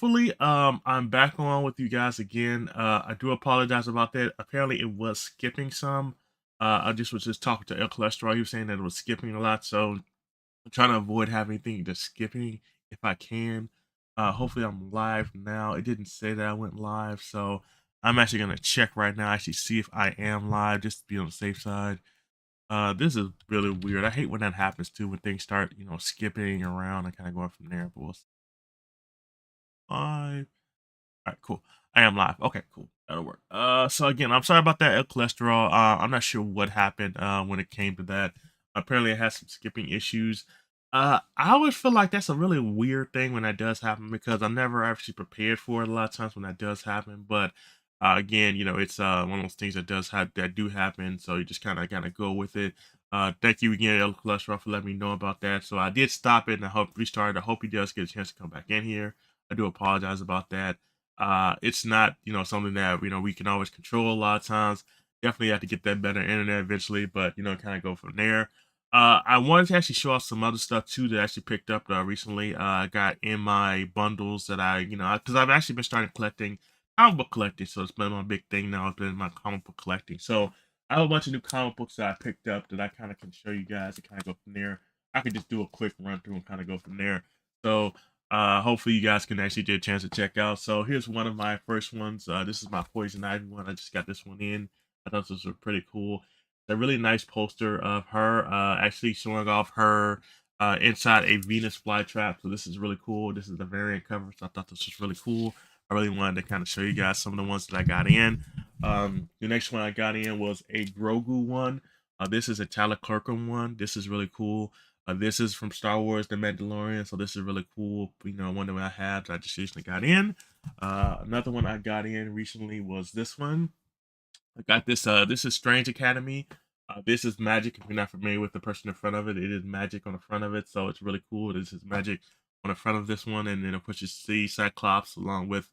hopefully, I'm back on with you guys again. I do apologize about that. Apparently, it was skipping some. I just was just talking to El Cholesterol. He was saying that it was skipping a lot, so I'm trying to avoid having anything just skipping if I can. Hopefully, I'm live now. It didn't say that I went live, so I'm actually gonna check right now. Actually, see if I am live, just to be on the safe side. This is really weird. I hate when that happens too, when things start, skipping around and kind of going from there. But we'll see. Live. All right, cool. I am live. Okay, cool. That'll work. So again, I'm sorry about that cholesterol. I'm not sure what happened when it came to that. Apparently, it has some skipping issues. I always feel like that's a really weird thing when that does happen because I'm never actually prepared for it a lot of times when that does happen. But again, it's one of those things that does have that do happen. So you just kind of go with it. Thank you again, El Cholesterol, for letting me know about that. So I did stop it and I hope restart. I hope he does get a chance to come back in here. I do apologize about that. It's not, something that, we can always control a lot of times. Definitely have to get that better internet eventually, but, kind of go from there. I wanted to actually show off some other stuff too that I actually picked up recently. I got in my bundles that because I've actually been starting collecting comic book collecting, so it's been my big thing now. It's been my comic book collecting. So I have a bunch of new comic books that I picked up that I kind of can show you guys and kind of go from there. I could just do a quick run through and kind of go from there. So hopefully you guys can actually get a chance to check out. So here's one of my first ones. This is my Poison Ivy one. I just got this one in. I thought this was pretty cool. It's a really nice poster of her actually showing off her inside a Venus flytrap. So this is really cool. This is the variant cover. So I thought this was really cool. I really wanted to kind of show you guys some of the ones that I got in. The next one I got in was a Grogu one. This is a Talakirkum one. This is really cool. This is from Star Wars The Mandalorian, so this is really cool. One that I have that I just recently got in. Another one I got in recently was this one. I got this. This is Strange Academy. This is magic. If you're not familiar with the person in front of it, it is magic on the front of it, so it's really cool. This is magic on the front of this one, and then of course you see Cyclops along with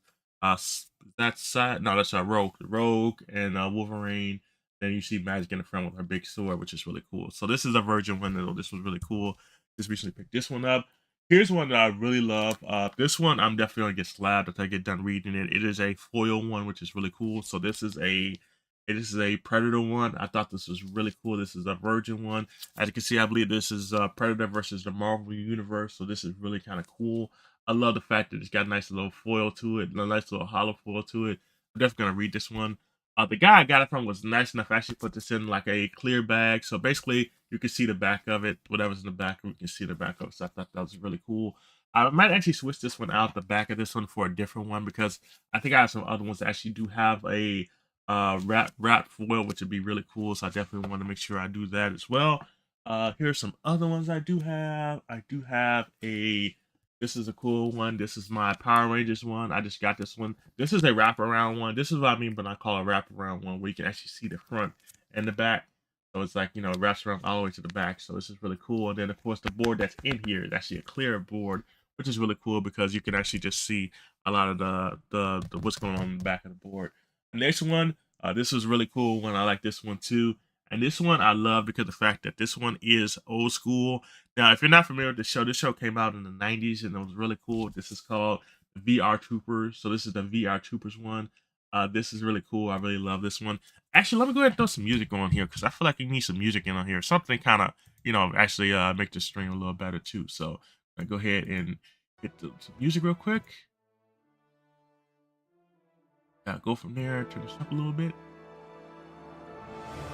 that's side. No, that's Rogue and Wolverine. Then you see Magic in the front with her big sword, which is really cool. So this is a virgin one. This was really cool. Just recently picked this one up. Here's one that I really love. This one I'm definitely gonna get slapped if I get done reading it. It is a foil one, which is really cool. So this is a Predator one. I thought this was really cool. This is a Virgin one. As you can see, I believe this is Predator versus the Marvel Universe. So this is really kind of cool. I love the fact that it's got a nice little foil to it, a nice little hollow foil to it. I'm definitely gonna read this one. The guy I got it from was nice enough to actually put this in like a clear bag. So basically, you can see the back of it. Whatever's in the back, you can see the back of it. So I thought that was really cool. I might actually switch this one out, the back of this one, for a different one because I think I have some other ones that actually do have a wrap foil, which would be really cool. So I definitely want to make sure I do that as well. Here's some other ones I do have. I do have a this is a cool one. This is my Power Rangers one. I just got this one. This is a wraparound one. This is what I mean when I call a wraparound one, where you can actually see the front and the back. So it's like, it wraps around all the way to the back. So this is really cool. And then, of course, the board that's in here is actually a clear board, which is really cool because you can actually just see a lot of the what's going on in the back of the board. The next one, this was really cool one. I like this one too. And this one I love because of the fact that this one is old school. Now, if you're not familiar with the show, this show came out in the 90s and it was really cool. This is called VR Troopers. So this is the VR Troopers one. This is really cool. I really love this one. Actually, let me go ahead and throw some music on here because I feel like you need some music in on here. Something kind of, actually make the stream a little better too. So I go ahead and hit some music real quick. Go from there, turn this up a little bit.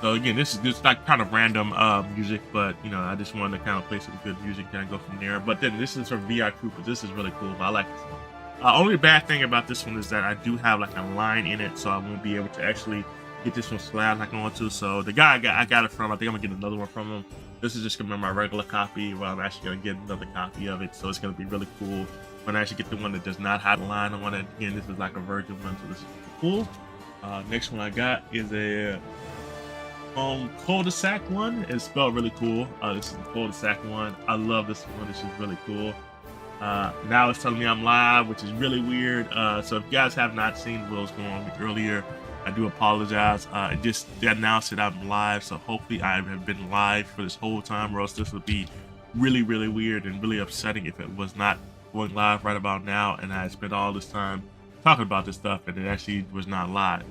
So again, this is just like kind of random music, but I just wanted to kind of play some good music and go from there. But then this is from VR Troopers. This is really cool. I like this one. Only bad thing about this one is that I do have like a line in it, so I won't be able to actually get this one slabbed like I want to. So the guy I got it from, I think I'm gonna get another one from him. This is just gonna be my regular copy, while I'm actually gonna get another copy of it. So it's gonna be really cool when I actually get the one that does not have a line on it. Again, this is like a virgin one, so this is cool. Next one I got is a cul-de-sac one. It's spelled really cool. This is the cul-de-sac one. I love this one. This is really cool. Now it's telling me I'm live, which is really weird. So if you guys have not seen what was going on earlier, I do apologize. It just announced that I'm live, so hopefully I have been live for this whole time, or else this would be really, really weird and really upsetting if it was not going live right about now, and I spent all this time talking about this stuff, and it actually was not live.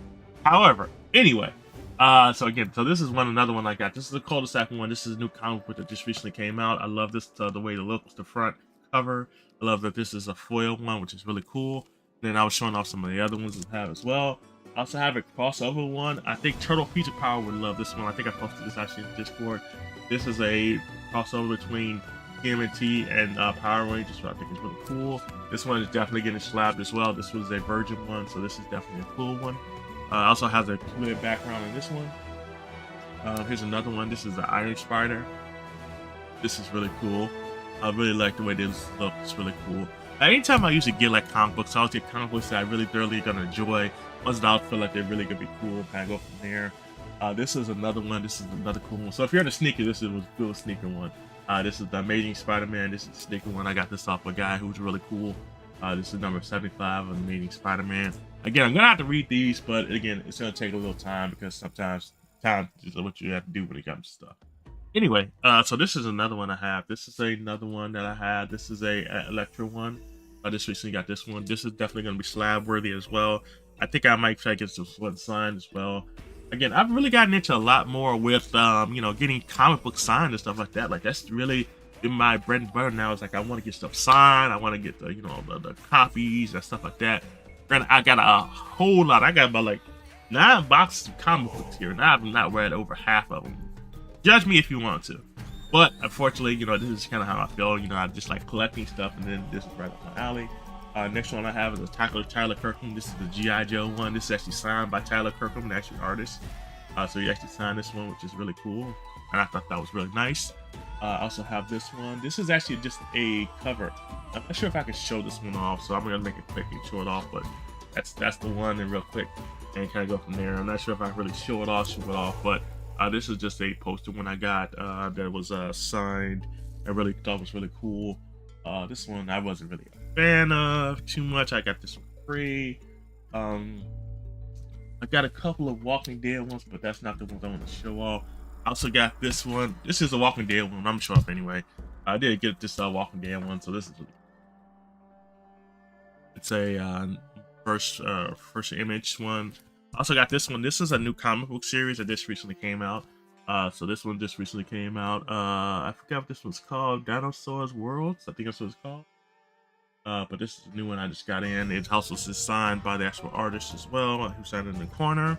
However, anyway, so again, so this is another one I got. This is a cul-de-sac one. This is a new comic book that just recently came out. I love this, the way it looks, the front cover. I love that this is a foil one, which is really cool. Then I was showing off some of the other ones I have as well. I also have a crossover one. I think Turtle Future Power would love this one. I think I posted this actually in Discord. This is a crossover between TMNT and Power Rangers, so I think it's really cool. This one is definitely getting slabbed as well. This was a virgin one, so this is definitely a cool one. Also has a clear background in this one. Here's another one. This is the Iron Spider. This is really cool. I really like the way this looks. It's really cool. Anytime I usually get like comic books, I always get comic books that I really thoroughly gonna enjoy. Ones that I feel like they're really gonna be cool. Kind of go from there. This is another one. This is another cool one. So if you're in a sneaker, this is a cool sneaker one. This is the Amazing Spider-Man. This is the sneaker one. I got this off a guy who's really cool. This is number 75 of Amazing Spider-Man. Again, I'm gonna have to read these, but again, it's gonna take a little time because sometimes time is what you have to do when it comes to stuff. Anyway, so this is another one I have. This is another one that I have. This is a Electro one. I just recently got this one. This is definitely gonna be slab worthy as well. I think I might try to get this one signed as well. Again, I've really gotten into a lot more with you know, getting comic books signed and stuff like that. Like that's really in my bread and butter now. Is like I want to get stuff signed. I want to get the, you know, the copies and stuff like that. And I got a whole lot. I got about like 9 boxes of comic books here, and I've not read over half of them. Judge me if you want to, but unfortunately, you know, this is kind of how I feel. You know, I just like collecting stuff, and then this is right up my alley. Next one I have is a Tyler Kirkham. This is the G.I. Joe one. This is actually signed by Tyler Kirkham, the actual artist. So he actually signed this one, which is really cool, and I thought that was really nice. I also have this one. This is actually just a cover. I'm not sure if I can show this one off, so I'm gonna make it quick and show it off. But that's the one, and real quick, and kind of go from there. I'm not sure if I can really show it off, but this is just a poster one I got that was signed. I really thought was really cool. This one I wasn't really a fan of too much. I got this one free. I got a couple of Walking Dead ones, but that's not the ones I want to show off. I also got this one. This is a Walking Dead one. I'm gonna show off anyway. I did get this Walking Dead one, so this is it's a first image one. I also got this one. This is a new comic book series that just recently came out. So this one just recently came out. I forgot what this one's called. Dinosaurs Worlds, I think that's what it's called. But this is a new one I just got in. It also is signed by the actual artist as well, who signed it in the corner.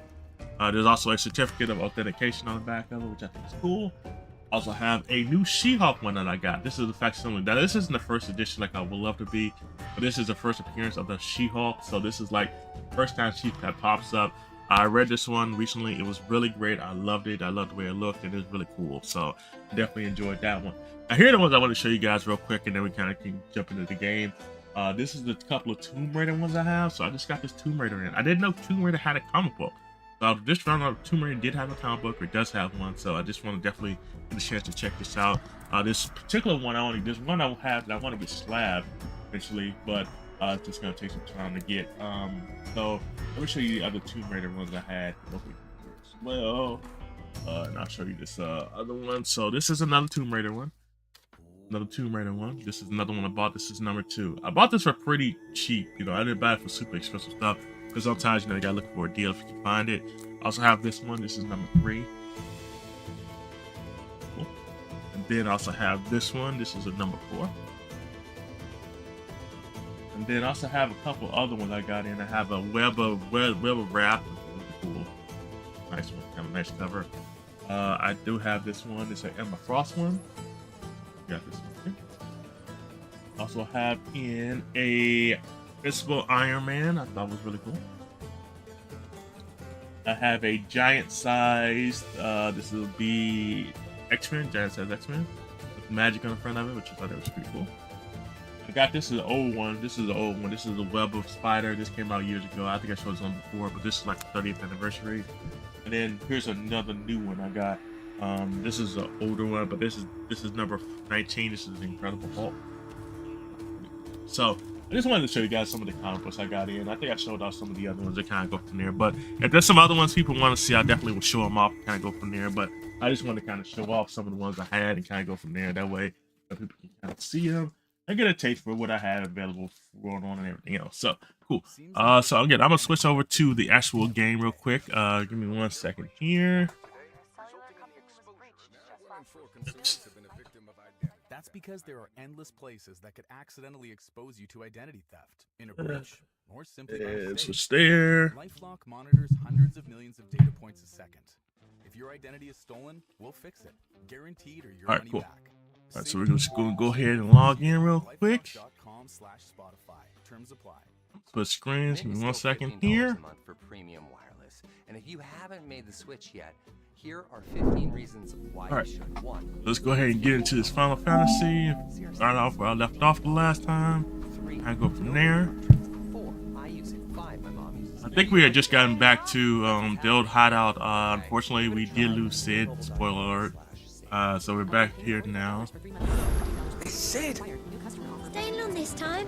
There's also a certificate of authentication on the back of it, which I think is cool. I also have a new She-Hulk one that I got. This is the facsimile. Now, this isn't the first edition like I would love to be, but this is the first appearance of the She-Hulk. So this is like the first time that pops up. I read this one recently. It was really great. I loved it. I loved the way it looked, and it was really cool. So definitely enjoyed that one. Now, here are the ones I want to show you guys real quick, and then we kind of can jump into the game. This is the couple of Tomb Raider ones I have. So I just got this Tomb Raider in. I didn't know Tomb Raider had a comic book. So I just found out Tomb Raider did have a comic book, or does have one. So I just want to definitely get a chance to check this out. This particular one, there's one I will have that I want to get slabbed eventually, but it's just gonna take some time to get. So let me show you the other Tomb Raider ones I had as well. And I'll show you this other one. So this is another Tomb Raider one. Another Tomb Raider one. This is another one I bought. This is number 2. I bought this for pretty cheap. You know, I didn't buy it for super expensive stuff, because sometimes, you know, you gotta look for a deal if you can find it. I also have this one. This is number 3. Cool. And then I also have this one. This is a number 4. And then I also have a couple other ones I got in. I have a web of wrap. Really cool. Nice one. Kind of nice cover. I do have this one. It's an Emma Frost one. Got this one here. Also have in a Invisible Iron Man. I thought was really cool. I have a giant sized, this will be X-Men, giant sized X-Men, with magic on the front of it, which I thought that was pretty cool. I got this is an old one. This is the old one. This is the Web of Spider. This came out years ago. I think I showed this one before, but this is like the 30th anniversary. And then here's another new one I got. This is an older one, but this is number 19. This is the Incredible Hulk. So I just wanted to show you guys some of the comic books I got in. I think I showed off some of the other ones that kind of go from there. But if there's some other ones people want to see, I definitely will show them off and kind of go from there. But I just want to kind of show off some of the ones I had and kind of go from there. That way people can kind of see them. I get a taste for what I had available going on and everything else. So cool. Seems like So again, I'm gonna switch over to the actual game real quick. Give me 1 second here. that's because there are endless places that could accidentally expose you to identity theft in a breach, or simply by mistake. Switch there. LifeLock monitors hundreds of millions of data points a second. If your identity is stolen, we'll fix it, guaranteed, or your All right, money cool. back. All right, so we're just gonna go ahead and log in real quick. LifeLock.com/Spotify. Terms apply. Switch screens. Give me Maybe 1 still second $15 here. a month for premium wireless. And if you haven't made the switch yet, here are 15 reasons why All right. you should. 1. Let's go ahead and get into this Final Fantasy. Start off where I left off the last time. 3. I go from there. 4. I use it. 5. My mom uses I it. think we had just gotten back to the old hideout. Unfortunately, we did lose Sid. Spoiler alert. So we're back here now. Sid! Staying on this time?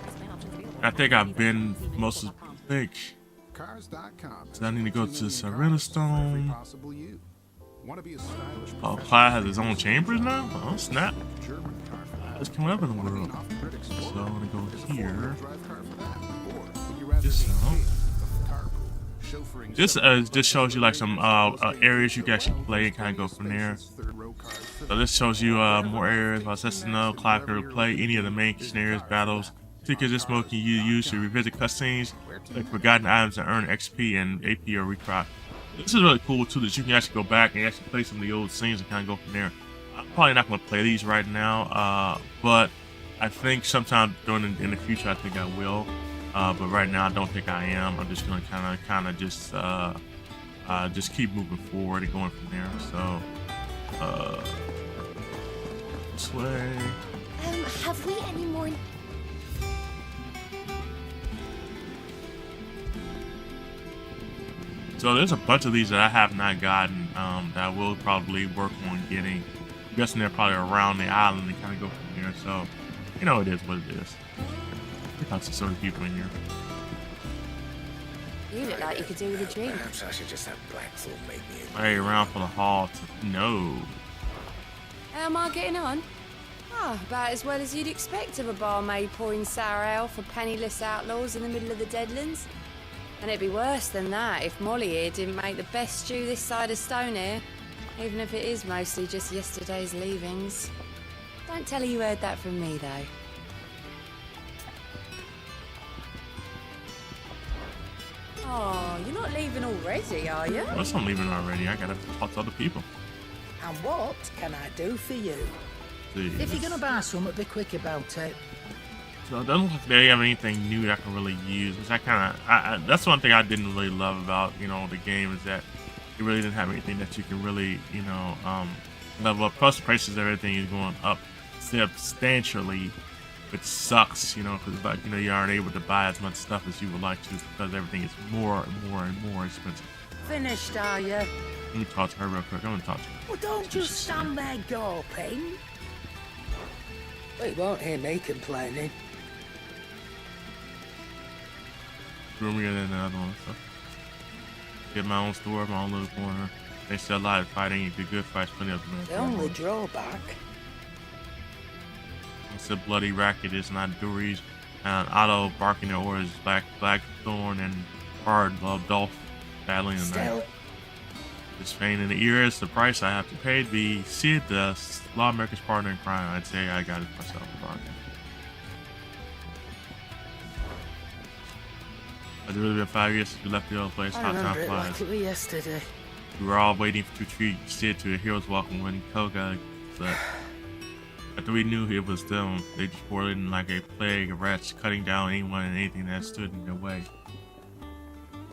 I think I've been most of the week. Cars.com. So I need to go to Serena Stone. Possible you. Want to be a stylish Oh, Clyde has his own chambers now? Oh, snap. German car for It's coming up in the that? world. Off critics So for I'm gonna go here. drive car for that. Or would you rather This be out. king of the carpool? Chauffeuring This seven just shows you like some areas you can actually play and kind of go from there. third row cars for So this shows you more areas. While says to know, Clive could play any of the main scenarios, battles. Seekers this mode can you use to revisit cutscenes, like forgotten items, and earn XP and AP or recry. This is really cool too, that you can actually go back and actually play some of the old scenes and kind of go from there. I'm probably not going to play these right now, but I think sometime during in the future I think I will. But right now I don't think I am. I'm just going to kind of just keep moving forward and going from there. So this way. Have we any more? So there's a bunch of these that I have not gotten that I will probably work on getting. I'm guessing they're probably around the island and kind of go from there. So, you know, it is what it is. Look how so many people in here. You look like you could do with a drink. Perhaps I should just have Blackthorn make me a Hey, around for the hall to no. How am I getting on? Ah, about as well as you'd expect of a barmaid pouring sour ale for penniless outlaws in the middle of the Deadlands. And it'd be worse than that if Molly here didn't make the best stew this side of Stone here, even if it is mostly just yesterday's leavings. Don't tell her you heard that from me, though. Oh, you're not leaving already, are you? Well, I'm leaving already. I gotta talk to other people. And what can I do for you? See, If you're gonna buy something, be quick about it. So it doesn't look like they have anything new that I can really use, which that's one thing I didn't really love about, the game, is that it really didn't have anything that you can really, level up. Plus the prices of everything is going up substantially, which sucks, because like, you aren't able to buy as much stuff as you would like to because everything is more and more and more expensive. Finished, are you? Let me talk to her real quick. I'm gonna talk to her. Well, don't just stand there gawping. Well, you won't hear me complaining. Room here and another one. So. Get my own store, my own little corner. They sell a lot of fighting. If you're good fights, plenty of them. The only drawback. It's a bloody racket. It's not Dory's. And Otto barking their orders. Blackthorn and Hard Love Dolph battling the night. Still, This pain in the ear is the price I have to pay to be Sid, the lawmaker's partner in crime. I'd say I got it myself. It's really been 5 years since we left the old place. I Hot time remember it flies. like it was yesterday. We were all waiting to treat Sid to a hero's welcome when Koga slept. After we knew it was them, they just poured in like a plague of rats, cutting down anyone and anything that stood in their way.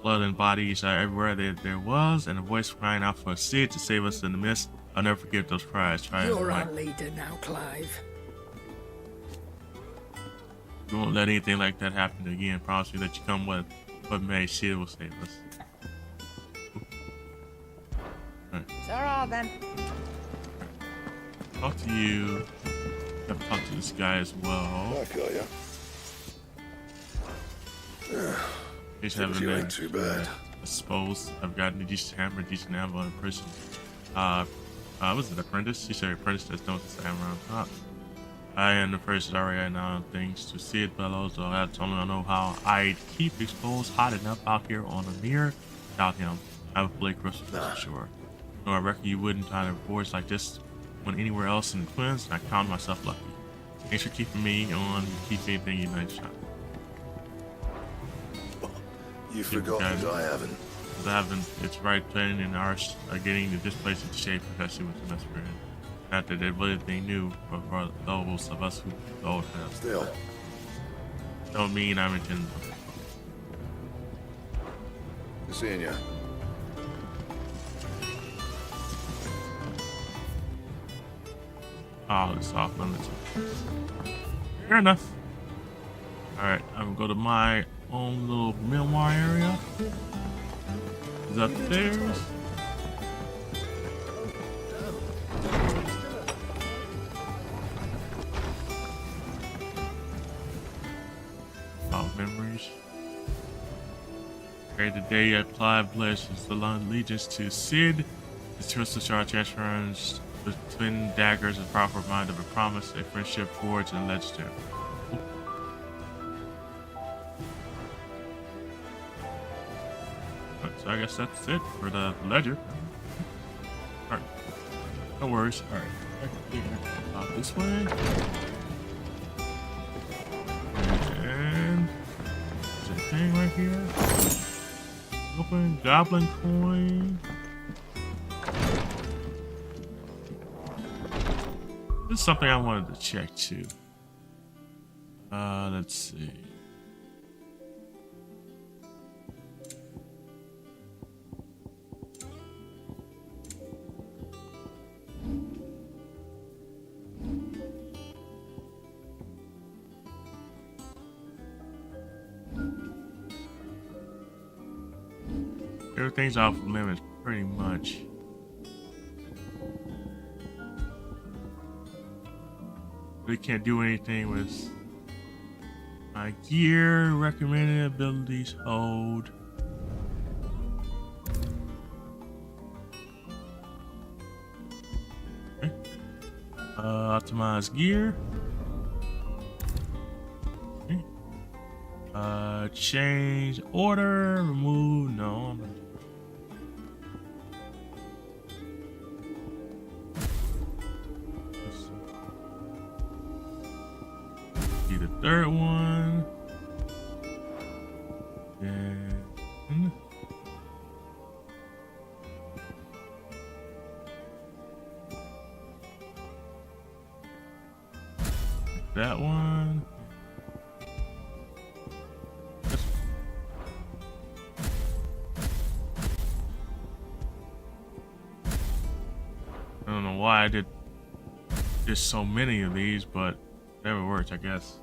Blood and bodies are everywhere there was, and a voice crying out for Sid to save us in the mist. I'll never forget those cries. Try You're right. our leader now, Clive. We won't let anything like that happen again. Promise you that you come what may, Sid will save us. Alright. It's alright then. Talk to you. Have to talk to this guy as well. I got ya. He's having You a, ain't too bad. I suppose I've gotten a decent hammer, decent ammo in prison. Was it apprentice? He said apprentice that's known as the hammer on top. I am the first area now things to see it below, so that's only I know how I keep exposed hot enough out here on a mirror without him. I would play Crystal for sure. No, I reckon you wouldn't find a force like this when anywhere else in the Twins, and I count myself lucky. Thanks for keeping me on, keep anything you nice shot. You forgot that I haven't. I haven't, it's right playing in our getting this place into shape, especially with the best friend. Not that it was anything new, but for those of us who don't have. Still. Don't mean I'm intending. Good seeing ya. Oh, it's off limits. Fair enough. Alright, I'm gonna go to my own little memoir area. It's upstairs. Oh, memories. Okay, the day I applied blessings the allegiance to Sid, the Twisted Shard transference, the twin daggers, a proper reminder of a promise, a friendship forged and legendary. So I guess that's it for the ledger. Alright. No worries. Alright. This way. And there's a thing right here. Open goblin coin. This is something I wanted to check too. Let's see. Everything's off limits pretty much. We can't do anything with my gear. Recommended abilities hold. Okay. Optimize gear. Okay. Change order. Remove. No. The third one. And that one. I don't know why I did just so many of these, but never works, I guess.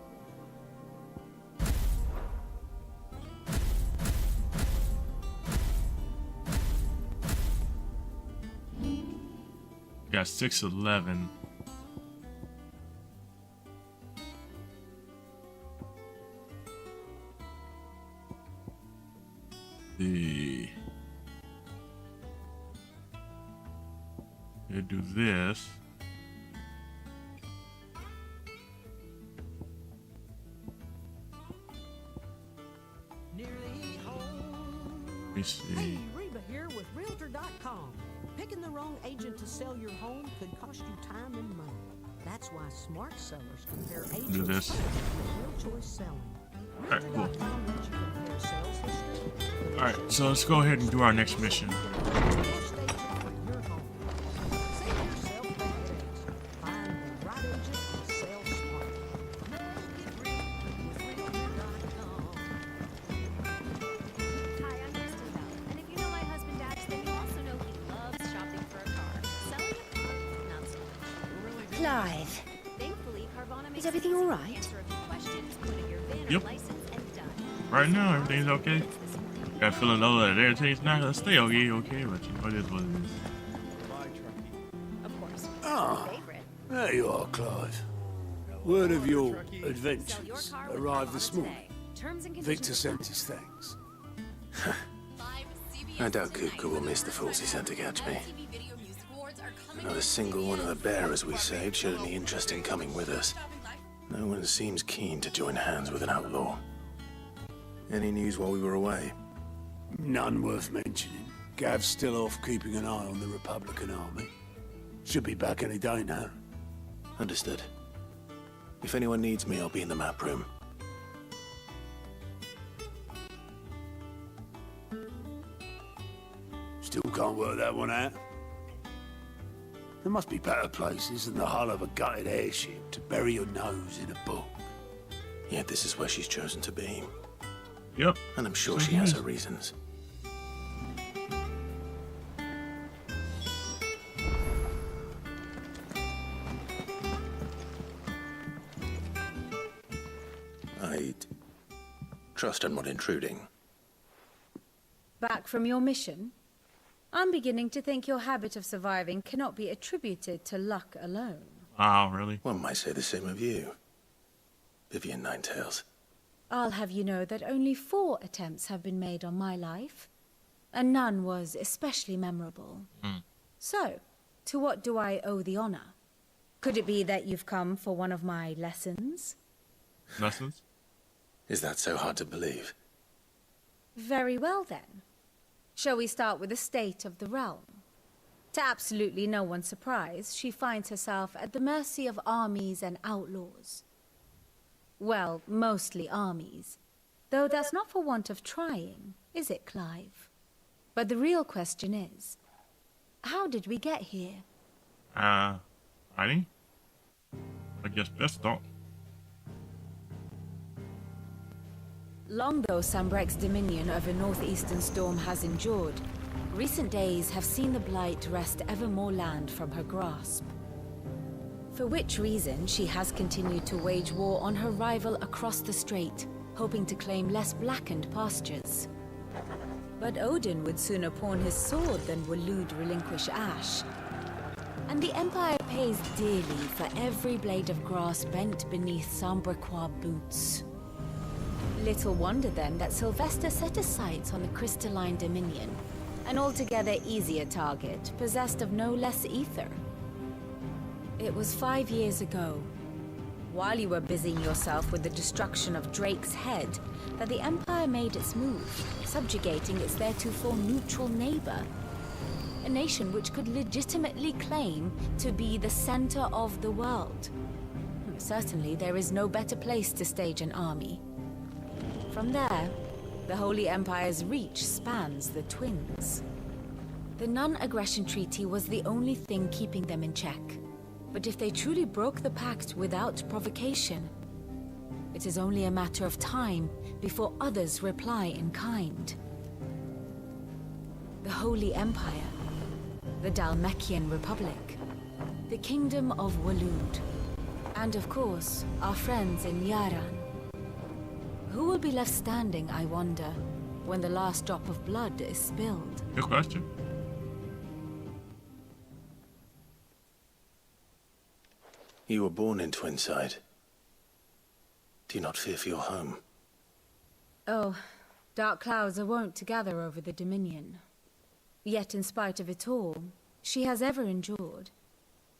Got 611. We'll do this. Let me see. Hey, Reba here with Realtor.com. Picking the wrong agent to sell your home could cost you time and money. That's why smart sellers compare agents Do this. with real choice selling. Alright, cool. Realtor.com lets you compare sales history. Alright, so let's go ahead and do our next mission. Best agent for your home. Save yourself the headaches. Find the right agent and sell smart. Get real with Realtor.com. Hi, I'm Kristen Bell, and if you know my husband Dax, then you also know he loves shopping for a car. Selling it? Not so much. Clive, Thankfully, Carvana makes is everything it easy all to right? answer a few questions, put in your VIN or Yep. license, and done. Right now, everything's okay. Got a feeling though that everything's not gonna stay okay, but you know it is what it is. Of course. Ah. Favorite. There you are, Clive. Word of your Sell your adventures car with arrived Carvana this morning. today. Terms and Victor conditions sent apply. his thanks. I doubt Cuckoo will miss the fools he sent to catch me. Not a single one of the bearers we saved showed any interest in coming with us. No one seems keen to join hands with an outlaw. Any news while we were away? None worth mentioning. Gav's still off keeping an eye on the Republican army. Should be back any day now. Understood. If anyone needs me, I'll be in the map room. Still can't work that one out. There must be better places than the hull of a gutted airship to bury your nose in a book. Yet this is where she's chosen to be. Yep. And I'm sure she has her reasons. I'd trust I'm not intruding. Back from your mission? I'm beginning to think your habit of surviving cannot be attributed to luck alone. Oh, really? One might say the same of you, Vivian Ninetails. I'll have you know that only 4 attempts have been made on my life, and none was especially memorable. So, to what do I owe the honor? Could it be that you've come for one of my lessons? Lessons? Is that so hard to believe? Very well then. Shall we start with the state of the realm? To absolutely no one's surprise, she finds herself at the mercy of armies and outlaws. Well, mostly armies. Though that's not for want of trying, is it, Clive? But the real question is, how did we get here? Hiding? I guess best not. Long though Sambrek's dominion over northeastern Storm has endured, recent days have seen the Blight wrest ever more land from her grasp. For which reason she has continued to wage war on her rival across the strait, hoping to claim less blackened pastures. But Odin would sooner pawn his sword than Waloed relinquish Ash. And the Empire pays dearly for every blade of grass bent beneath Sambrequois boots. Little wonder then that Sylvester set his sights on the crystalline dominion, an altogether easier target, possessed of no less ether. It was 5 years ago, while you were busying yourself with the destruction of Drake's head, that the Empire made its move, subjugating its theretofore neutral neighbor. A nation which could legitimately claim to be the center of the world. Certainly there is no better place to stage an army. From there, the Holy Empire's reach spans the Twins. The non-aggression treaty was the only thing keeping them in check. But if they truly broke the pact without provocation, it is only a matter of time before others reply in kind. The Holy Empire, the Dalmekian Republic, the Kingdom of Waloed, and of course, our friends in Yaran. Who will be left standing, I wonder, when the last drop of blood is spilled? Good question. You were born in Twinside. Do you not fear for your home? Oh, dark clouds are wont to gather over the Dominion. Yet in spite of it all, she has ever endured.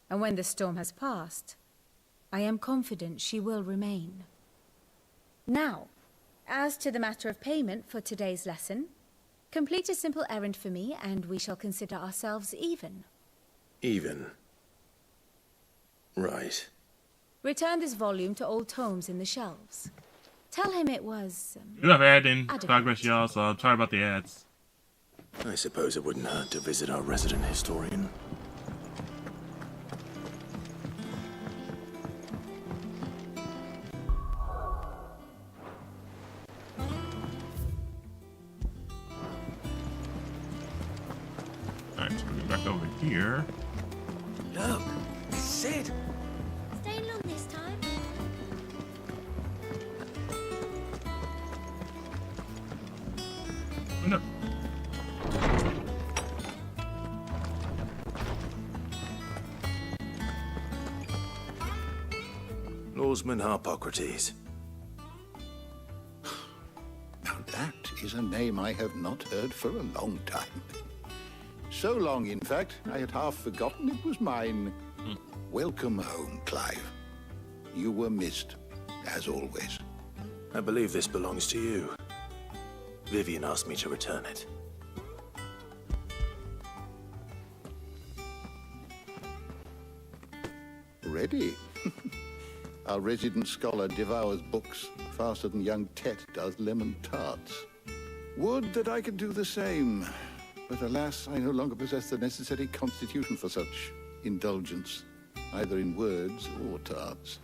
And when the storm has passed, I am confident she will remain. Now, as to the matter of payment for today's lesson, complete a simple errand for me and we shall consider ourselves even. Even? Right. Return this volume to old tomes in the shelves. Tell him it was... We have ad in adequate. progress, y'all, so I'm sorry about the ads. I suppose it wouldn't hurt to visit our resident historian. Alright, so we're back over here. Look, Sid. Staying long this time? Oh, no. Lawsman Harpocrates. Now that is a name I have not heard for a long time. So long, in fact, I had half forgotten it was mine. Welcome home, Clive. you were missed, as always. I believe this belongs to you. Vivian asked me to return it. Ready? Our resident scholar devours books faster than young Tet does lemon tarts. Would that I could do the same. But alas, I no longer possess the necessary constitution for such indulgence, either in words or tarts.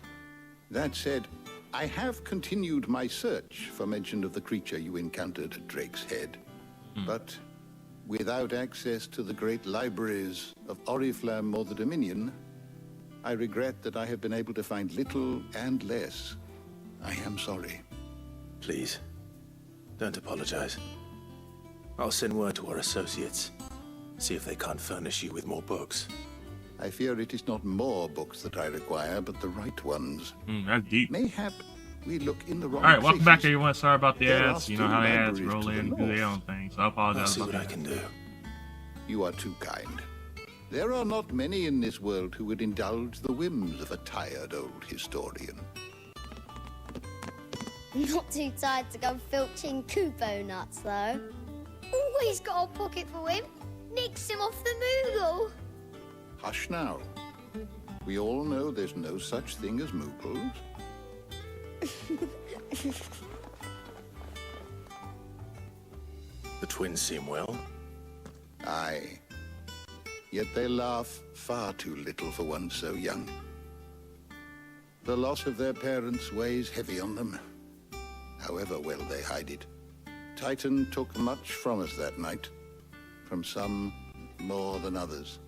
That said, I have continued my search for mention of the creature you encountered at Drake's Head. But without access to the great libraries of Oriflamme or the Dominion, I regret that I have been able to find little and less. I am sorry. Please, don't apologize. I'll send word to our associates. See if they can't furnish you with more books. I fear it is not more books that I require, but the right ones. That's deep. Mayhap we look in the wrong All right, welcome places. back, everyone. Sorry about the There are ads. You know how the still ads libraries roll to the in and do their north. own thing, so I I'll apologize see about what I that. can do. You are too kind. There are not many in this world who would indulge the whims of a tired old historian. Not too tired to go filching Kupo nuts, though. Always got a pocket for him. Nicks him off the Moogle. Hush now. We all know there's no such thing as Moogles. The twins seem well. Aye. Yet they laugh far too little for one so young. The loss of their parents weighs heavy on them, however well they hide it. Titan took much from us that night, from some more than others,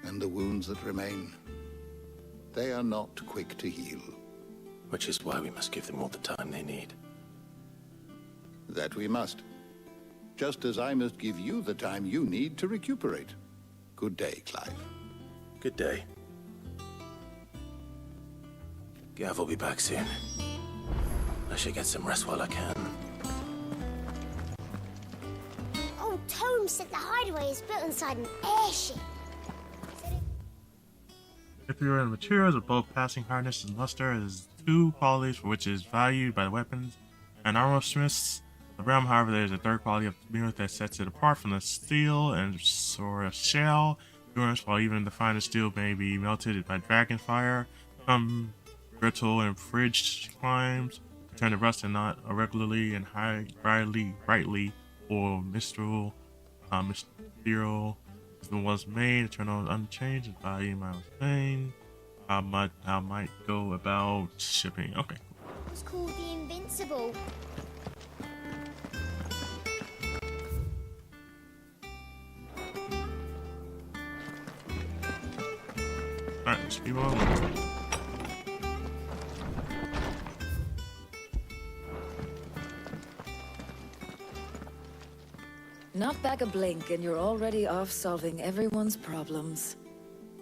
and the wounds that remain, they are not quick to heal. Which is why we must give them all the time they need. That we must. Just as I must give you the time you need to recuperate. Good day, Clive. Good day. Gav will be back soon. I should get some rest while I can. Old Tome said the hideaway is built inside an airship. If you're in materials of both passing hardness and luster, it is two qualities for which it is valued by the weapons and armor smiths. The realm, however, there is a third quality of mirror that sets it apart from the steel and sort of shell. Endurance, while even the finest steel may be melted by dragon fire, some brittle and frigid climes turn to rust and not irregularly and brightly or mystical, as it was made, eternal unchanged, and value my pain. How might go about shipping. Okay. It's called the Invincible. Alright, let's keep on. Not back a blink and you're already off solving everyone's problems.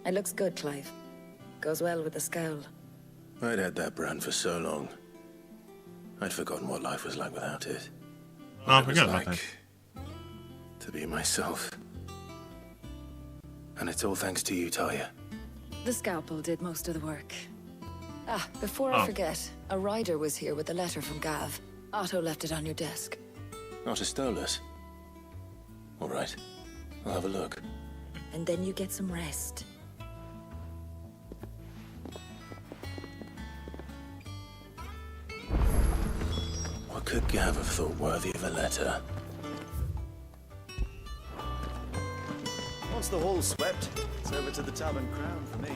It looks good, Clive. Goes well with the scowl. I'd had that brand for so long. I'd forgotten what life was like without it. Oh, I What it was forgot about like to be myself. And it's all thanks to you, Talia. The scalpel did most of the work. Ah, before I forget, a rider was here with a letter from Gav. Otto left it on your desk. Not stole us. All right, I'll have a look. And then you get some rest. What could Gav have thought worthy of a letter? Once the hall's swept, it's over to the Tavern Crown for me.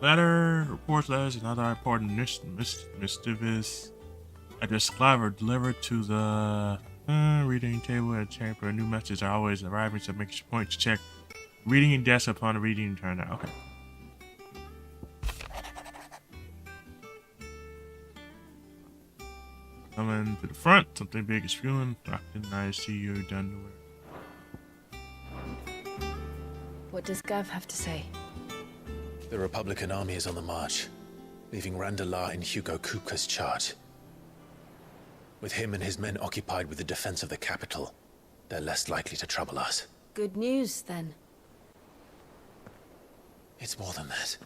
Letter, reports, letters, and other important mischievous address Clive are delivered to the reading table at chamber. New messages are always arriving, so make a point to check reading desk upon the reading turn out. Okay. Coming to the front, something big is spewing. Didn't I see you done? What does Gav have to say? The Republican army is on the march, leaving Randalar in Hugo Kupka's charge. With him and his men occupied with the defense of the capital, they're less likely to trouble us. good news, then. It's more than that.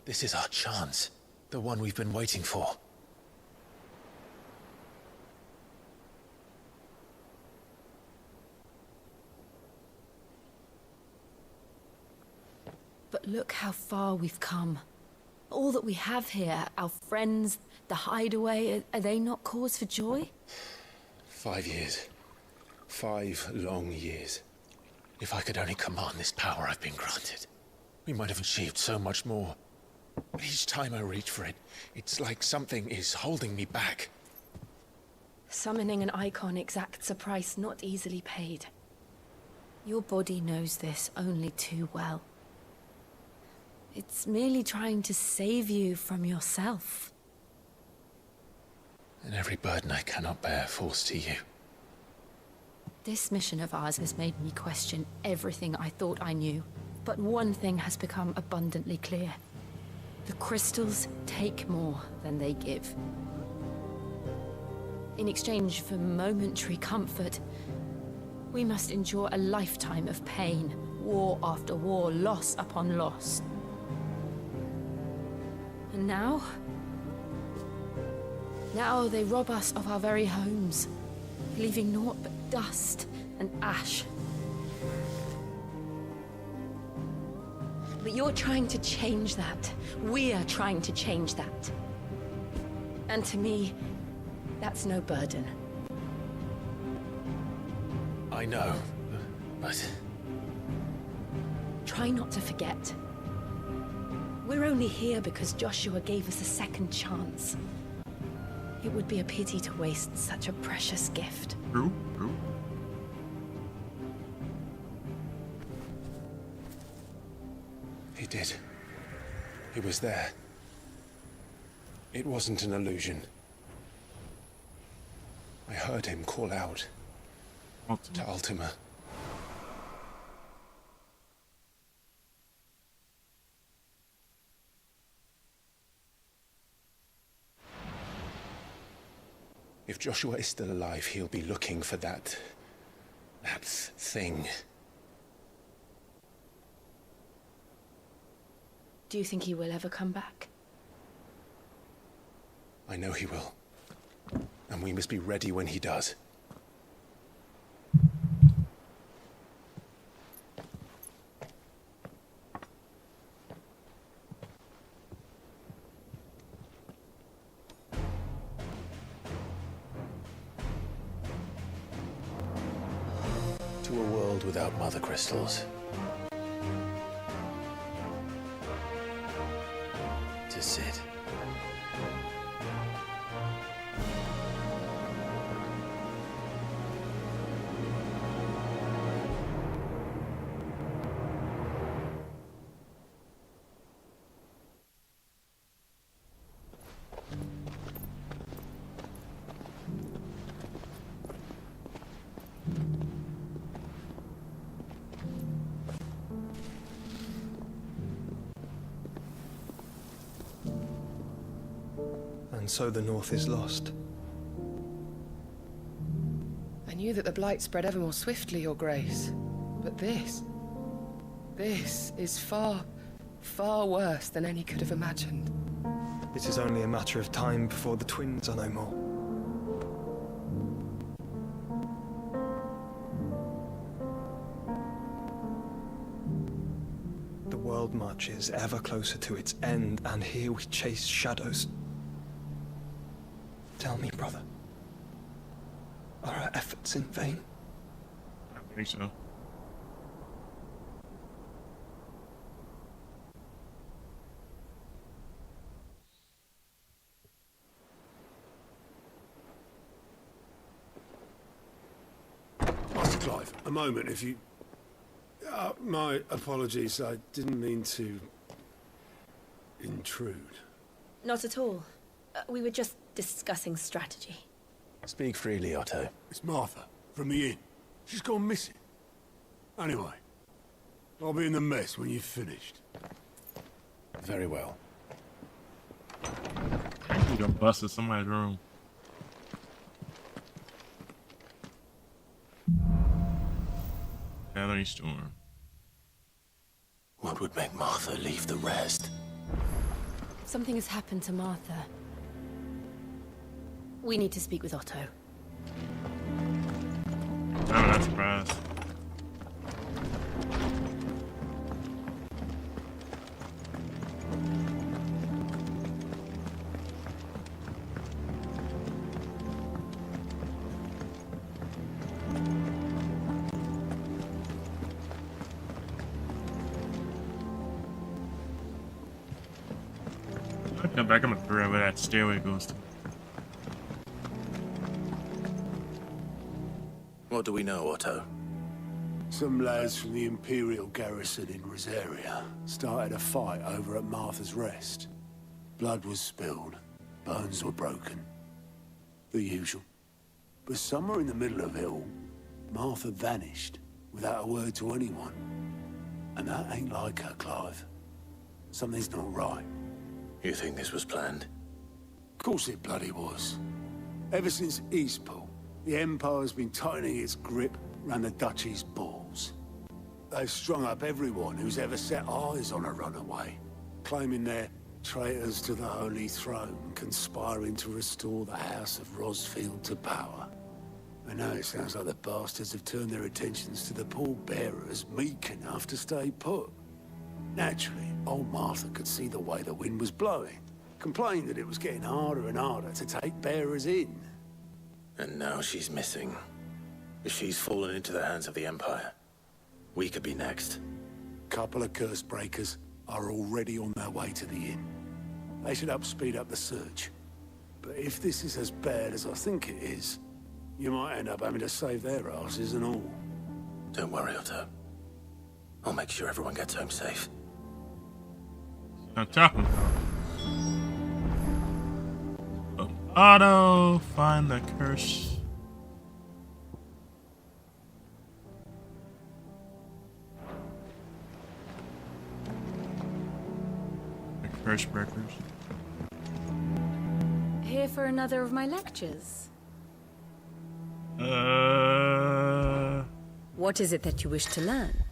This is our chance. The one we've been waiting for. But look how far we've come. All that we have here, our friends, the hideaway, are they not cause for joy? 5 years. 5 long years. If I could only command this power I've been granted, we might have achieved so much more. But each time I reach for it, it's like something is holding me back. Summoning an icon exacts a price not easily paid. Your body knows this only too well. It's merely trying to save you from yourself. And every burden I cannot bear falls to you. This mission of ours has made me question everything I thought I knew. But one thing has become abundantly clear. The crystals take more than they give. In exchange for momentary comfort, we must endure a lifetime of pain, war after war, loss upon loss. And now? Now they rob us of our very homes, leaving naught but dust and ash. But you're trying to change that. We're trying to change that. And to me, that's no burden. I know, but... Try not to forget. We're only here because Joshua gave us a second chance. It would be a pity to waste such a precious gift. True, true. He did. He was there. It wasn't an illusion. I heard him call out to Ultima. If Joshua is still alive, he'll be looking for that thing. Do you think he will ever come back? I know he will. And we must be ready when he does. To a world without mother crystals. To Sid. And so the North is lost. I knew that the blight spread ever more swiftly, Your Grace. But this is far, far worse than any could have imagined. It is only a matter of time before the twins are no more. The world marches ever closer to its end, and here we chase shadows. Tell me, brother, are our efforts in vain? I think so. Master Clive, a moment, if you... my apologies, I didn't mean to... intrude. Not at all. We were just discussing strategy. Speak freely, Otto. It's Martha, from the inn. She's gone missing. Anyway, I'll be in the mess when you've finished. Very well. You done busted somebody's room. weathering storm. What would make Martha leave the rest? Something has happened to Martha. We need to speak with Otto. I'm not surprised. I'll come back. I'm gonna figure out where that stairway goes to. What do we know, Otto? Some lads from the Imperial garrison in Rosaria started a fight over at Martha's Rest. Blood was spilled, bones were broken. The usual. But somewhere in the middle of it all, Martha vanished without a word to anyone. And that ain't like her, Clive. Something's not right. You think this was planned? Of course it bloody was. Ever since Eastpool, the Empire's been tightening its grip round the Duchy's balls. They've strung up everyone who's ever set eyes on a runaway, claiming they're traitors to the Holy Throne, conspiring to restore the House of Rosfield to power. And now it sounds like the bastards have turned their attentions to the pallbearers meek enough to stay put. Naturally, old Martha could see the way the wind was blowing, complained that it was getting harder and harder to take bearers in. And now she's missing. If she's fallen into the hands of the Empire, we could be next. Couple of curse breakers are already on their way to the inn. They should help speed up the search. But if this is as bad as I think it is, you might end up having to save their asses and all. Don't worry, Otto. I'll make sure everyone gets home safe. Not talking about. Otto, find the curse. The curse breakers. Here for another of my lectures? What is it that you wish to learn?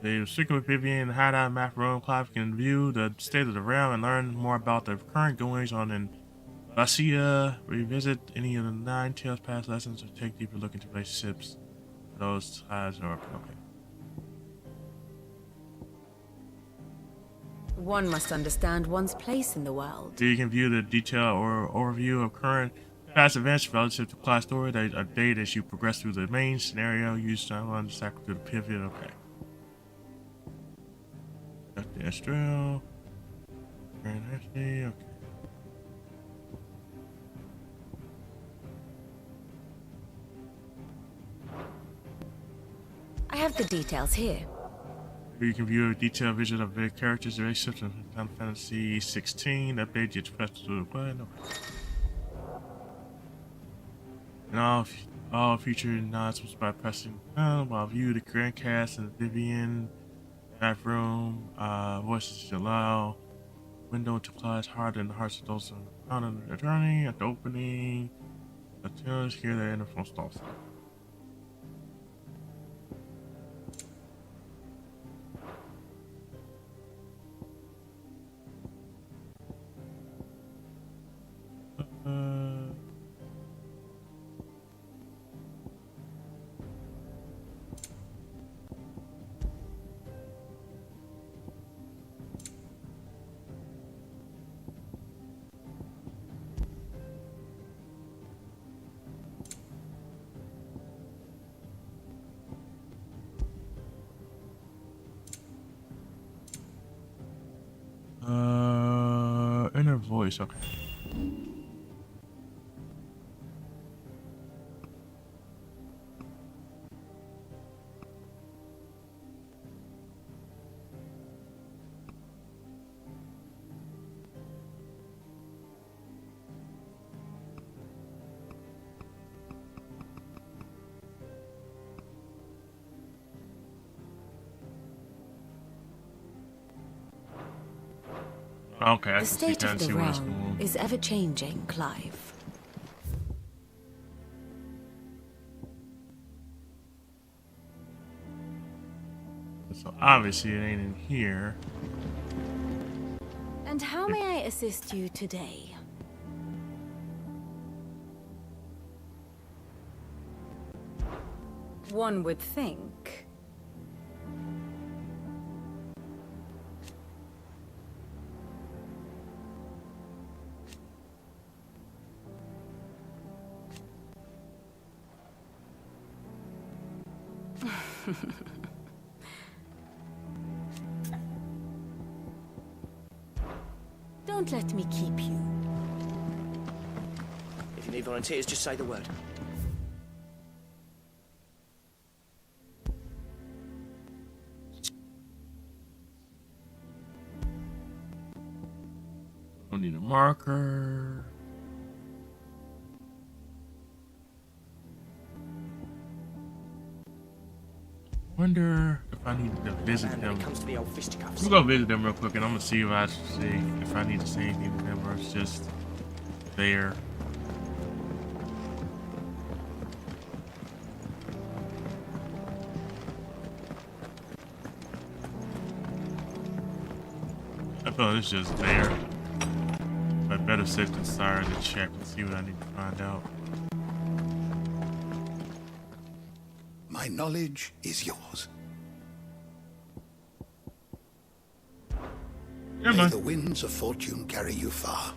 They were sticking with Vivian in the hideout map room. Clive can view the state of the realm and learn more about the current goings on in Vacia. Revisit any of the 9 Tales past lessons or take deeper look into relationships. Those ties are okay. One must understand one's place in the world. So you can view the detail or overview of current past events relative to Clive's story. They update as you progress through the main scenario. Use timeline to cycle through the pivot. Okay. Got the Astral. Okay. I have the details here. You can view a detailed vision of the characters' relationships in Final Fantasy XVI. Update gets pressed to the button. And all future nods was by pressing while view the grand cast and Vivian, map room, voices allow, window to Clive's heart and the hearts of those on the attorney at the opening. Attorneys hear the interphone stalls. Inner voice, okay. Okay, The state of the realm is ever changing, Clive. So obviously it ain't in here. And how may I assist you today? One would think. Don't let me keep you. If you need volunteers, just say the word. Don't need a marker. Wonder if I need to visit them. We'll go visit them real quick, and I'm gonna see if I need to say anything to them, or it's just there. I thought it's just there. I better sit than sorry to check and see what I need to find out. My knowledge is yours. May the winds of fortune carry you far.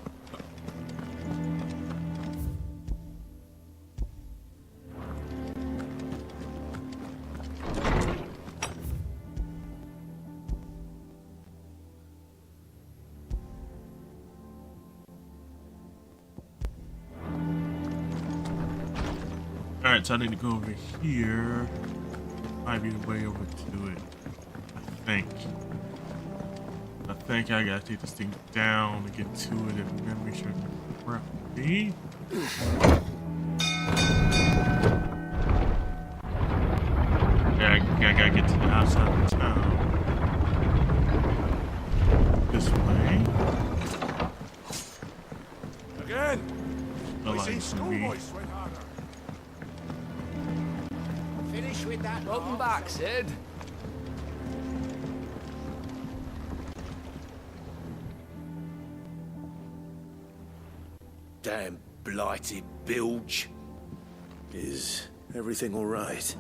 Alright, so I need to go over here. Might be the way over to it. I think I gotta take this thing down to get to it and then make sure it's correctly. Yeah, I gotta get to the outside of town. This way. Again! The I light seen for schoolboys me. swing harder. Finish with that. Welcome back, Sid. Damn blighted bilge. Is everything all right?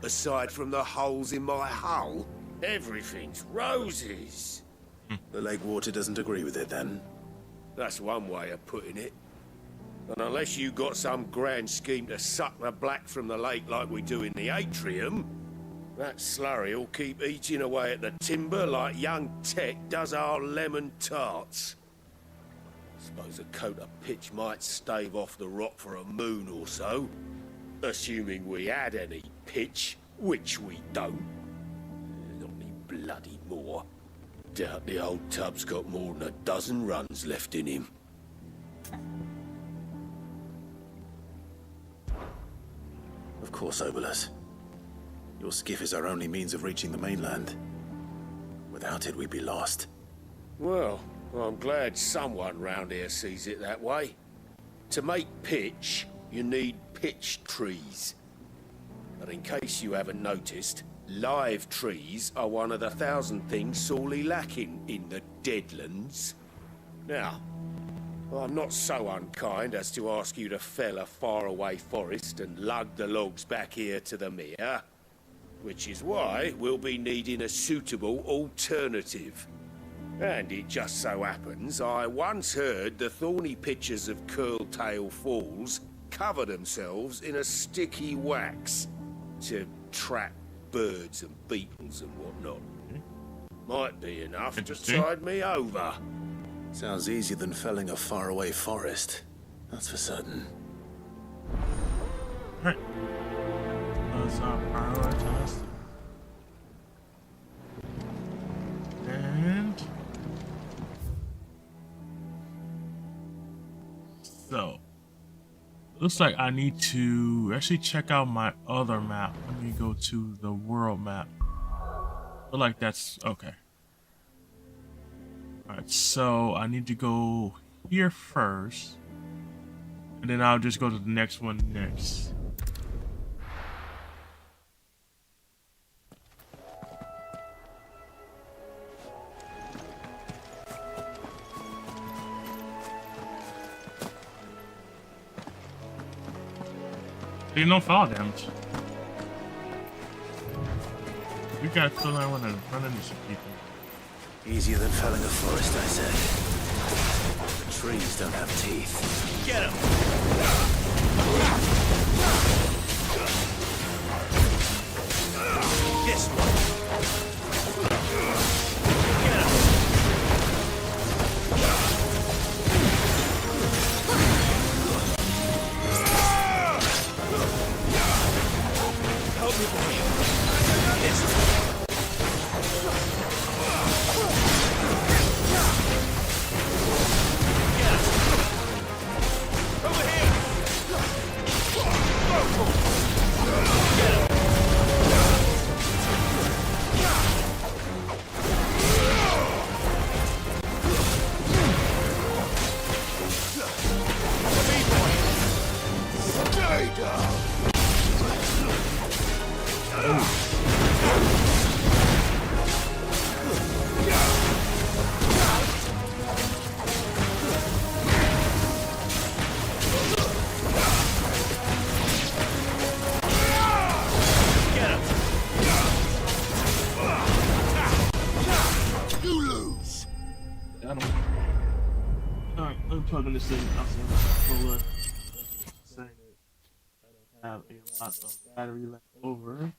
Aside from the holes in my hull, everything's roses. The lake water doesn't agree with it, then? That's one way of putting it. And unless you got some grand scheme to suck the black from the lake like we do in the atrium, that slurry will keep eating away at the timber like young Tech does our lemon tarts. Suppose a coat of pitch might stave off the rock for a moon or so. Assuming we had any pitch, which we don't. Not any bloody more. Doubt the old tub's got more than a dozen runs left in him. Of course, Obolus. Your skiff is our only means of reaching the mainland. Without it, we'd be lost. Well, I'm glad someone round here sees it that way. To make pitch, you need pitch trees. But in case you haven't noticed, live trees are one of the 1,000 things sorely lacking in the Deadlands. Now, I'm not so unkind as to ask you to fell a faraway forest and lug the logs back here to the mere, which is why we'll be needing a suitable alternative. And it just so happens I once heard the thorny pitchers of Curltail Falls cover themselves in a sticky wax to trap birds and beetles and whatnot. Might be enough to tide me over. Sounds easier than felling a faraway forest. That's for certain. Right. Let's prioritize. And so looks like I need to actually check out my other map. Let me go to the world map. Feel like that's okay. Alright, so I need to go here first, and then I'll just go to the next one next. There's no fall damage. We got to still want to run into some people. Easier than felling a forest, I said. The trees don't have teeth. Get him! This one. Get him! Help me, boy. This one. Alright, let me plug in this thing. I'll saying that I have a lot of battery left over.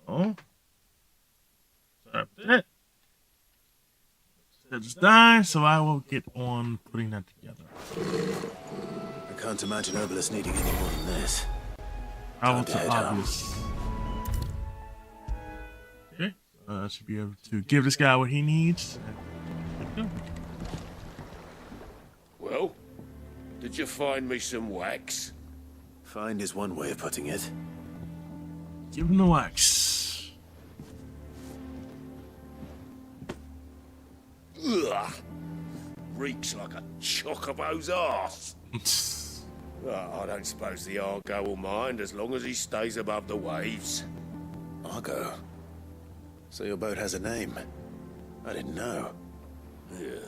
Oh, sorry about that. It's dying, so I will get on putting that together. I can't imagine Obelisk needing any more than this. I will to obvious. Okay, I should be able to give this guy what he needs. Well, did you find me some wax? Find is one way of putting it. Give him the wax. Ugh. Reeks like a chocobo's arse. I don't suppose the Argo will mind as long as he stays above the waves. Argo? So your boat has a name? I didn't know. Yeah.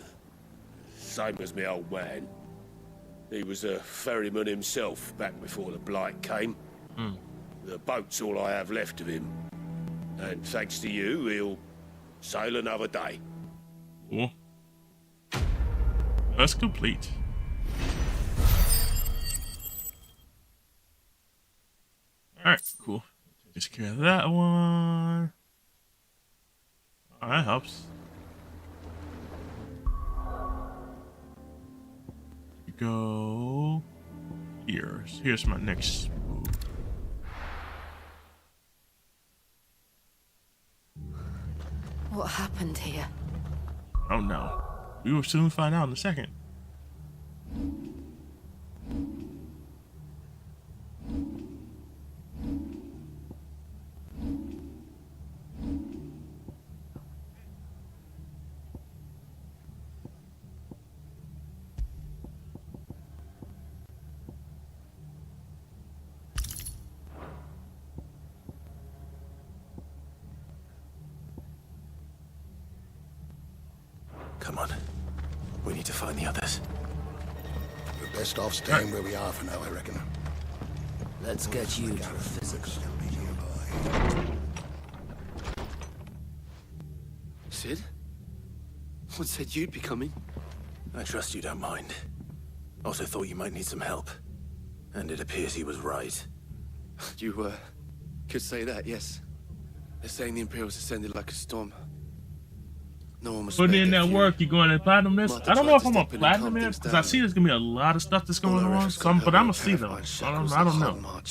Same as my old man. He was a ferryman himself back before the Blight came. The boat's all I have left of him. And thanks to you, he'll sail another day. Cool. That's complete. Alright, cool. Just care of that one. Oh, that helps. Go here. Here's my next move. What happened here? Oh no. We will soon find out in a second. Come on. We need to find the others. We're best off staying where we are for now, I reckon. Let's get you to a physical. Sid? What said you'd be coming? I trust you don't mind. Also thought you might need some help. And it appears he was right. You, could say that, yes. They're saying the Imperials ascended like a storm. No one was Putting in that work, you're going to platinum this? I don't know if I'm going to platinum it, because I see there's going to be a lot of stuff that's going on, but I'm going to see though. I don't know.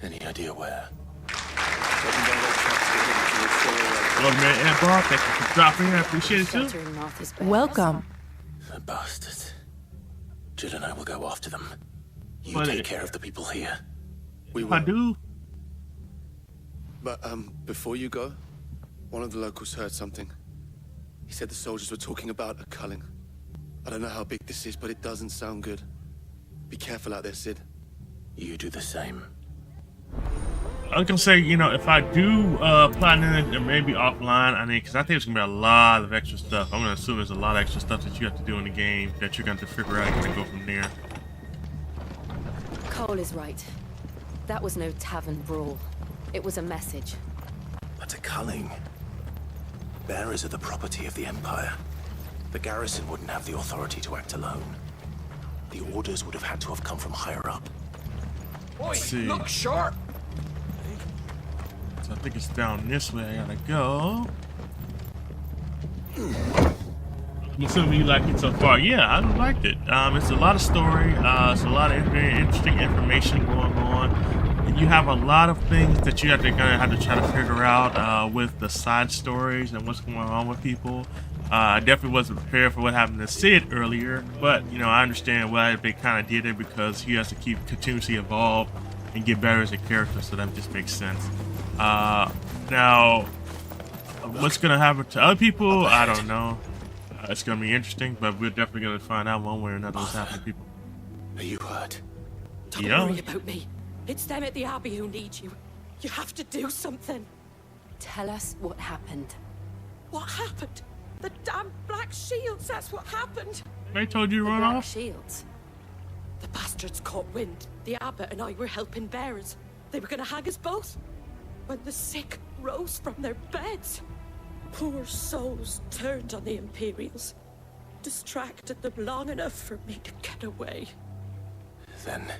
Any idea where? Well, man, Ed Bob, thank you for dropping in. I appreciate it too. Welcome. The bastards. Jill and I will go after them. You But take care of the people here. We I will. do. But, before you go, one of the locals heard something. He said the soldiers were talking about a culling. I don't know how big this is, but it doesn't sound good. Be careful out there, Sid. You do the same. I was gonna say, you know, if I do platinum it maybe offline, I mean, because I think it's gonna be a lot of extra stuff. I'm gonna assume there's a lot of extra stuff that you have to do in the game that you're going to figure out and go from there. Cole is right. That was no tavern brawl. It was a message. But a culling. Bearers are the property of the Empire. The garrison wouldn't have the authority to act alone. The orders would have had to have come from higher up. Oi, see. look sharp! So I think it's down this way I gotta go. I'm assuming you like it so far. Yeah, I liked it. It's a lot of story. It's a lot of very interesting information going on. And you have a lot of things that you gonna have to try to figure out with the side stories and what's going on with people. I definitely wasn't prepared for what happened to Sid earlier, but you know, I understand why they kind of did it because he has to keep continuously evolve and get better as a character, so that just makes sense. Now, what's gonna happen to other people? I don't know. It's gonna be interesting, but we're definitely gonna find out one way or another what's happening to people. Are you hurt? Don't worry about me. It's them at the Abbey who need you. You have to do something. Tell us what happened. What happened? The damn Black Shields, that's what happened. They told you to run off? Shields. The bastards caught wind. The abbot and I were helping bearers. They were gonna hang us both. When the sick rose from their beds, poor souls turned on the Imperials. Distracted them long enough for me to get away. Then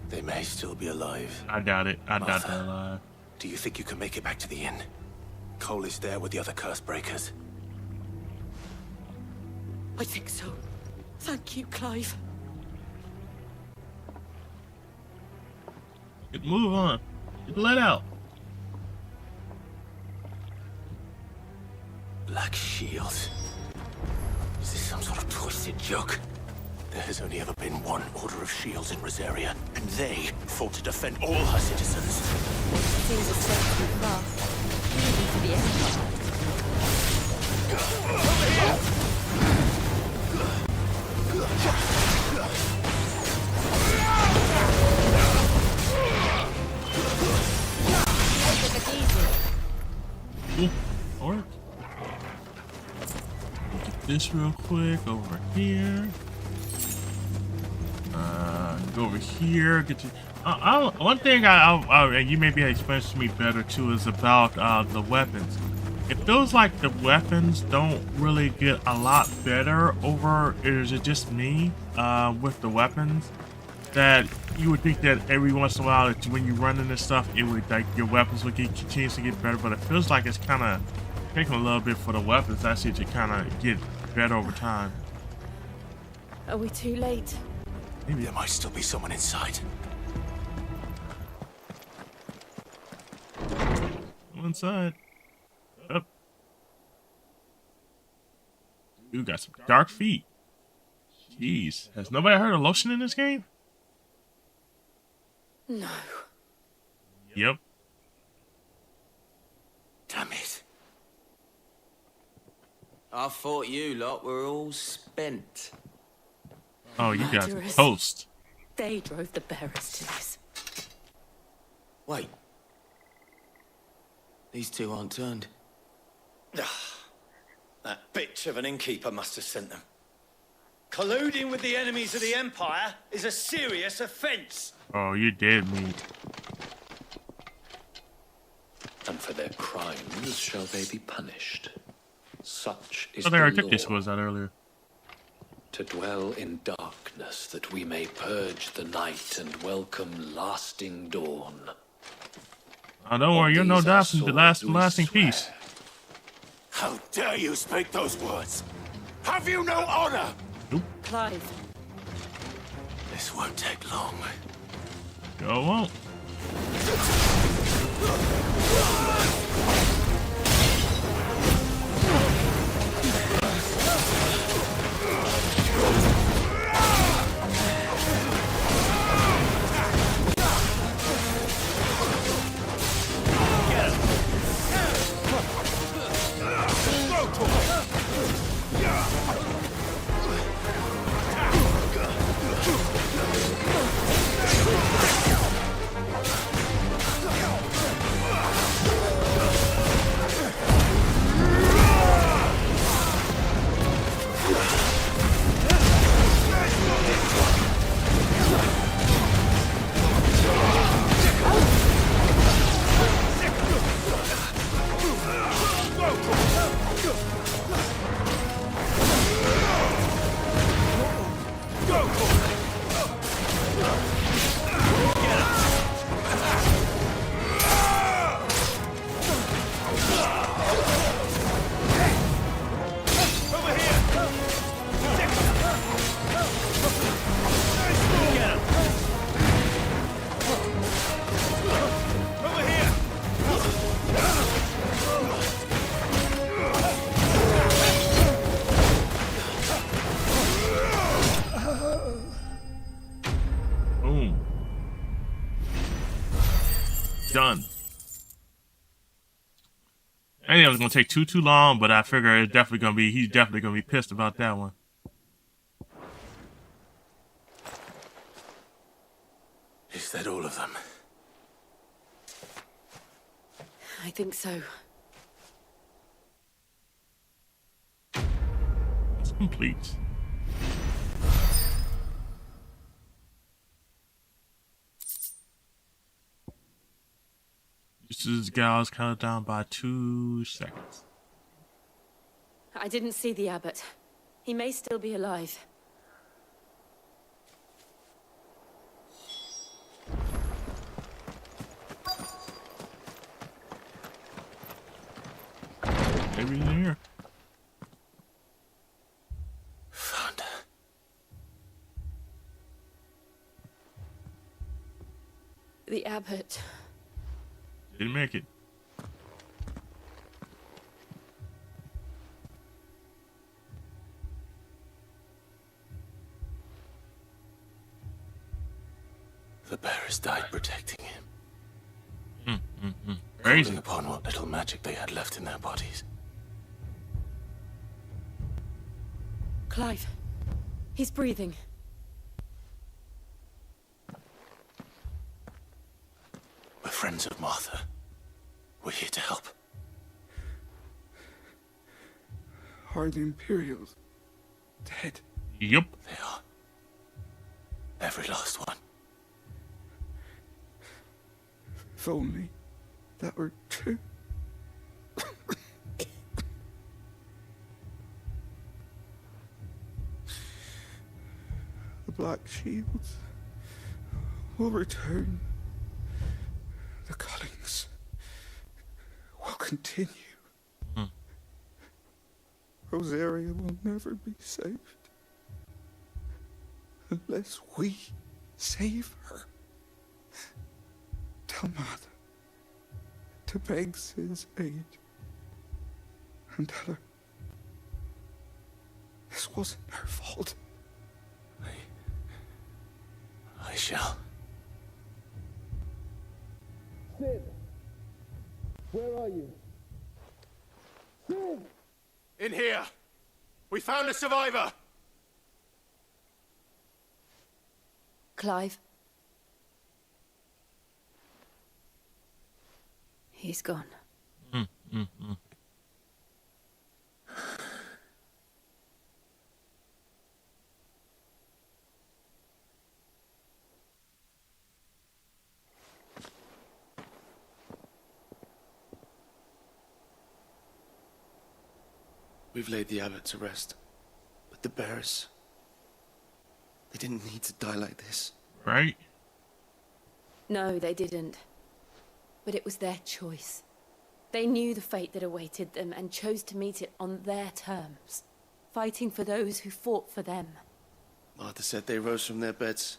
they may still be alive. I doubt it. I doubt Martha, they're alive. Do you think you can make it back to the inn? Cole is there with the other curse breakers. I think so. Thank you, Clive. Move on. Get let out. Black Shields. Is this some sort of twisted joke? There has only ever been one Order of Shields in Rosaria, and they fought to defend all her citizens. Seems a step too far. Maybe to the Empire. Over here! Cool. Alright. Get this real quick over here. Go over here. Get to. One thing you maybe explain to me better too is about the weapons. It feels like the weapons don't really get a lot better over. Is it just me with the weapons? That you would think that every once in a while, when you run into stuff, it would like your weapons would continue to get better. But it feels like it's kind of taking a little bit for the weapons actually to kind of get better over time. Are we too late? Maybe there might still be someone inside. Go inside. Up. You got some dark feet. Jeez, has nobody heard of lotion in this game? No. Yep. Damn it. I thought you lot were all spent. Oh, you got Murderers. toast. They drove the bearers to this. Wait. These two aren't turned. That bitch of an innkeeper must have sent them. Colluding with the enemies of the Empire is a serious offense. Oh, you did me. And for their crimes shall they be punished. Such is I think the I took this law. was that earlier. To dwell in darkness, that we may purge the night and welcome lasting dawn. Oh, don't worry, you're no these our doubt the lasting peace. How dare you speak those words? Have you no honor? Clive. This won't take long. Go won't. I think it was gonna take too long, but I figure it's definitely gonna be. He's definitely gonna be pissed about that one. Is that all of them? I think so. It's complete. This is gal's counted down by 2 seconds. I didn't see the abbot. He may still be alive. Maybe in here. Found her. The abbot. Didn't make it. The bearers died protecting him. Crazy. Calling upon what little magic they had left in their bodies. Clive. He's breathing. We're friends of Martha. We're here to help. Are the Imperials dead? Yep. They are. Every last one. If only that were true. The Black Shields will return. The Cullings will continue. Rosaria will never be saved unless we save her. Tell Martha to beg Sid's aid and tell her this wasn't her fault. I shall. Sid! Where are you? Sid! In here! We found a survivor! Clive. He's gone. We've laid the abbot to rest. But the bearers... they didn't need to die like this. Right? No, they didn't. But it was their choice. They knew the fate that awaited them and chose to meet it on their terms, fighting for those who fought for them. Martha said they rose from their beds,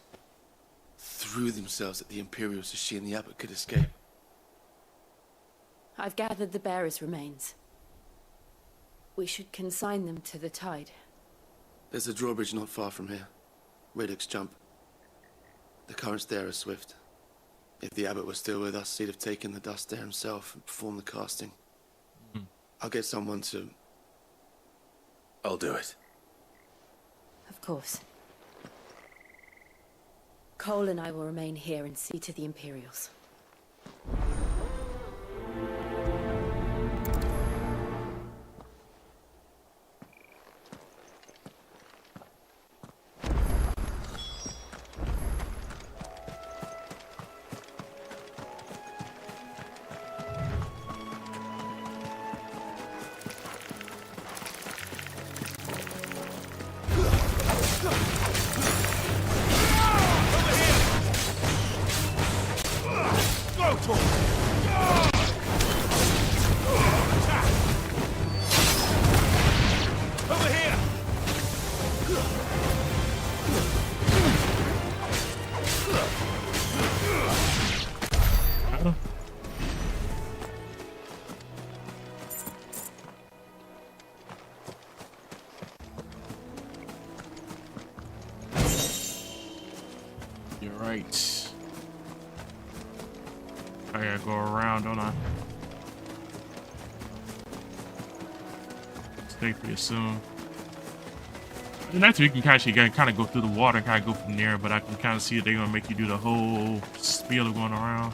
threw themselves at the Imperials so she and the abbot could escape. I've gathered the bearers' remains. We should consign them to the tide. There's a drawbridge not far from here. Radix Jump. The currents there are swift. If the abbot was still with us, he'd have taken the dust there himself and performed the casting. I'll get someone to... I'll do it. Of course. Cole and I will remain here and see to the Imperials. You're right. I gotta go around, don't I? expect pretty soon. And after you can actually kind of go through the water and kind of go from there, but I can kind of see that they're gonna make you do the whole spiel of going around.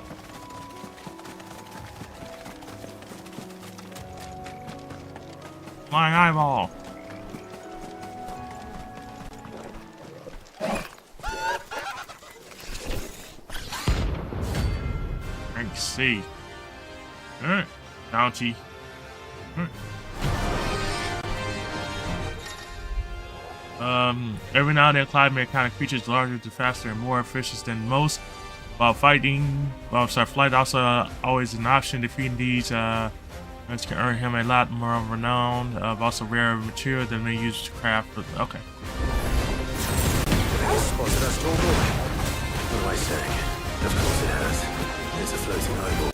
Flying eyeball. Rank C. Alright. Bounty. Alright. Every now and then, Clyde may encounter creatures larger, faster, and more efficient than most. While flight also always an option. Defeating these which can earn him a lot more renown of also rare material than they use to craft. Okay. Was it a storm? What am I saying? Of course it has. It's a floating eyeball.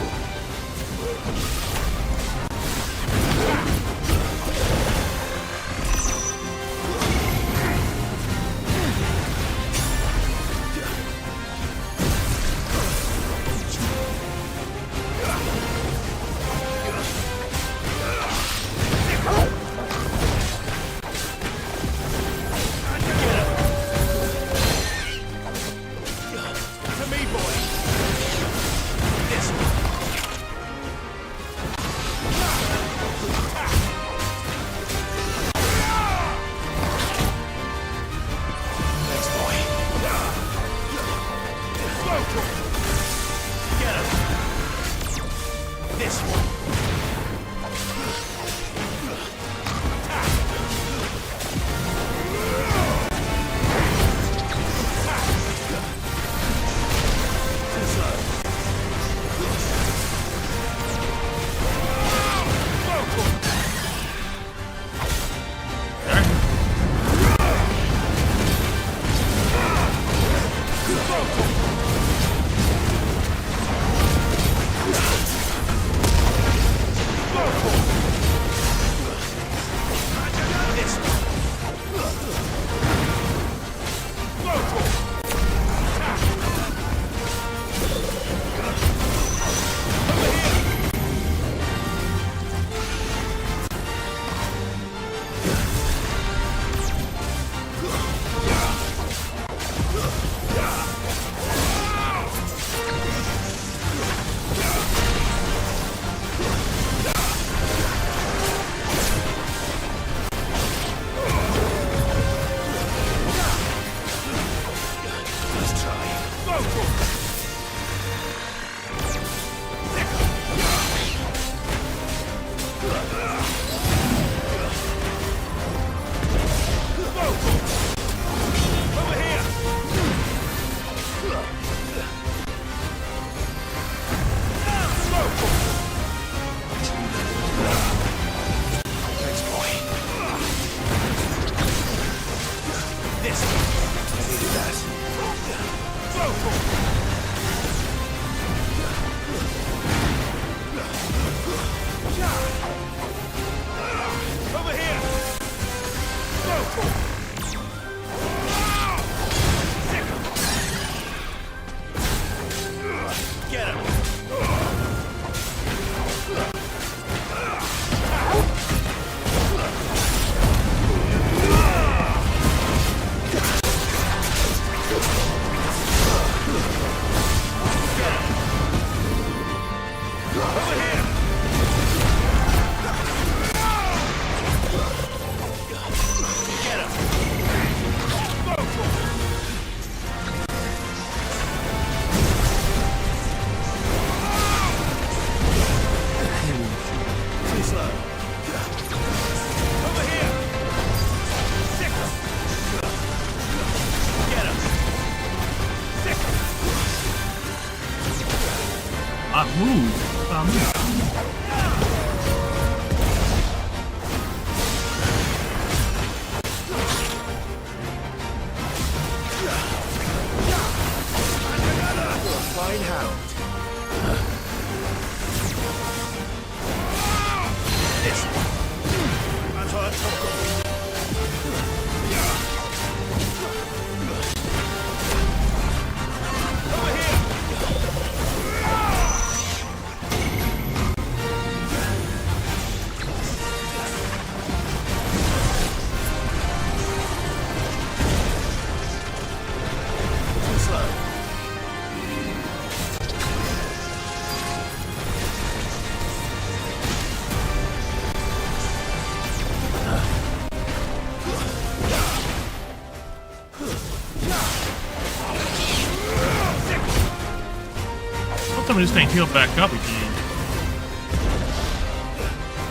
Apparently this thing healed back up again.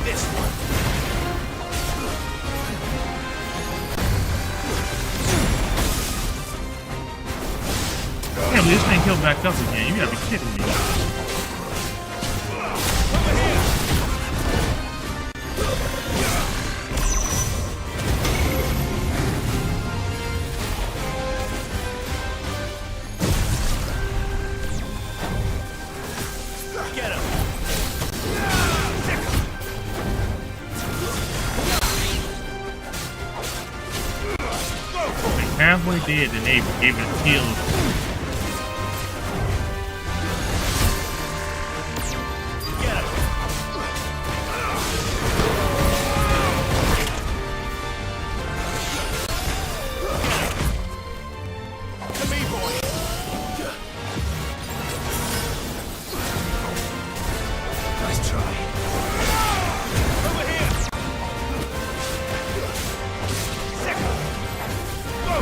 This one. Apparently this thing healed back up again. You gotta be kidding me. Get him. Like halfway dead, and they gave it a kill. Nice try. Over here. Second. Go.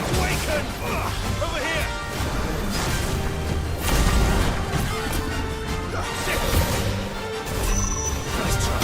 Awaken. Over here. Nice try.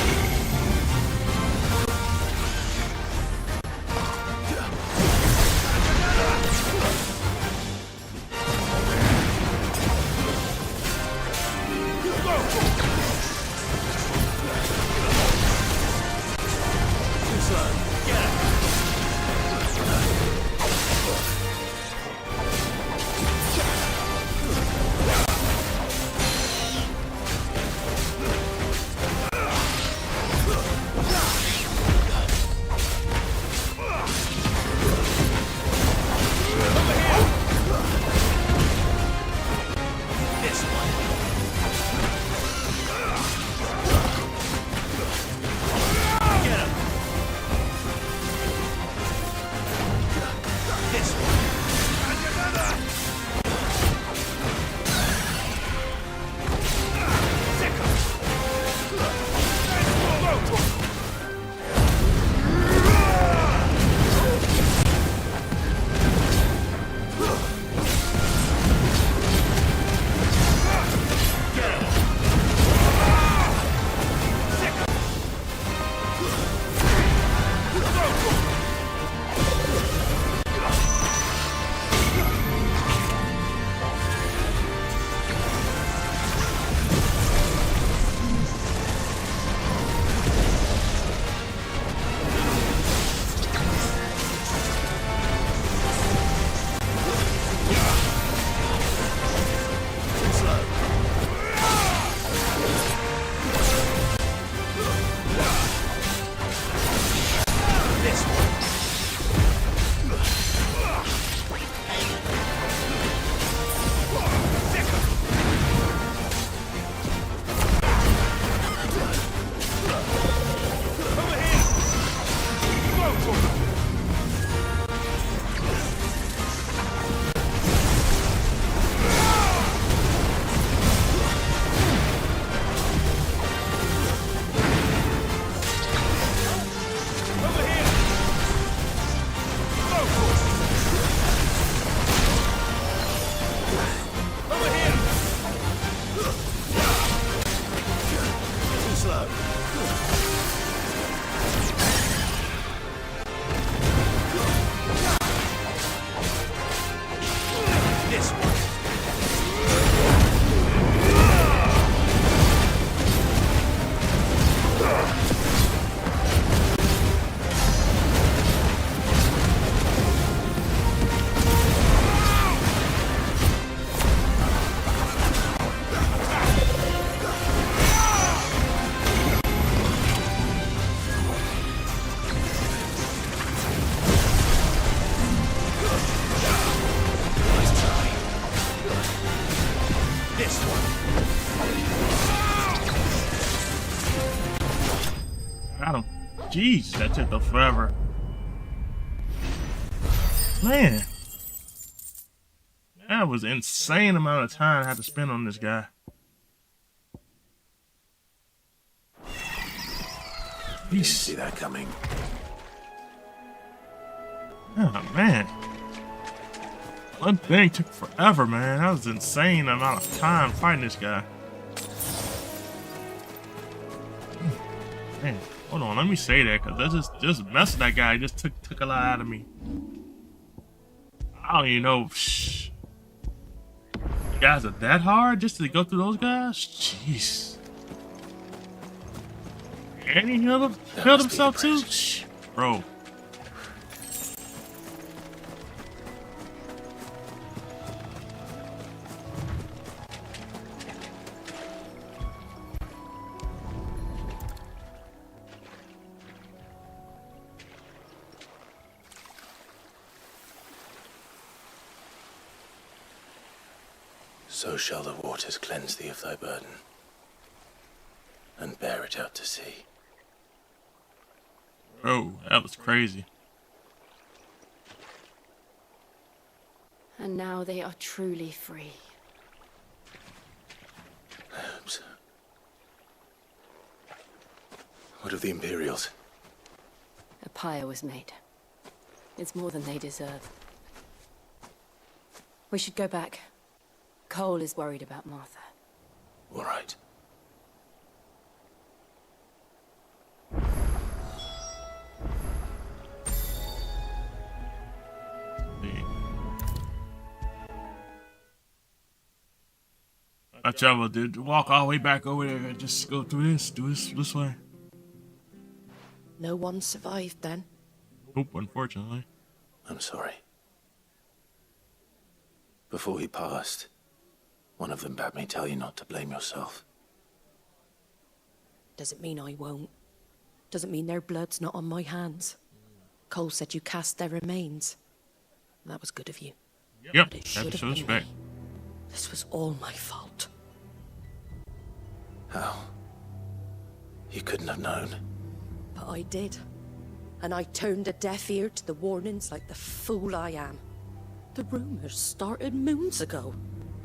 This one. Get him. Jeez, that took up forever. Man. That was an insane amount of time I had to spend on this guy. Didn't see that coming. Oh, man. One thing took forever, man. That was an insane amount of time fighting this guy. Man, hold on. Let me say that, because that's just messing that guy just took a lot out of me. I don't even know. Shh. You guys are that hard just to go through those guys? Jeez. And he healed himself too? Shh, bro. So shall the waters cleanse thee of thy burden, and bear it out to sea. Oh, that was crazy. And now they are truly free. Perhaps. What of the Imperials? A pyre was made. It's more than they deserve. We should go back. Cole is worried about Martha. All right. I traveled, dude. Walk all the way back over there and just go through this. Do this way. No one survived then? Nope, unfortunately. I'm sorry. Before he passed, one of them bade me tell you not to blame yourself. Doesn't mean I won't. Doesn't mean their blood's not on my hands. Cole said you cast their remains. That was good of you. Yep, But it that's should have been respect. me. This was all my fault. How? You couldn't have known. But I did. And I turned a deaf ear to the warnings like the fool I am. The rumors started moons ago.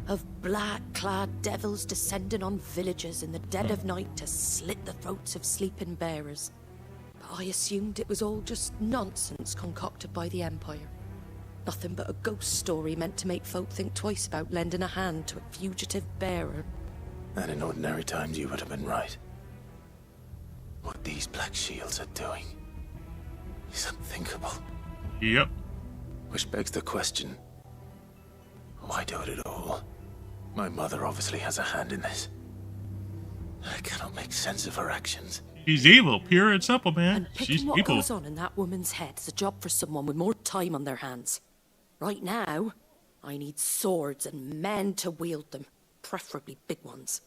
Of black-clad devils descending on villages in the dead of night to slit the throats of sleeping bearers. But I assumed it was all just nonsense concocted by the Empire. Nothing but a ghost story meant to make folk think twice about lending a hand to a fugitive bearer. And in ordinary times you would have been right. What these Black Shields are doing is unthinkable. Yep. Which begs the question, why do it at all? My mother obviously has a hand in this. I cannot make sense of her actions. She's evil, pure and simple, man. And picking She's what evil. goes on in that woman's head is a job for someone with more time on their hands. Right now, I need swords and men to wield them, preferably big ones.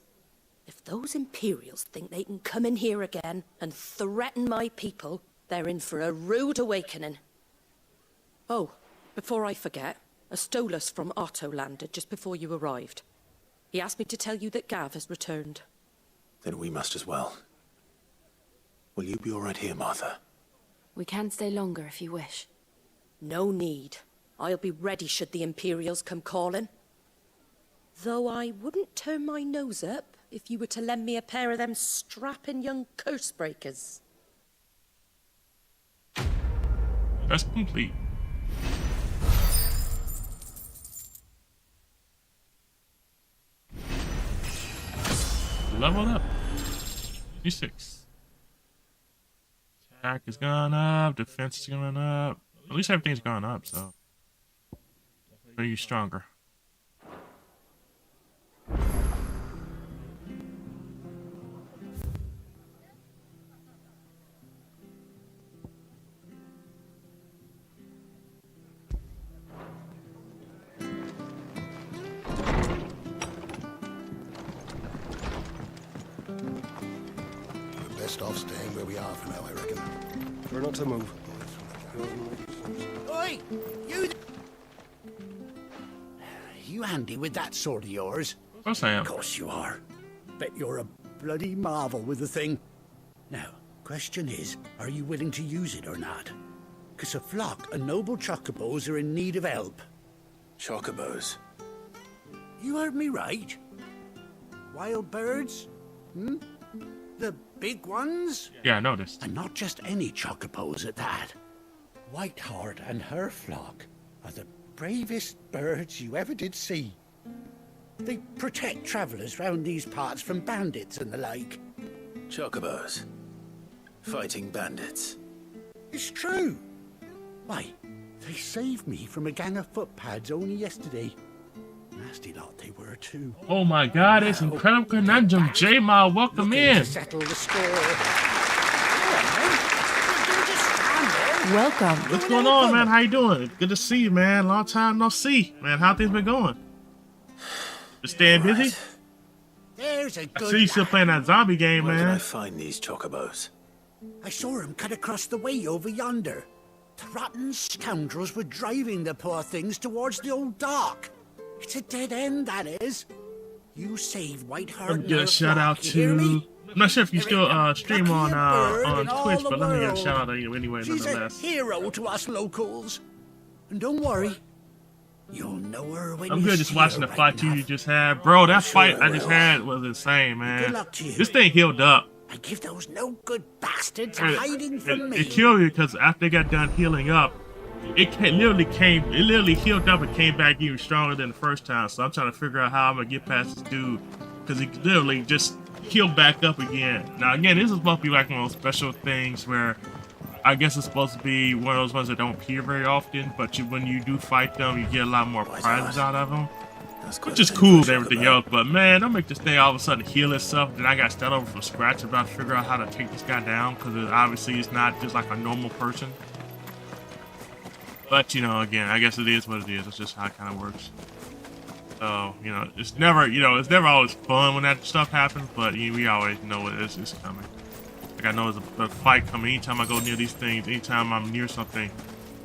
If those Imperials think they can come in here again and threaten my people, they're in for a rude awakening. Oh, before I forget, a Stolas from Otto landed just before you arrived. He asked me to tell you that Gav has returned. Then we must as well. Will you be all right here, Martha? We can stay longer if you wish. No need. I'll be ready should the Imperials come calling. Though I wouldn't turn my nose up if you were to lend me a pair of them strapping young curse breakers. That's complete. Leveled up. 26. Attack is going up. Defense is going up. At least everything's gone up, so. Are you stronger? We're best off staying where we are for now, I reckon. We're not to move. Oi! You handy with that sword of yours? Of course I am. Of course you are. Bet you're a bloody marvel with the thing. Now, Question is, are you willing to use it or not? Because a flock of noble chocobos are in need of help. Chocobos? You heard me right. Wild birds? Hmm? The big ones? Yeah, I noticed. And not just any chocobos at that. Whiteheart and her flock are the bravest birds you ever did see. They protect travelers round these parts from bandits and the like. Chocobos? Fighting bandits? It's true. Why, they saved me from a gang of footpads only yesterday. Nasty lot they were too. Oh my God, it's Incredible Conundrum. J-Ma, welcome in. To settle the score. Welcome. What's going on, man? How you doing? Good to see you, man. Long time no see, man. How things been going? Just staying busy? There's a I good see you still playing that zombie game, Where man. can I find these chocobos? I saw him cut across the way over yonder. The rotten scoundrels were driving the poor things towards the old dock. It's a dead end, that is. You saved Whiteheart. Let me get a shout out to. I'm not sure if you still stream on Twitch, but let me get a shout out to you anyway, She's nonetheless. a hero to us locals. And don't worry, you'll know her when I'm you good just see watching her the right fight you just had. Bro, that fight I just had was insane, man. Good luck to you. This thing healed up. I give those no good bastards hiding from me. It killed you because after they got done healing up, it literally healed up and came back even stronger than the first time. So I'm trying to figure out how I'm gonna get past this dude because he literally just healed back up again. Now again, this is supposed to be like one of those special things where I guess it's supposed to be one of those ones that don't appear very often, but when you do fight them, you get a lot more prizes out of them. Which is cool and everything else, but man, don't make this thing all of a sudden heal itself. Then I got to start over from scratch about to figure out how to take this guy down because obviously it's not just like a normal person. But you know, again, I guess it is what it is. It's just how it kind of works. So you know, it's never always fun when that stuff happens, but we always know it's coming. Like I know there's a fight coming. Anytime I go near these things, anytime I'm near something,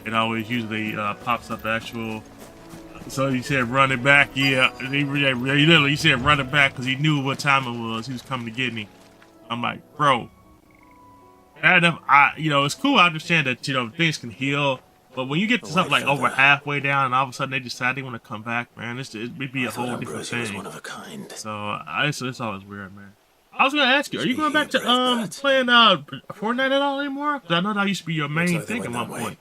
it always usually pops up the actual. So he said run it back, yeah. He literally said run it back because he knew what time it was. He was coming to get me. I'm like, bro. Bad enough, it's cool. I understand that things can heal, but when you get to something like over halfway down and all of a sudden they decide they want to come back, man, it'd be a whole different thing. One of a kind. So it's always weird, man. I was gonna ask you, are you going back to playing Fortnite at all anymore? Because I know that used to be your main thing at one point.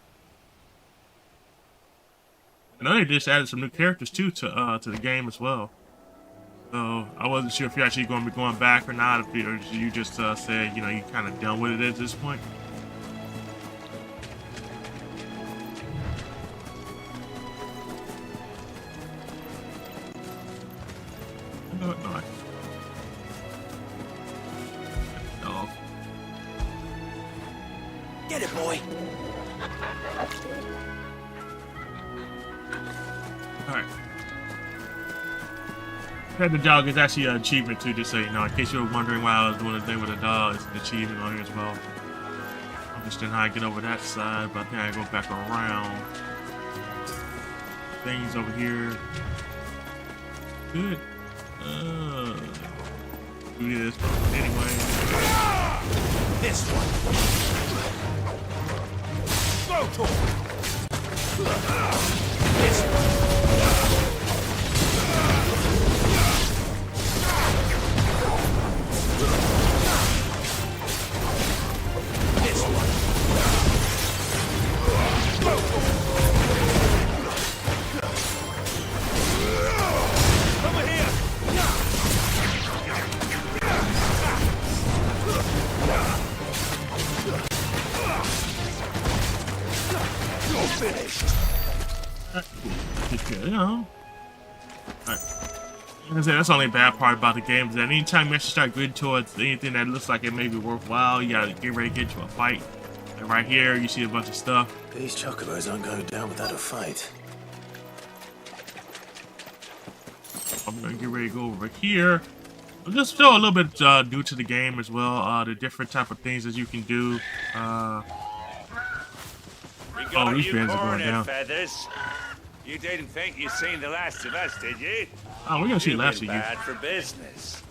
I know they just added some new characters too to the game as well. So I wasn't sure if you're actually going to be going back or not. If you just said you kind of done with it at this point. No. Dog. Get it, boy. Alright. Pet the dog is actually an achievement too, just so you know. In case you were wondering why I was doing the thing with the dog, it's an achievement on here as well. I'm interested in how I get over that side, but I think I go back around. Things over here. Good. Do this anyway. This one. Go to this one. Alright. Like I said, that's the only bad part about the game is that anytime you actually start getting towards anything that looks like it may be worthwhile, you gotta get ready to get into a fight. And right here, you see a bunch of stuff. These chocobos aren't going down without a fight. I'm gonna get ready to go over here. Just still a little bit new to the game as well. The different type of things that you can do. These fans are going down. Feathers. You didn't think you'd seen the last of us, did you? Oh, we're gonna see the last of you. Bad for business.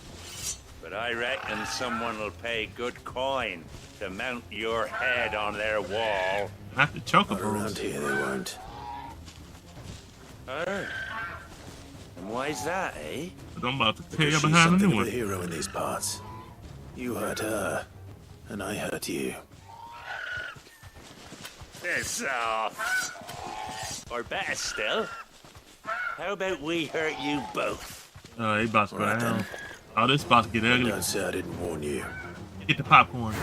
But But I reckon someone will pay good coin to mount your head on their wall. Not the chocobos. Around here they won't. Oh. And why's that, eh? But I'm about to tell you She's behind the something new of one. a hero in these parts. You hurt her, and I hurt you. Piss off. Or better still, how about we hurt you both? Oh, he about to go down. Oh, this about to get ugly. Don't say I didn't warn you. Get the popcorn.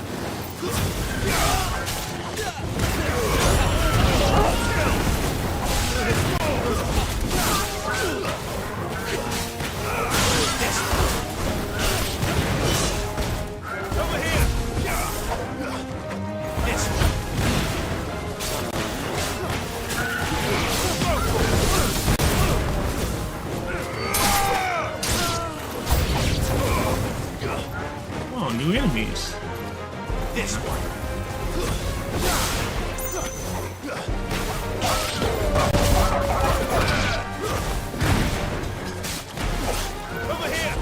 Oh, new enemies. This one. Over here.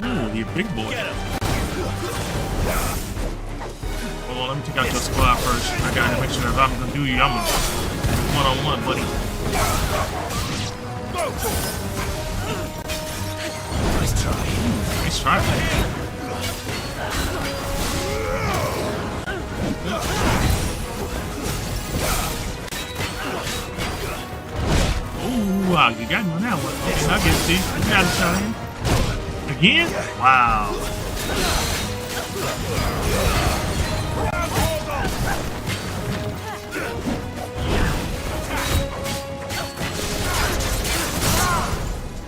Ooh, you big boy. Hold on, let me take out your squad first. I gotta make sure that if I'm gonna do you, I'm gonna one-on-one, buddy. Nice try. Nice try, man. Ooh, wow, you got me on that one. Okay, I'll get it to you. You got a shot in. Again? Wow.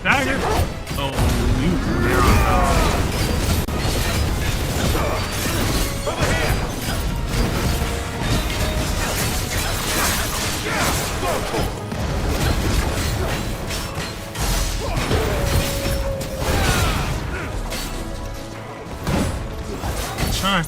Dagger. Oh, you there on try.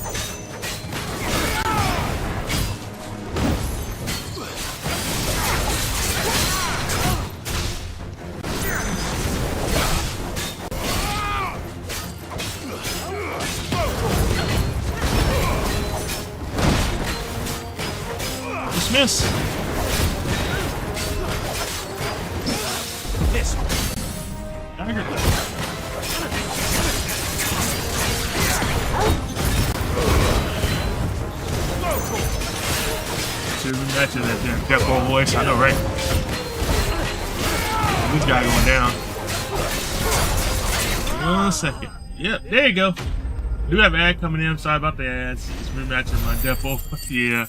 Dismiss. This. Dagger. Two matches at there. Got more voice, I know, right? This guy going down. 1 second. Yep, there you go. Do have an ad coming in. Sorry about the ads. Just rematching my Defo. Yeah.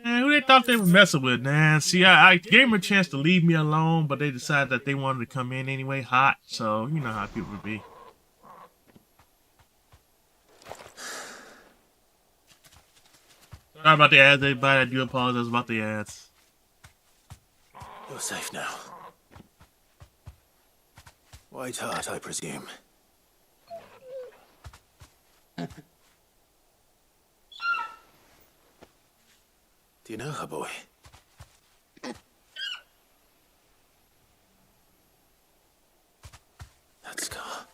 Man, who they thought they were messing with, man? See, I gave them a chance to leave me alone, but they decided that they wanted to come in anyway, hot. So, you know how people would be. Sorry about the ads, everybody. I do apologize about the ads. You're safe now. White Hart, I presume. Do you know her, boy? That scar.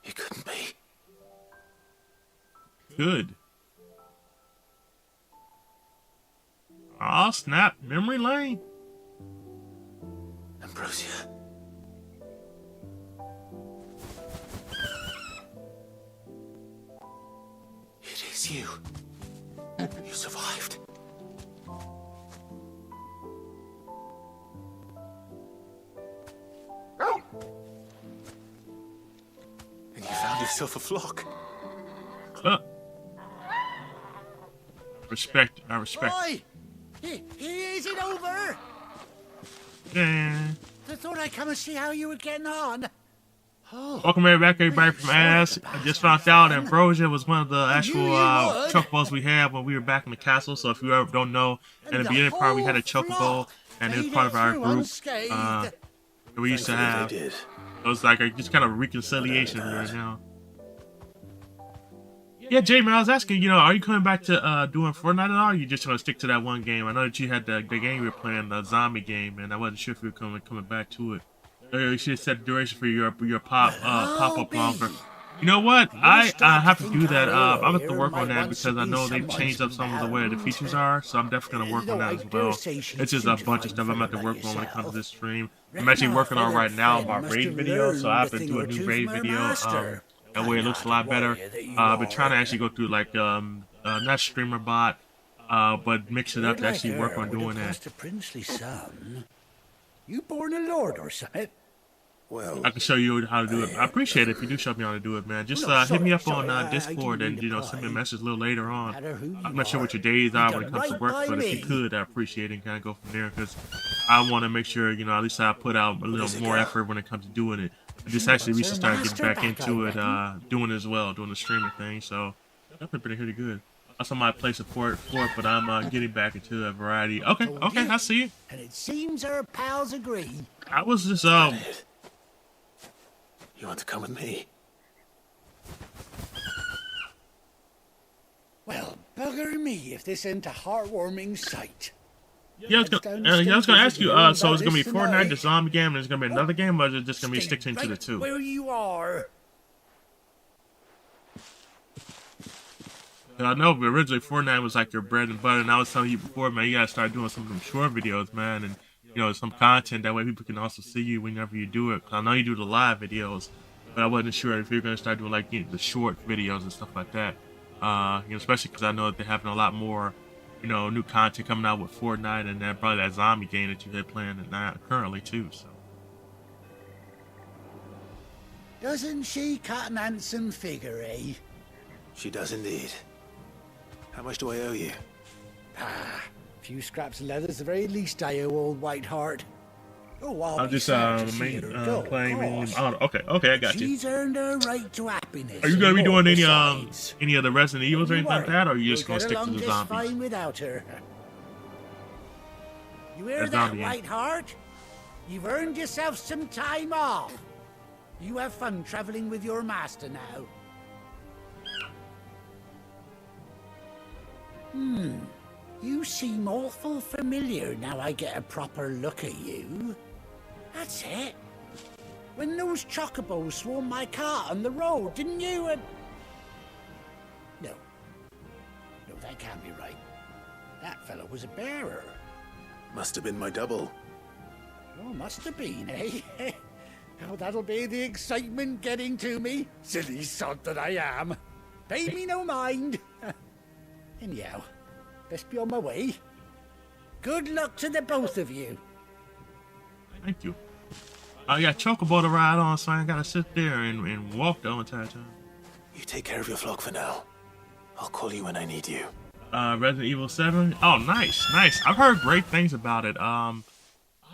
It couldn't be. Good. Aw, snap. Memory lane. Ambrosia. It is you. You survived. And you found yourself a flock. Respect. I respect. Oi! Is it over? Yeah. I thought I'd come and see how you were getting on. Oh. Welcome everybody from Ass. I just found out Ambrosia was one of the actual chocobos we had when we were back in the castle. So if you ever don't know, in the beginning part we had a chocobo, and it was part of our group that we used to have. It was like just kind of reconciliation right now. Yeah, Jamie, I was asking, are you coming back to doing Fortnite at all? Or are you just gonna stick to that one game? I know that you had the game you were playing, the zombie game, and I wasn't sure if you were coming back to it. You should set the duration for your pop up longer. You know what? I have to do that. I have to work on that because I know they've changed up some of the way the features are. So I'm definitely gonna work on that as well. It's just a bunch of stuff I'm gonna have to work on when it comes to this stream. I'm actually working on right now my raid video, so I have to do a new raid video. That way it looks a lot better. I've been trying to actually go through like not streamer bot, but mix it up to actually work on doing that. Princely son. You born a lord or something? Well, I can show you how to do it. I appreciate it if you do show me how to do it, man. Just hit me up on Discord and send me a message a little later on. I'm not sure what your days are when it comes to work, but if you could, I appreciate it and kind of go from there because I want to make sure at least I put out a little more effort when it comes to doing it. I just actually recently started getting back into it, doing it as well, doing the streaming thing. So definitely pretty good. Also, might play support for it, but I'm getting back into a variety. Okay, I see it. And it seems our pals agree. I was just You want to come with me? Well, bugger me if this ain't a heartwarming sight. Yeah, I was gonna ask you. So it's gonna be Fortnite, the zombie game, and there's gonna be another game, or is it just gonna be sticking to the two? Where you are. I know originally Fortnite was like your bread and butter, and I was telling you before, man, you gotta start doing some of them short videos, man, and some content that way people can also see you whenever you do it. 'Cause I know you do the live videos, but I wasn't sure if you're gonna start doing like the short videos and stuff like that. Especially because I know that they're having a lot more, new content coming out with Fortnite and then probably that zombie game that you had playing now currently too. So. Doesn't she cut an handsome figure, eh? She does indeed. How much do I owe you? A few scraps of leather's the very least I owe old Whiteheart. Oh, I'm just playing. Okay, I got you. She's earned her right to happiness. Are you gonna be doing any of the Resident Evils or anything like that, or are you just gonna stick to the zombies? Fine without her. You hear that, Whiteheart? You've earned yourself some time off. You have fun traveling with your master now. You seem awful familiar now I get a proper look at you. That's it. When those chocobos swarmed my car on the road, didn't you? No, that can't be right. That fellow was a bearer. Must have been my double. Oh, must have been, eh? Oh, that'll be the excitement getting to me. Silly sod that I am. Pay me no mind. Anyhow, best be on my way. Good luck to the both of you. Thank you. I got Chocobo to ride on, so I ain't gotta sit there and walk the entire time. You take care of your flock for now. I'll call you when I need you. Resident Evil 7. Oh, nice. I've heard great things about it. I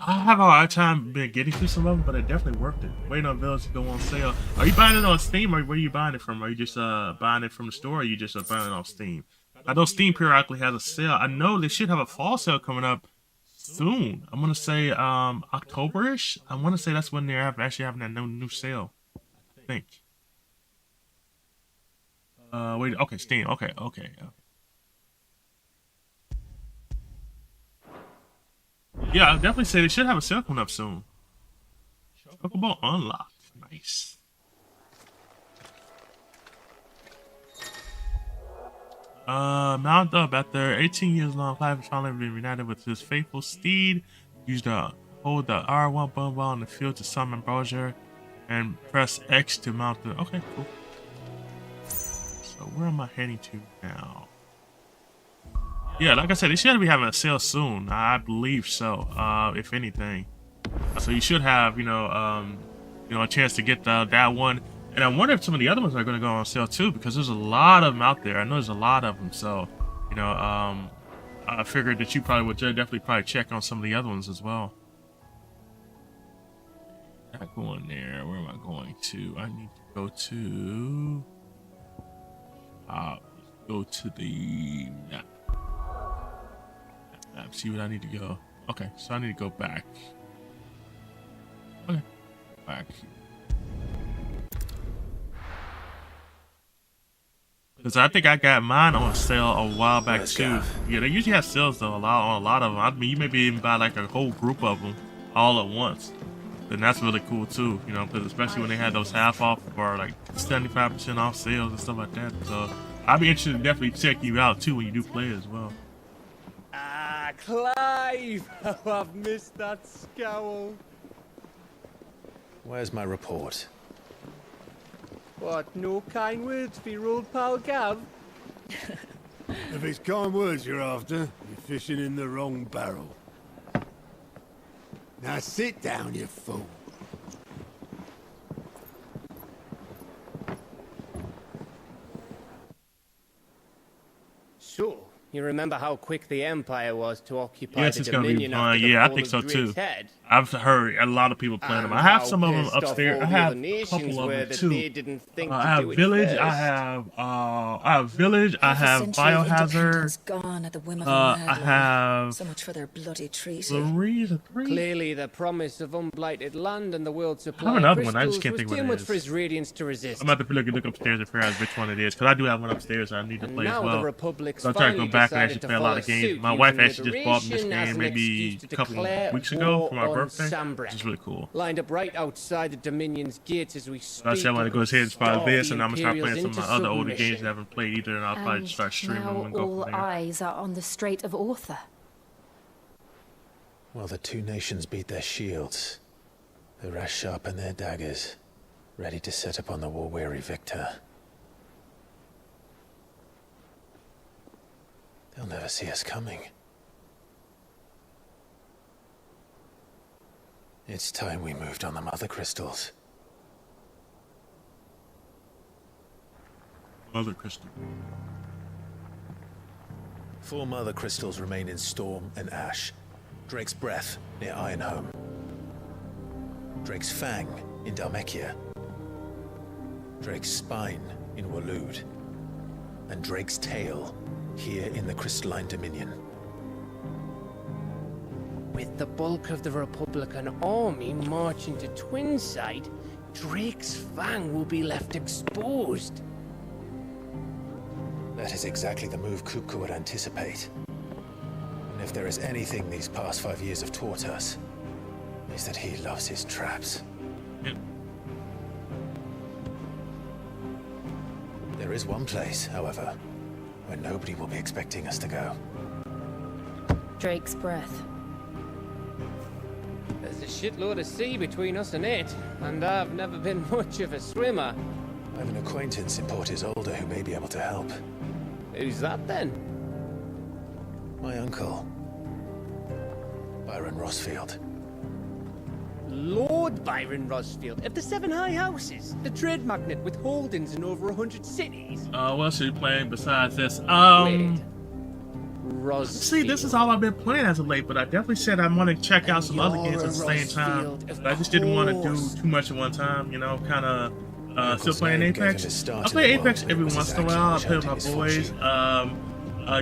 have a hard time getting through some of them, but it definitely worked it. Waiting on Village to go on sale. Are you buying it on Steam, or where are you buying it from? Are you just buying it from the store, or are you just buying it off Steam? I know Steam periodically has a sale. I know they should have a fall sale coming up soon. I'm gonna say October-ish. I want to say that's when they're actually having that new sale. I think. Wait. Okay, Steam. Okay. Yeah, I'll definitely say they should have a sale coming up soon. Chocobo unlocked. Nice. Mount up after 18 years long, Clive has finally been reunited with his faithful steed. Use the hold the R1 button while in the field to summon Brosier, and press X to mount the. Okay, cool. So where am I heading to now? Yeah, like I said, they should be having a sale soon. I believe so. If anything, so you should have a chance to get that one. And I wonder if some of the other ones are going to go on sale too, because there's a lot of them out there. I know there's a lot of them. So, I figured that you probably would definitely check on some of the other ones as well. Not going there. Where am I going to? I need to go to. Go to the map. See what I need to go. Okay, so I need to go back. Okay, back. Because I think I got mine on sale a while back too. Yeah, they usually have sales though on a lot of them. I mean, you maybe even buy like a whole group of them all at once. Then that's really cool too, you know, because especially when they had those half off or like 75% off sales and stuff like that. So I'd be interested to definitely check you out too when you do play as well. Ah, Clive! Oh, I've missed that scowl. Where's my report? What, no kind words for your old pal Gav? If it's kind words you're after, you're fishing in the wrong barrel. Now sit down, you fool. So, you remember how quick the Empire was to occupy Yes, the it's gonna be Dominion fun. after the Yeah, I fall think of so Drake's too. Head? I've heard a lot of people playing them. I have some of them upstairs. I have a couple of them too. I have Village. I have Village. I have Biohazard. Gone at the whim of a I mad have so much for their bloody treaty. Three. Clearly, the promise of unblighted land and the world's supply I have of another one. I just crystals can't was think what too it much is. for his radiance to resist. I'm about to look upstairs and figure out which one it is, because I do have one upstairs I need to And play as now the well. Republic's So I'm trying to go finally back and decided actually to play a lot follow of games. suit, My wife using actually just bought me this liberation as game an maybe excuse a to couple declare weeks ago war for my on birthday. Sambrec. Which is really cool. Lined up right outside the Dominion's gates as we speak. So I said I'm gonna go ahead and start this, and I'm gonna start playing some of my other older submission. games that I haven't played either, and I'll probably And start streaming them now and go all from there. eyes are on the Strait of Author. While the two nations beat their shields, the rest sharpen their daggers, ready to set upon the war-weary victor. They'll never see us coming. It's time we moved on the Mother Crystals. Mother Crystal. 4 Mother Crystals remain in Storm and Ash. Drake's Breath near Ironhome. Drake's Fang in Dhalmekia. Drake's Spine in Waloed. And Drake's Tail here in the Crystalline Dominion. With the bulk of the Republican army marching to Twinside, Drake's Fang will be left exposed. That is exactly the move Kupka would anticipate. And if there is anything these past 5 years have taught us, is that he loves his traps. Yep. There is one place, however, where nobody will be expecting us to go. Drake's Breath. There's a shitload of sea between us and it, and I've never been much of a swimmer. I have an acquaintance in Port Isolde who may be able to help. Who's that then? My uncle, Byron Rosfield. Lord Byron Rosfield of the Seven High Houses, the trade magnate with holdings in over 100 cities. What else are you playing besides this? See, this is all I've been playing as of late, but I definitely said I want to check out some other games at the same time. But I just didn't want to do too much at one time, you know, kind of still playing Apex. I play Apex every once in a while. I play with my boys.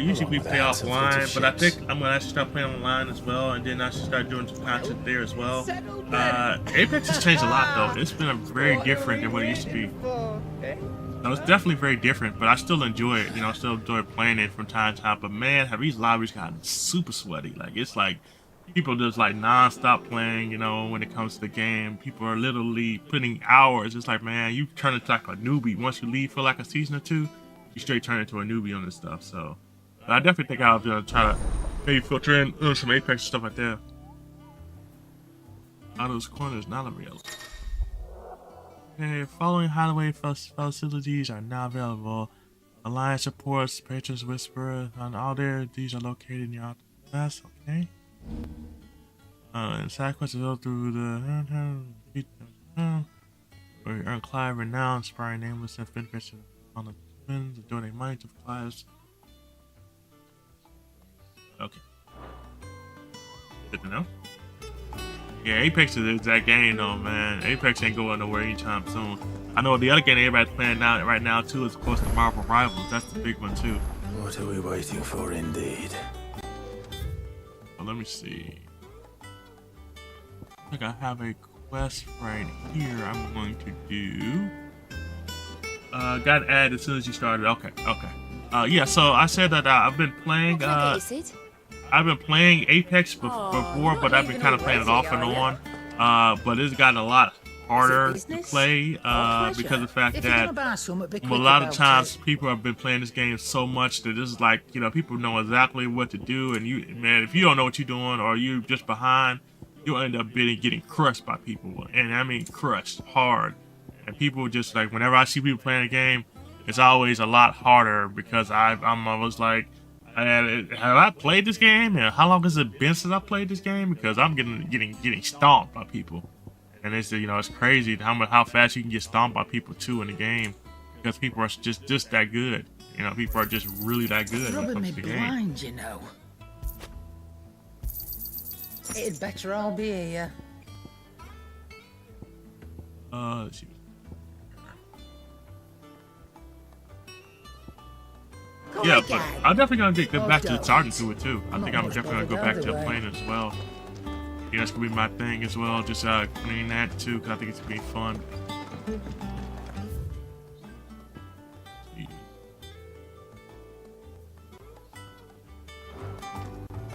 Usually we play offline, but I think I'm gonna actually start playing online as well, and then I should start doing some content there as well. Apex has changed a lot though. It's been very different than what it used to be. No, it's definitely very different, but I still enjoy it. You know, I still enjoy playing it from time to time. But man, have these lobbies gotten super sweaty? Like it's like people just like non-stop playing. You know, when it comes to the game, people are literally putting hours. It's like, man, you turn into like a newbie once you leave for like a season or two. You straight turn into a newbie on this stuff. So, but I definitely think I'll try to maybe filter in some Apex and stuff like that. Autos corners not available. Okay, following hideaway facilities are now available. Alliance supports, Patriots Whisperer, and all these are located near the West. Okay. And side quests go through the where you earn Clive renown, inspiring nameless and benefits on the twins, donate money to Clive's. Okay. Good to know. Yeah, Apex is the exact game though, man. Apex ain't going nowhere anytime soon. I know the other game everybody's playing now right now too is of course the Marvel Rivals. That's the big one too. What are we waiting for indeed? Well, let me see. I think I have a quest right here I'm going to do. Got added as soon as you started. Okay. Yeah. So I said that I've been playing. I've been playing Apex before, but I've been kind of playing it off and on. But it's gotten a lot harder to play because of the fact that a lot of times people have been playing this game so much that this is like, you know, people know exactly what to do, and you, man, if you don't know what you're doing or you're just behind, you'll end up getting crushed by people, and I mean crushed hard. And people just like, whenever I see people playing a game, it's always a lot harder because I'm always like, have I played this game? And how long has it been since I played this game? Because I'm getting stomped by people. And it's, you know, it's crazy how fast you can get stomped by people too in the game, because people are just that good. You know, people are just really that good when it comes to the game. Blind, you know. It'd better all be here. Let's see. Yeah, but I'm definitely gonna get back to starting to it too. I think I'm definitely gonna go back to playing it as well. Yeah, that's gonna be my thing as well. Just playing that too, because I think it's gonna be fun.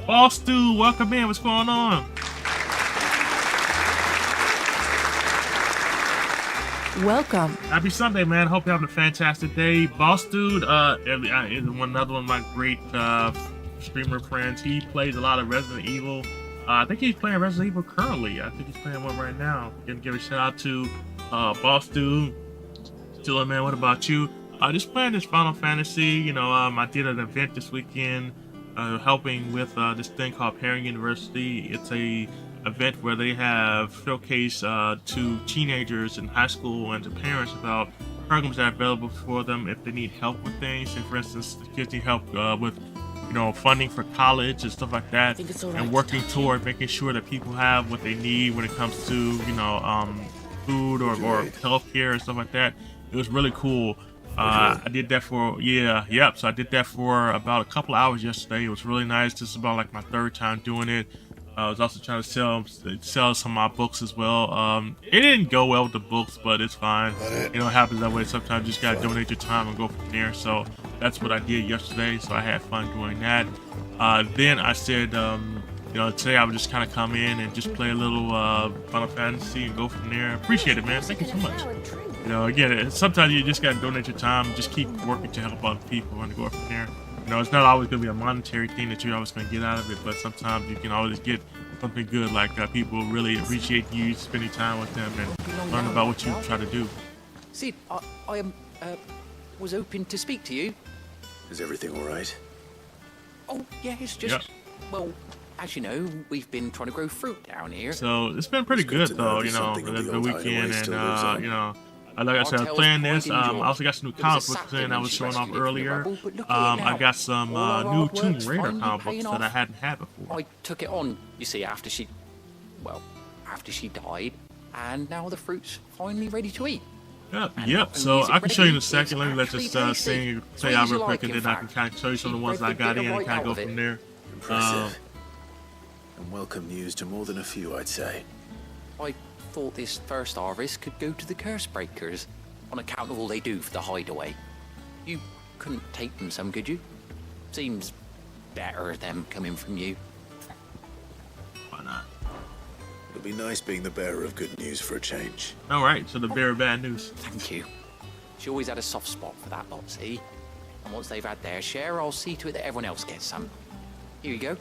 Boss Dude, welcome in. What's going on? Welcome. Happy Sunday, man. Hope you're having a fantastic day. Boss Dude is another one of my great streamer friends. He plays a lot of Resident Evil. I think he's playing Resident Evil currently. I think he's playing one right now. Gonna give a shout out to Boss Dude. Chillin', man. What about you? Just playing this Final Fantasy. You know, I did an event this weekend helping with this thing called Pairing University. It's a event where they have showcase to teenagers in high school and to parents about programs that are available for them if they need help with things. And for instance, the kids need help with, you know, funding for college and stuff like that, and working toward making sure that people have what they need when it comes to, you know, food or healthcare and stuff like that. It was really cool. I did that for so I did that for about a couple hours yesterday. It was really nice. This is about like my third time doing it. I was also trying to sell some of my books as well. It didn't go well with the books, but it's fine. You know, it happens that way. Sometimes you just gotta donate your time and go from there. So that's what I did yesterday. So I had fun doing that. Then I said, you know, today I would just kind of come in and just play a little Final Fantasy and go from there. Appreciate it, man. Thank you so much. You know, again, sometimes you just gotta donate your time, just keep working to help other people and go from there. You know, it's not always going to be a monetary thing that you're always going to get out of it, but sometimes you can always get something good, like people really appreciate you spending time with them and learn about what you try to do. Sid, I was hoping to speak to you. Is everything all right? Oh, yeah, it's just, well, as you know, we've been trying to grow fruit down here. So it's been pretty good, though, you know, the weekend, and, you know, like I said, I was playing this. I also got some new comic books in I was showing off earlier. I got some new Tomb Raider comic books that I hadn't had before. I took it on, you see, after she died, and now the fruit's finally ready to eat. Yep. So I can show you in a second. Let me say out real quick, and then I can kind of show you some of the ones that I got in and kind of go from there. Impressive. And welcome news to more than a few, I'd say. I thought this first harvest could go to the curse breakers on account of all they do for the hideaway. You couldn't take them some, could you? Seems better them coming from you. Why not? It'll be nice being the bearer of good news for a change. All right, so the bearer of bad news. Thank you. She always had a soft spot for that lot, see? And once they've had their share, I'll see to it that everyone else gets some. Here you go.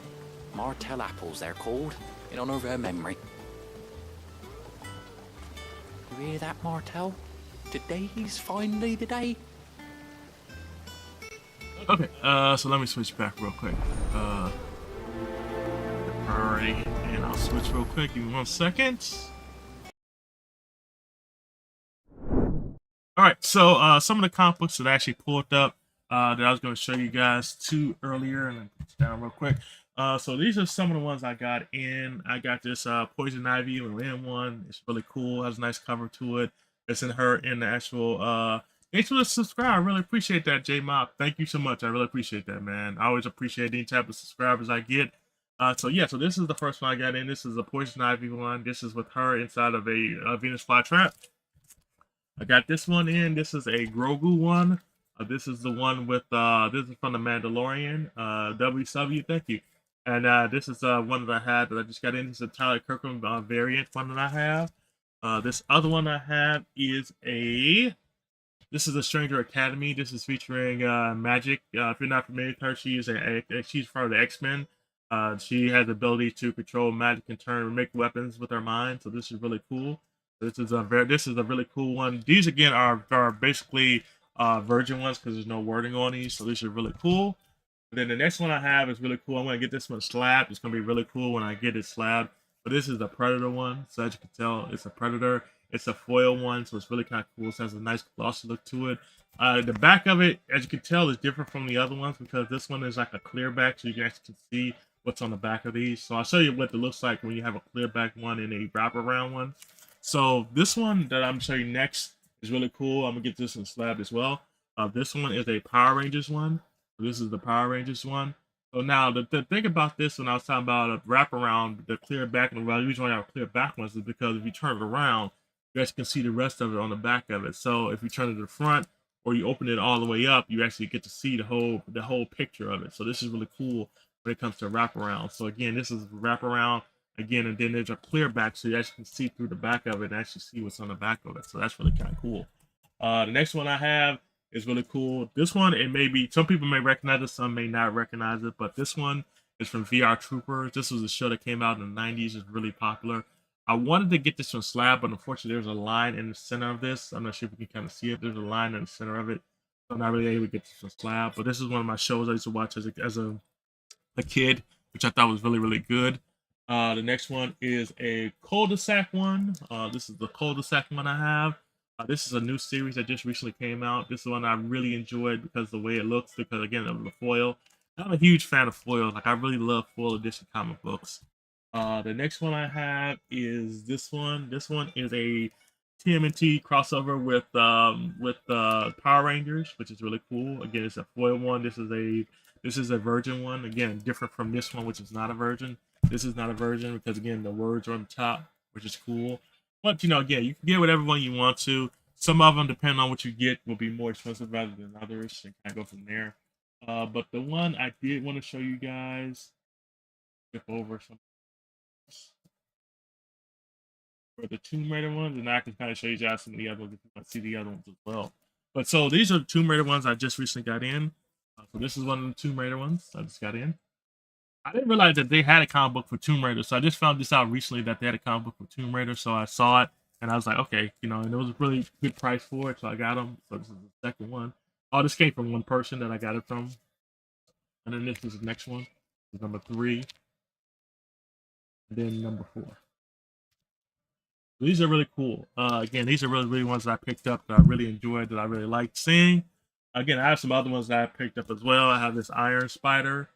Martell apples, they're called, in honor of her memory. You hear that, Martell? Today's finally the day. Okay, so let me switch back real quick. Alrighty, and I'll switch real quick. Give me 1 second. Alright, so some of the comic books that I actually pulled up that I was going to show you guys too earlier, and it's down real quick. So these are some of the ones I got in. I got this Poison Ivy in one. It's really cool. It has a nice cover to it. It's in the actual thanks for the subscribe. I really appreciate that, J Mob. Thank you so much. I really appreciate that, man. I always appreciate any type of subscribers I get. So this is the first one I got in. This is a Poison Ivy one. This is with her inside of a Venus flytrap. I got this one in. This is a Grogu one. This is the one with this is from the Mandalorian. WW, thank you. And this is one that I had that I just got in. This is a Tyler Kirkham variant one that I have. This other one I have is a this is a Stranger Academy. This is featuring Magic. If you're not familiar with her, she is she's part of the X-Men. She has the ability to control magic and make weapons with her mind. So this is really cool. This is a really cool one. These again are basically virgin ones because there's no wording on these. So these are really cool. And then the next one I have is really cool. I'm gonna get this one slabbed. It's gonna be really cool when I get it slabbed. But this is the Predator one. So as you can tell, it's a Predator. It's a foil one, so it's really kind of cool. It has a nice glossy look to it. The back of it, as you can tell, is different from the other ones because this one is like a clear back, so you can actually see what's on the back of these. So I'll show you what it looks like when you have a clear back one and a wraparound one. So this one that I'm showing you next is really cool. I'm gonna get this one slabbed as well. This one is a Power Rangers one. So this is the Power Rangers one. So now the thing about this when I was talking about a wraparound, the clear back, and the reason why I have clear back ones is because if you turn it around, you guys can see the rest of it on the back of it. So if you turn it to the front or you open it all the way up, you actually get to see the whole picture of it. So this is really cool when it comes to wraparound. So again, this is wraparound again, and then there's a clear back, so you actually can see through the back of it and actually see what's on the back of it. So that's really kind of cool. The next one I have is really cool. This one, it may be some people may recognize it, some may not recognize it, but this one is from VR Troopers. This was a show that came out in the 90s. It's really popular. I wanted to get this one slab, but unfortunately there's a line in the center of this. I'm not sure if you can kind of see it. There's a line in the center of it. So I'm not really able to get this one slab, but this is one of my shows I used to watch as a kid, which I thought was really, really good. The next one is a cul-de-sac one. This is the cul-de-sac one I have. This is a new series that just recently came out. This is one I really enjoyed because of the way it looks, because again, of the foil. I'm a huge fan of foil. Like, I really love foil edition comic books. The next one I have is this one. This one is a TMNT crossover with Power Rangers, which is really cool. Again, it's a foil one. This is a virgin one. Again, different from this one, which is not a virgin. This is not a virgin because again, the words are on the top, which is cool. But again, you can get whatever one you want to. Some of them, depending on what you get, will be more expensive rather than others, and kind of go from there. But the one I did want to show you guys, skip over some. For the Tomb Raider ones, and I can kind of show you guys some of the other ones if you want to see the other ones as well. But so these are the Tomb Raider ones I just recently got in. So this is one of the Tomb Raider ones I just got in. I didn't realize that they had a comic book for Tomb Raider, so I just found this out recently that they had a comic book for Tomb Raider. So I saw it and I was like, okay, and it was a really good price for it, so I got them. So this is the second one. Oh, this came from one person that I got it from, and then this is the next one. This is number 3, and then number 4. These are really cool. Again, these are really ones that I picked up that I really enjoyed, that I really liked seeing. Again, I have some other ones that I picked up as well. I have this Iron Spider.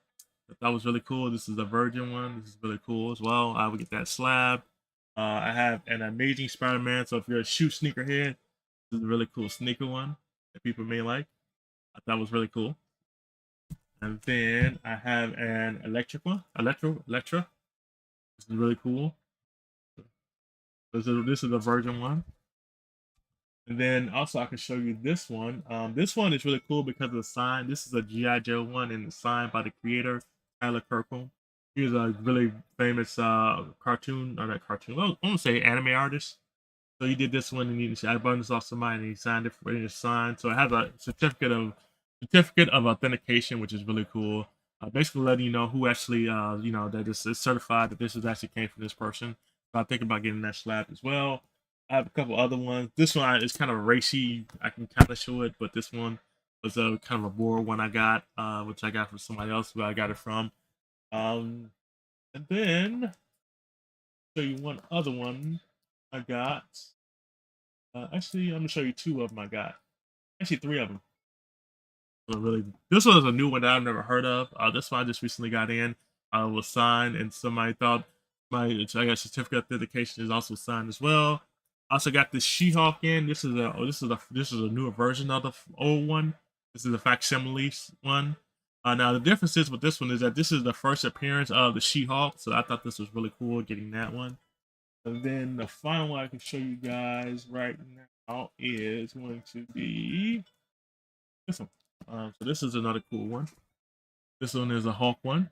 That was really cool. This is a virgin one. This is really cool as well. I would get that slab. I have an Amazing Spider-Man. So if you're a shoe sneakerhead, this is a really cool sneaker one that people may like. I thought was really cool. And then I have an electric one. Electra. This is really cool. This is a virgin one. And then also I can show you this one. This one is really cool because of the sign. This is a G.I. Joe one, and the sign by the creator, Tyler Kirkham. He was a really famous cartoon, or not cartoon, I want to say anime artist. So he did this one, and I bought this off somebody, and he signed it for his sign. So it has a certificate of authentication, which is really cool. Basically letting you know who actually, that this is certified that this is actually came from this person. So I'm thinking about getting that slab as well. I have a couple other ones. This one is kind of racy. I can kind of show it, but this one was a kind of a boar one I got, which I got from somebody else who I got it from. And then show you one other one I got. Actually, I'm gonna show you 2 of them I got. Actually, 3 of them. This one is a new one that I've never heard of. This one I just recently got in. Was signed, and somebody thought I got certificate of authentication is also signed as well. I also got this She-Hulk in. This is a newer version of the old one. This is a facsimile one. Now the difference is with this one is that this is the first appearance of the She-Hulk, so I thought this was really cool getting that one. And then the final one I can show you guys right now now is going to be this one. So this is another cool one. This one is a Hulk one,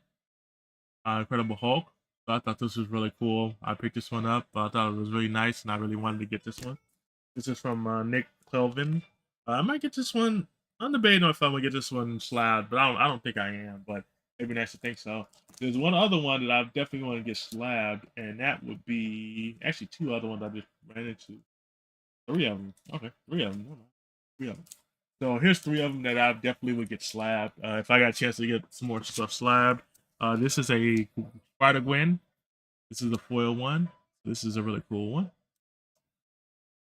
Incredible Hulk. So I thought this was really cool. I picked this one up. I thought it was really nice, and I really wanted to get this one. This is from Nick Clelvin. I might get this one. I'm debating if I'm gonna get this one slabbed, but I don't think I am. But it'd be nice to think so. There's one other one that I definitely want to get slabbed, and that would be actually two other ones I just ran into. Three of them. Okay, three of them. Three of them. So here's three of them that I definitely would get slabbed if I got a chance to get some more stuff slabbed. This is a Spider-Gwen. This is a foil one. This is a really cool one.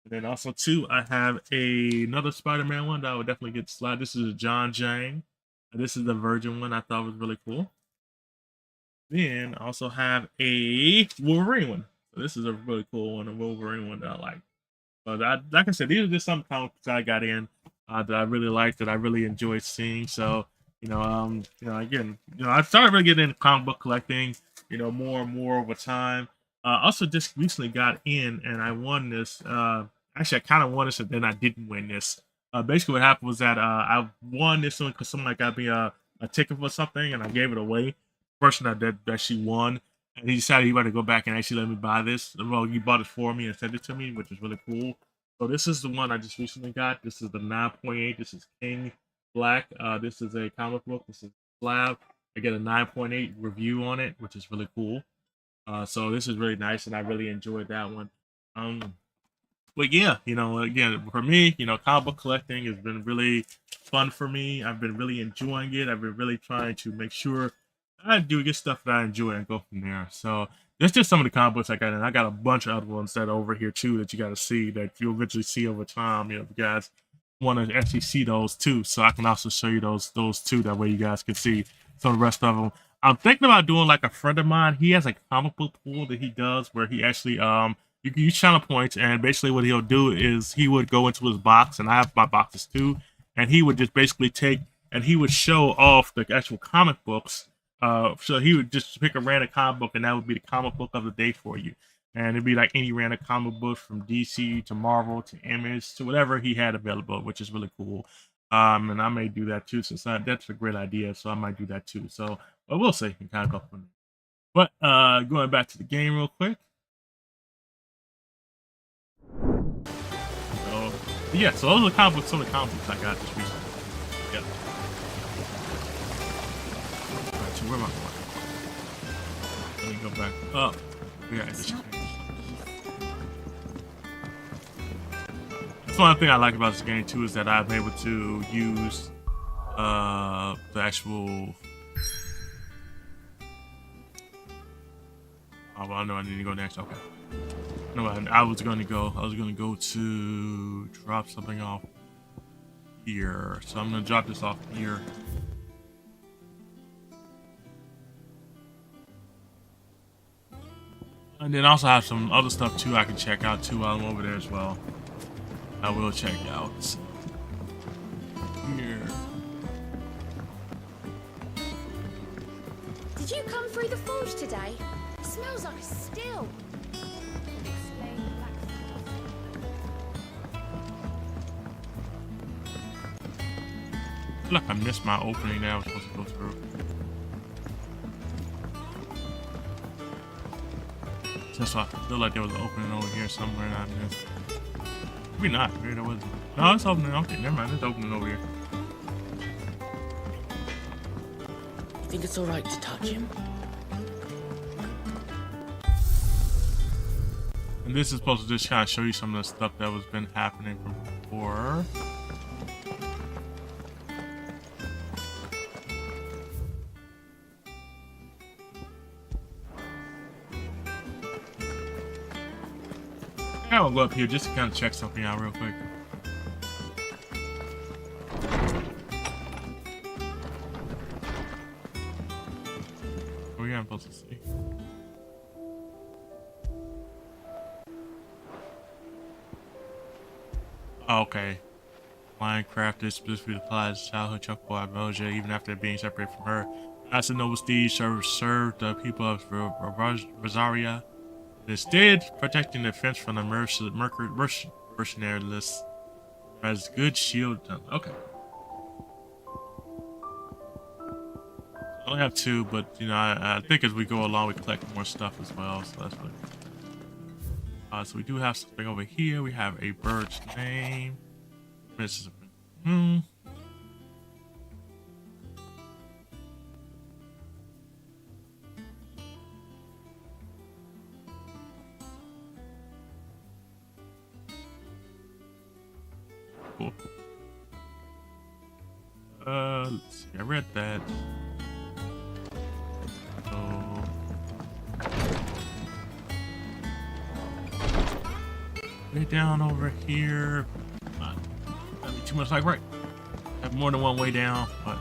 And then also too, I have another Spider-Man one that I would definitely get slabbed. This is a John Jang. This is the Virgin one I thought was really cool. Then I also have a Wolverine one. So this is a really cool one, a Wolverine one that I like. But like I said, these are just some comics I got in that I really liked, that I really enjoyed seeing. So again, I started really getting into comic book collecting, more and more over time. Also, just recently got in, and I won this. Actually, I kind of won this, and then I didn't win this. Basically, what happened was that I won this one because somebody got me a ticket for something, and I gave it away. The person that she won, and he decided he wanted to go back and actually let me buy this. Well, he bought it for me and sent it to me, which is really cool. So this is the one I just recently got. This is the 9.8. This is King Black. This is a comic book. This is Slab. I get a 9.8 review on it, which is really cool. So this is really nice, and I really enjoyed that one. But yeah, again, for me, comic book collecting has been really fun for me. I've been really enjoying it. I've been really trying to make sure I do get stuff that I enjoy and go from there. So that's just some of the comic books I got, and I got a bunch of other ones that are over here too that you got to see, that you'll eventually see over time. If you guys want to actually see those too, so I can also show you those too. That way you guys can see some of the rest of them. I'm thinking about doing like a friend of mine. He has a comic book pool that he does where he actually you can use channel points, and basically what he'll do is he would go into his box, and I have my boxes too, and he would just basically take and he would show off the actual comic books. So he would just pick a random comic book, and that would be the comic book of the day for you. And it'd be like any random comic book from DC to Marvel to Image to whatever he had available, which is really cool. And I may do that too, since that's a great idea. So I might do that too. So, but we'll see. Kind of go from there. But going back to the game real quick. So yeah, so those are the comic books, some of the comic books I got just recently. Yeah. Alright, so where am I going? Let me go back up. Yeah, that's one thing I like about this game too, is that I'm able to use the actual. Oh, well, I know I need to go next. Okay. No, I was gonna go to drop something off here, so I'm gonna drop this off here. And then also have some other stuff too I can check out too while I'm over there as well. I will check out here. Did you come through the forge today? It smells like a still. I feel like I missed my opening that I was supposed to go through. That's why I feel like there was an opening over here somewhere and I missed. Maybe not. Maybe there wasn't. No, it's opening. Okay, never mind. It's opening over here. You think it's alright to touch him? And this is supposed to just kind of show you some of the stuff that was been happening from before. I will go up here just to kind of check something out real quick. What are you supposed to see? Oh, okay. Minecraft is specifically applies to childhood Chocobo Moja even after being separated from her. As the noble steed served the people of Rosaria. Instead, protecting the fence from the mercenary list. Has good shield. Okay. I only have 2, but you know, I think as we go along, we collect more stuff as well. So that's really cool. So we do have something over here. We have a bird's name. This is cool. Let's see. I read that. So way down over here. That'd be too much like right. Have more than one way down, but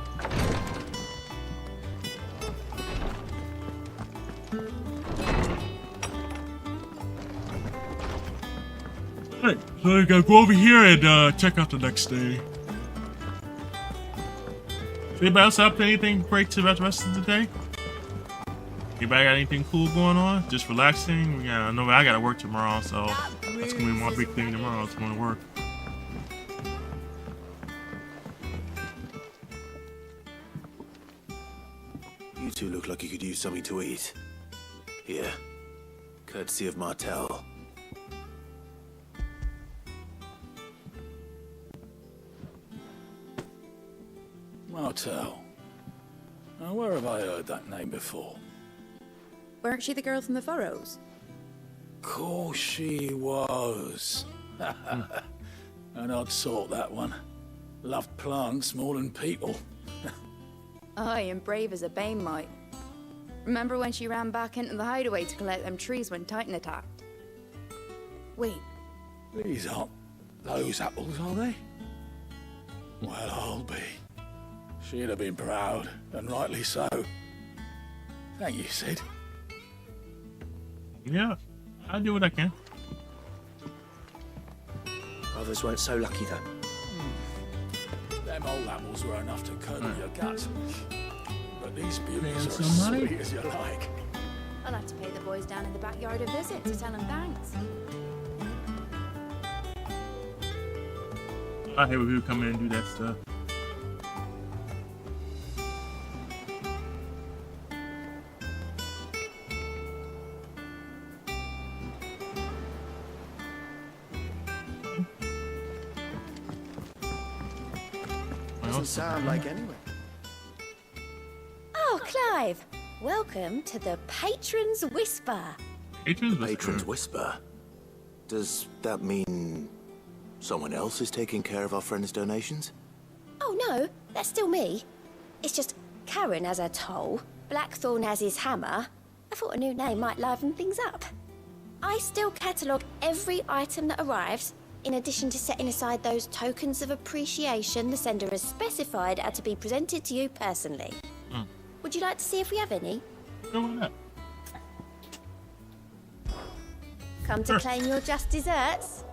alright, so I gotta go over here and check out the next day. Anybody else up to anything great about the rest of the day? Anybody got anything cool going on? Just relaxing? I know I gotta work tomorrow, so that's gonna be my big thing tomorrow. It's going to work. You two look like you could use something to eat. Here, courtesy of Martel. Martel. Now, where have I heard that name before? Weren't she the girl from the Furrows? Course she was. An odd sort, that one. Loved plants more than people. Aye, and brave as a bane might. Remember when she ran back into the hideaway to collect them trees when Titan attacked? Wait. These aren't those apples, are they? Well, I'll be. She'd have been proud, and rightly so. Thank you, Sid. Yeah, I'll do what I can. Others weren't so lucky, though. Them old apples were enough to curdle your guts. But these beauties are some as money? sweet as you like. I'll have to pay the boys down in the backyard a visit to tell them thanks. I hate when people come in and do that stuff. Doesn't sound like anyone. Oh, Clive! Welcome to the Patron's Whisper. Patron's Whisper? Does that mean someone else is taking care of our friend's donations? Oh no, that's still me. It's just Karen has her toll, Blackthorn has his hammer. I thought a new name might liven things up. I still catalogue every item that arrives, in addition to setting aside those tokens of appreciation the sender has specified are to be presented to you personally. Would you like to see if we have any? Go on that. Come to claim your just desserts?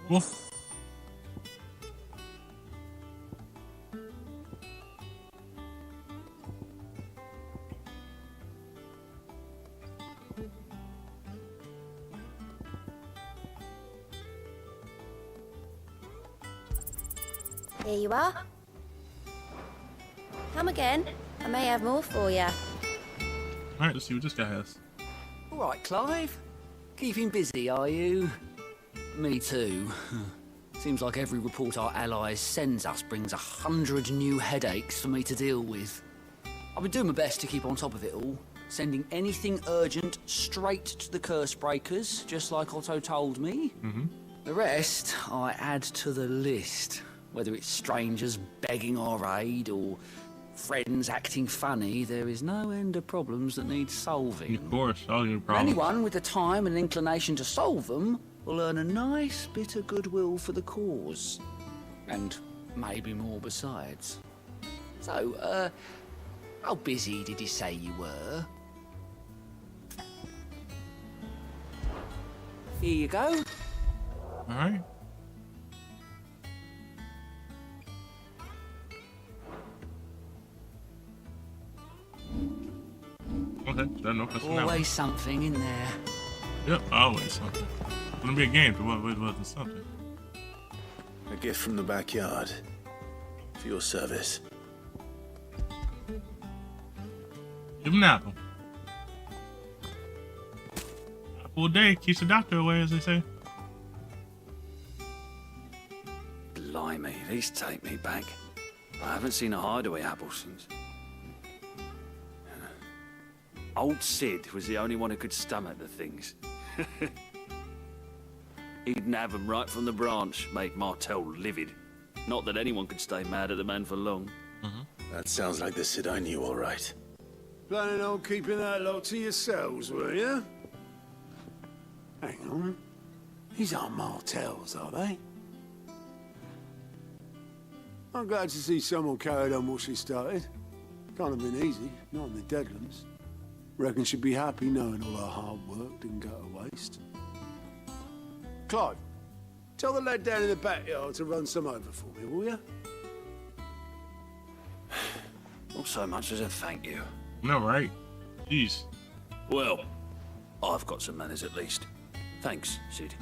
Wolf. Here you are. Come again. I may have more for you. Alright, let's see what this guy has. All right, Clive. Keeping busy, are you? Me too. Seems like every report our allies sends us brings 100 new headaches for me to deal with. I've been doing my best to keep on top of it all, sending anything urgent straight to the curse breakers, just like Otto told me. The rest I add to the list, whether it's strangers begging our aid or friends acting funny. There is no end of problems that need solving. Of course, all your problems. Anyone with the time and inclination to solve them will earn a nice bit of goodwill for the cause. And maybe more besides. So, how busy did you say you were? Here you go. Alright. Okay, no cussing out. Always something in there. Yep, always something. It's gonna be a game, but it wasn't something. A gift from the backyard. For your service. Give him an apple. Apple a day keeps the doctor away, as they say. Blimey, these take me back. I haven't seen a hideaway apple since. Old Sid was the only one who could stomach the things. He'd have them right from the branch, make Martel livid. Not that anyone could stay mad at the man for long. That sounds like the Sid I knew, all right. Planning on keeping that lot to yourselves, were you? Hang on. These aren't Martels, are they? I'm glad to see someone carried on what she started. Can't have been easy, not in the Deadlands. Reckon she'd be happy knowing all her hard work didn't go to waste. Clive, tell the lad down in the backyard to run some over for me, will you? Not so much as a thank you. No, right? Jeez. Well, I've got some manners at least. Thanks, Sid.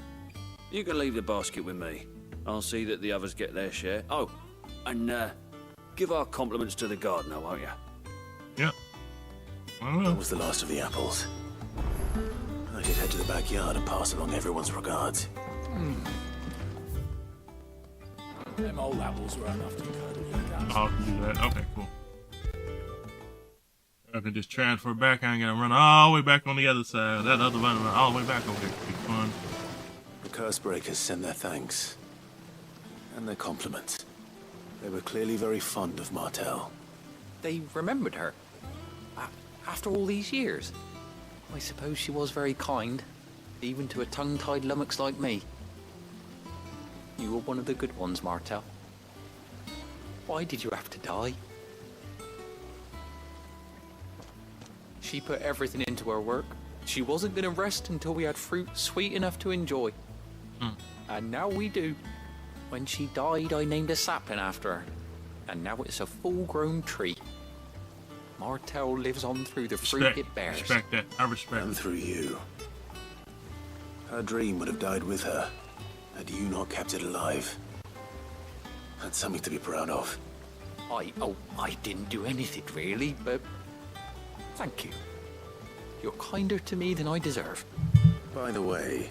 You can leave the basket with me. I'll see that the others get their share. Oh, and give our compliments to the gardener, won't you? Yep. That was the last of the apples. I should head to the backyard and pass along everyone's regards. Them old apples were enough to curdle your guts. I'll do that. Okay, cool. I can just transfer back. I ain't gonna run all the way back on the other side. That other one all the way back. Okay, be fun. The Cursebreakers send their thanks. And their compliments. They were clearly very fond of Martel. They remembered her. After all these years. I suppose she was very kind, even to a tongue-tied lummox like me. You were one of the good ones, Martel. Why did you have to die? She put everything into her work. She wasn't going to rest until we had fruit sweet enough to enjoy. And now we do. When she died, I named a sapling after her. And now it's a full-grown tree. Martel lives on through the fruit it bears. Respect that. I respect. And through you. Her dream would have died with her, had you not kept it alive. That's something to be proud of. I didn't do anything really, but thank you. You're kinder to me than I deserve. By the way,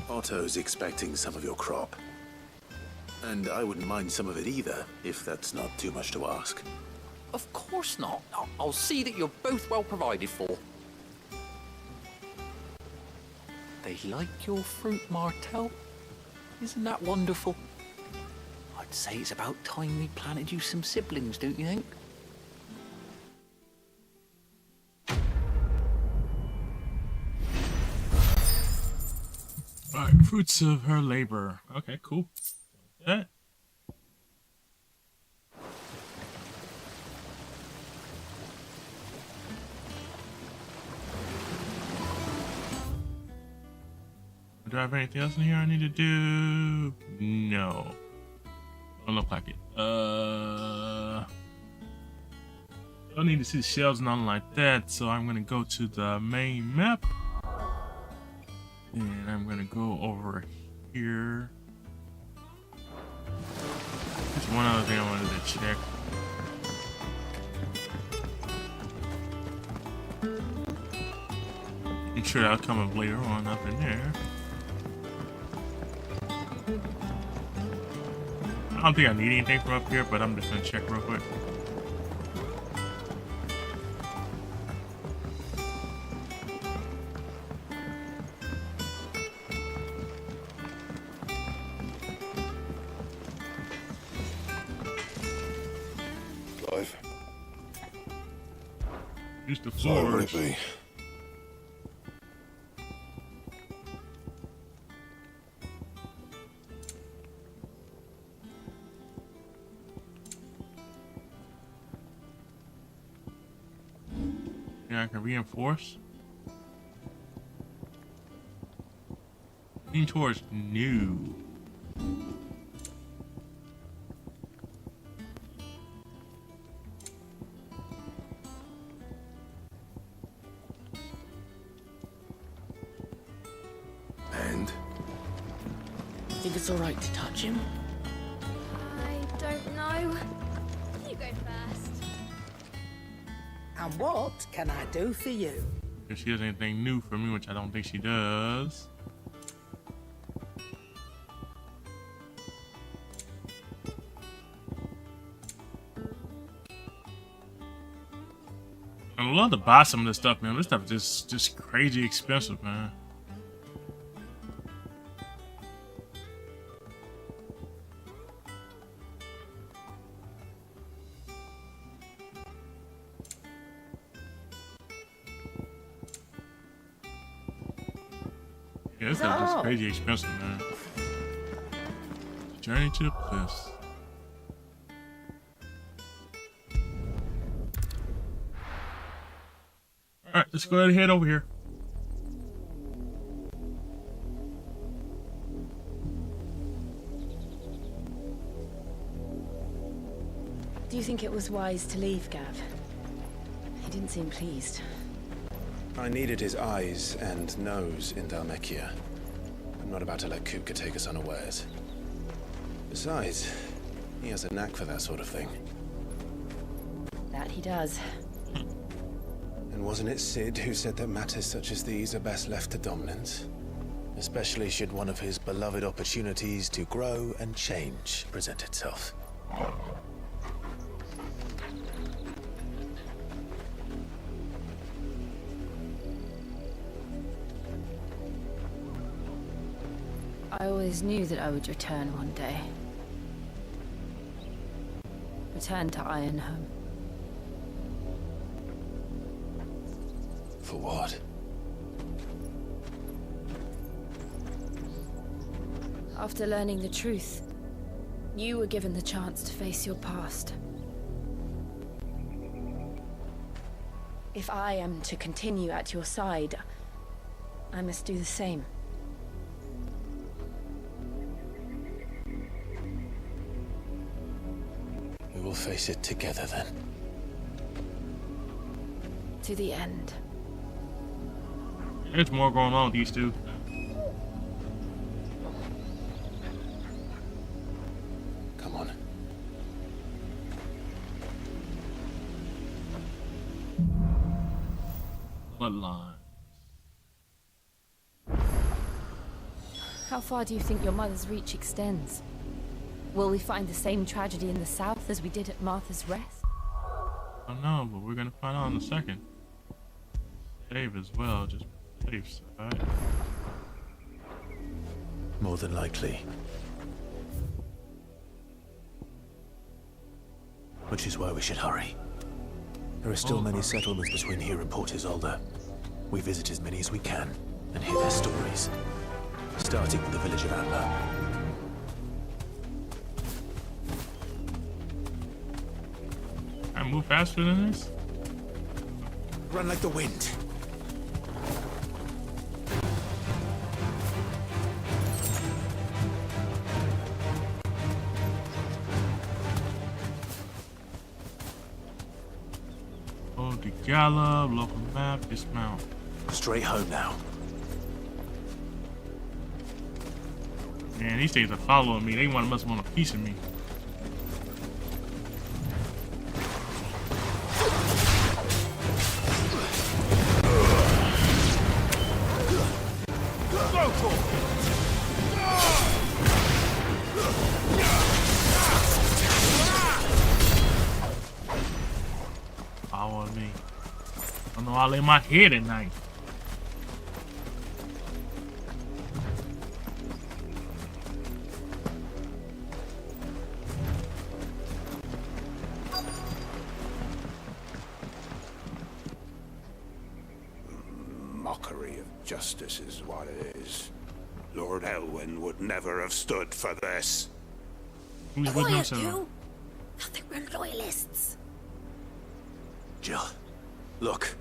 Otto's expecting some of your crop. And I wouldn't mind some of it either, if that's not too much to ask. Of course not. I'll see that you're both well provided for. They like your fruit, Martel. Isn't that wonderful? I'd say it's about time we planted you some siblings, don't you think? Alright, fruits of her labor. Okay, cool. That. Do I have anything else in here I need to do? No. Don't look like it. I don't need to see the shells and nothing like that, so I'm gonna go to the main map. And I'm gonna go over here. There's one other thing I wanted to check. I'm sure that'll come up later on up in there. I don't think I need anything from up here, but I'm just gonna check real quick. Clive. Use the Sorry, would floors. it be? Yeah, I can reinforce. Lean towards new. believe it's all right to touch him? I don't know. You go first. And what can I do for you? If she has anything new for me, which I don't think she does. I'd love to buy some of this stuff, man. This stuff is just crazy expensive, man. Yeah, this stuff is just crazy expensive, man. Journey to the Cliffs. Alright, let's go ahead and head over here. Do you think it was wise to leave, Gav? He didn't seem pleased. I needed his eyes and nose in Dhalmekia. I'm not about to let Kupka take us unawares. Besides, he has a knack for that sort of thing. That he does. And wasn't it Sid who said that matters such as these are best left to dominance? Especially should one of his beloved opportunities to grow and change present itself. I always knew that I would return one day. Return to Ironhome. For what? After learning the truth, you were given the chance to face your past. If I am to continue at your side, I must do the same. We will face it together then. To the end. There's more going on with these two. Come on. Bloodline. How far do you think your mother's reach extends? Will we find the same tragedy in the south as we did at Martha's Rest? I don't know, but we're gonna find out in a second. Save as well, just safe side. More than likely. Which is why we should hurry. There are still many settlements between here and Port Isolde. We visit as many as we can and hear their stories. Starting with the village of Amber. I move faster than this? Run like the wind. Hold the gallop, local map, dismount. Straight home now. Man, these things are following me. They must want a piece of me. Follow me. I don't know, I lay my head at night. Mockery of justice is what it is. Lord Elwyn would never have stood for this. Quiet, you! Nothing, we're loyalists. Jill, look.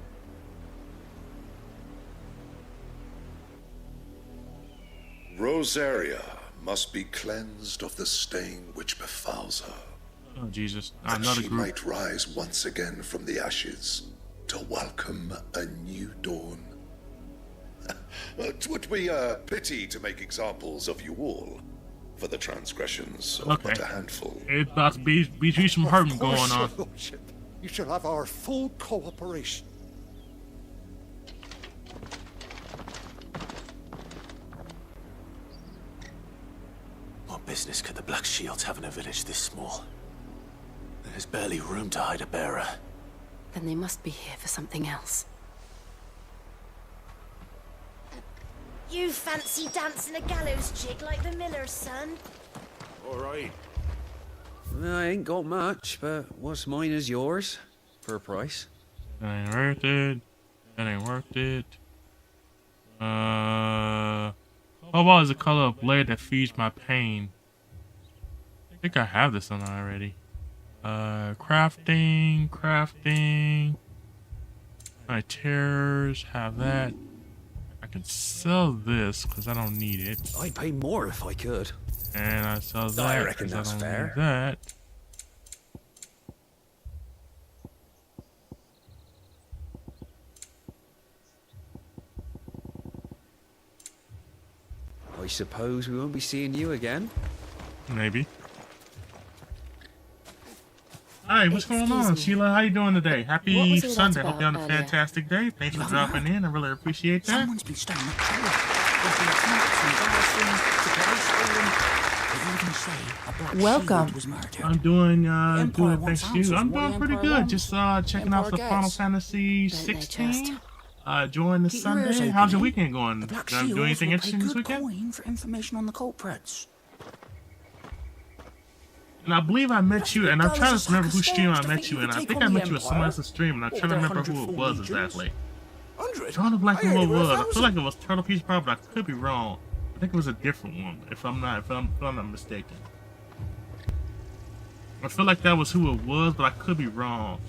Rosaria must be cleansed of the stain which befouls her. Oh, Jesus. That Another she group. might rise once again from the ashes to welcome a new dawn. 'Twould be a pity to make examples of you all. for the transgressions of Okay. but a handful. It's about to be some hurting going Your on. Lordship, you shall have our full cooperation. What business could the Black Shields have in a village this small? There's barely room to hide a bearer. Then they must be here for something else. You fancy dancing a gallows jig like the miller's son? All right. I ain't got much, but what's mine is yours, for a price. That ain't worth it. That ain't worth it. Cobalt is the color of blade that feeds my pain. I think I have this one already. Crafting. My terrors have that. I can sell this because I don't need it. I'd pay more if I could. And I sell that. I reckon 'cause that's I don't fair. need that. I suppose we won't be seeing you again. Maybe. Hi, what's going on, Sheila? How you doing today? What Happy was all that Sunday. Hope you're about having a earlier? fantastic day. Thanks for dropping in. I really appreciate that. Someone's been staying up here. There's been attacks and garrisons, supplies stolen. They even say a black Welcome. shield was murdered. I'm doing Empire good, wants thanks to you. answers I'm from what doing the pretty Empire good. wants. Just checking out Empire the Final gets. Fantasy Don't they 16. Enjoying the Keep your ears Sunday. open, How's your eh? weekend going? The black Did I shields do anything will interesting pay this good weekend? coin for information on the culprits. And I believe I met you, and I'm trying to remember who stream I stones to met think you you in. could I take think on I the met you with someone Empire? else's stream, and I'm What, trying to with remember who it 100 was legions? exactly. 100? I don't know I who heard it it were was. I 1,000. feel like it was Turtle Piece Pop, but I could be wrong. I think it was a different one, if I'm not mistaken. I feel like that was who it was, but I could be wrong.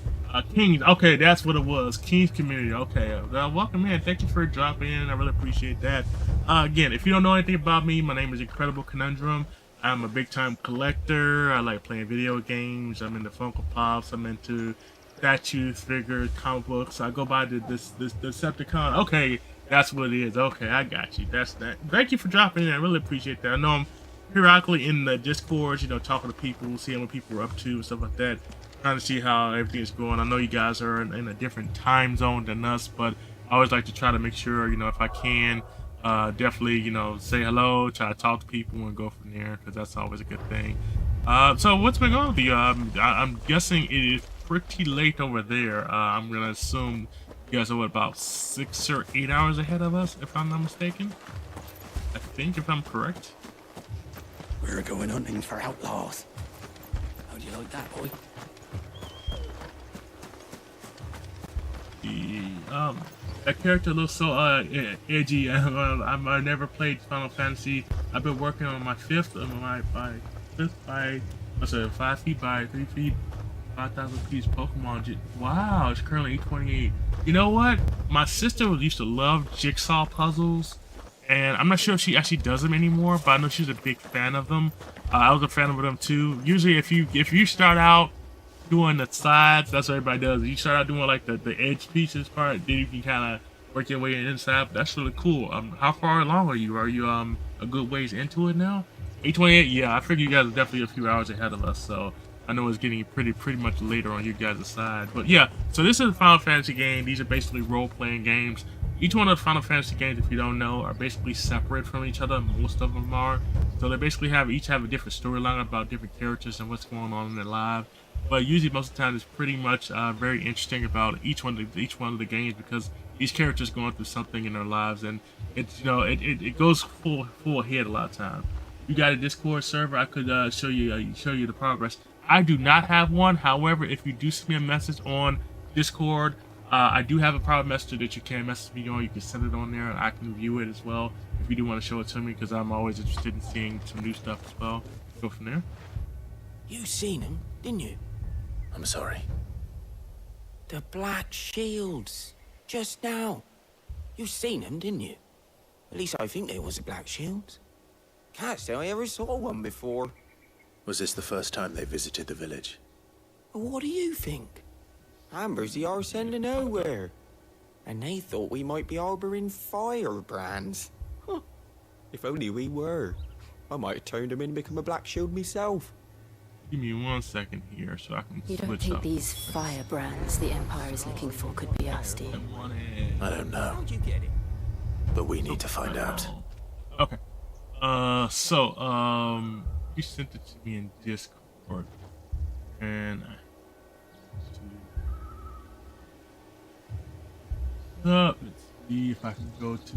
Kings, okay, that's what it was. Kings Community, okay. Welcome in. Thank you for dropping in. I really appreciate that. Again, if you don't know anything about me, my name is Incredible Conundrum. I'm a big-time collector. I like playing video games. I'm into Funko Pops. I'm into statues, figures, comic books. I go by this Decepticon. Okay, that's what it is. Okay, I got you. That's that. Thank you for dropping in. I really appreciate that. I know I'm periodically in the Discord, you know, talking to people, seeing what people are up to and stuff like that. Trying to see how everything is going. I know you guys are in a different time zone than us, but I always like to try to make sure, you know, if I can, definitely, you know, say hello, try to talk to people and go from there, because that's always a good thing. So what's been on with you? I'm guessing it is pretty late over there. I'm gonna assume you guys are what, about 6 or 8 hours ahead of us, if I'm not mistaken. I think, if I'm correct. We're going hunting for outlaws. How do you like that, boy? That character looks so edgy. I never played Final Fantasy. I've been working on my fifth by 5 feet by 3 feet, 5,000 piece Pokemon. Wow, it's currently 828. You know what? My sister used to love jigsaw puzzles, and I'm not sure if she actually does them anymore, but I know she's a big fan of them. I was a fan of them too. Usually, if you start out doing the sides, that's what everybody does. You start out doing like the edge pieces part, then you can kind of work your way inside. But that's really cool. How far along are you? Are you a good ways into it now? 828. Yeah, I figure you guys are definitely a few hours ahead of us. So I know it's getting pretty much later on you guys' side. But yeah, so this is a Final Fantasy game. These are basically role-playing games. Each one of the Final Fantasy games, if you don't know, are basically separate from each other. Most of them are. So they basically each have a different storyline about different characters and what's going on in their lives. But usually most of the time it's pretty much very interesting about each one of the games, because each character's going through something in their lives, and it's, you know, it goes full ahead a lot of times. You got a Discord server, I could show you the progress. I do not have one. However, if you do send me a message on Discord, I do have a private messenger that you can message me on. You can send it on there, and I can view it as well if you do want to show it to me, because I'm always interested in seeing some new stuff as well. Go from there. You seen him, didn't you? I'm sorry. The Black Shields. Just now. You seen them, didn't you? At least I think they was the Black Shields. Can't say I ever saw one before. Was this the first time they visited the village? What do you think? Amber's the arse end of nowhere. And they thought we might be harboring firebrands. Huh. If only we were. I might have turned him in and become a Black Shield myself. Give me 1 second here so I can You don't switch think up. these firebrands the Empire is looking for could be us, do you? I don't know. But we need to find out. Okay. You sent it to me in Discord. And let's see if I can go to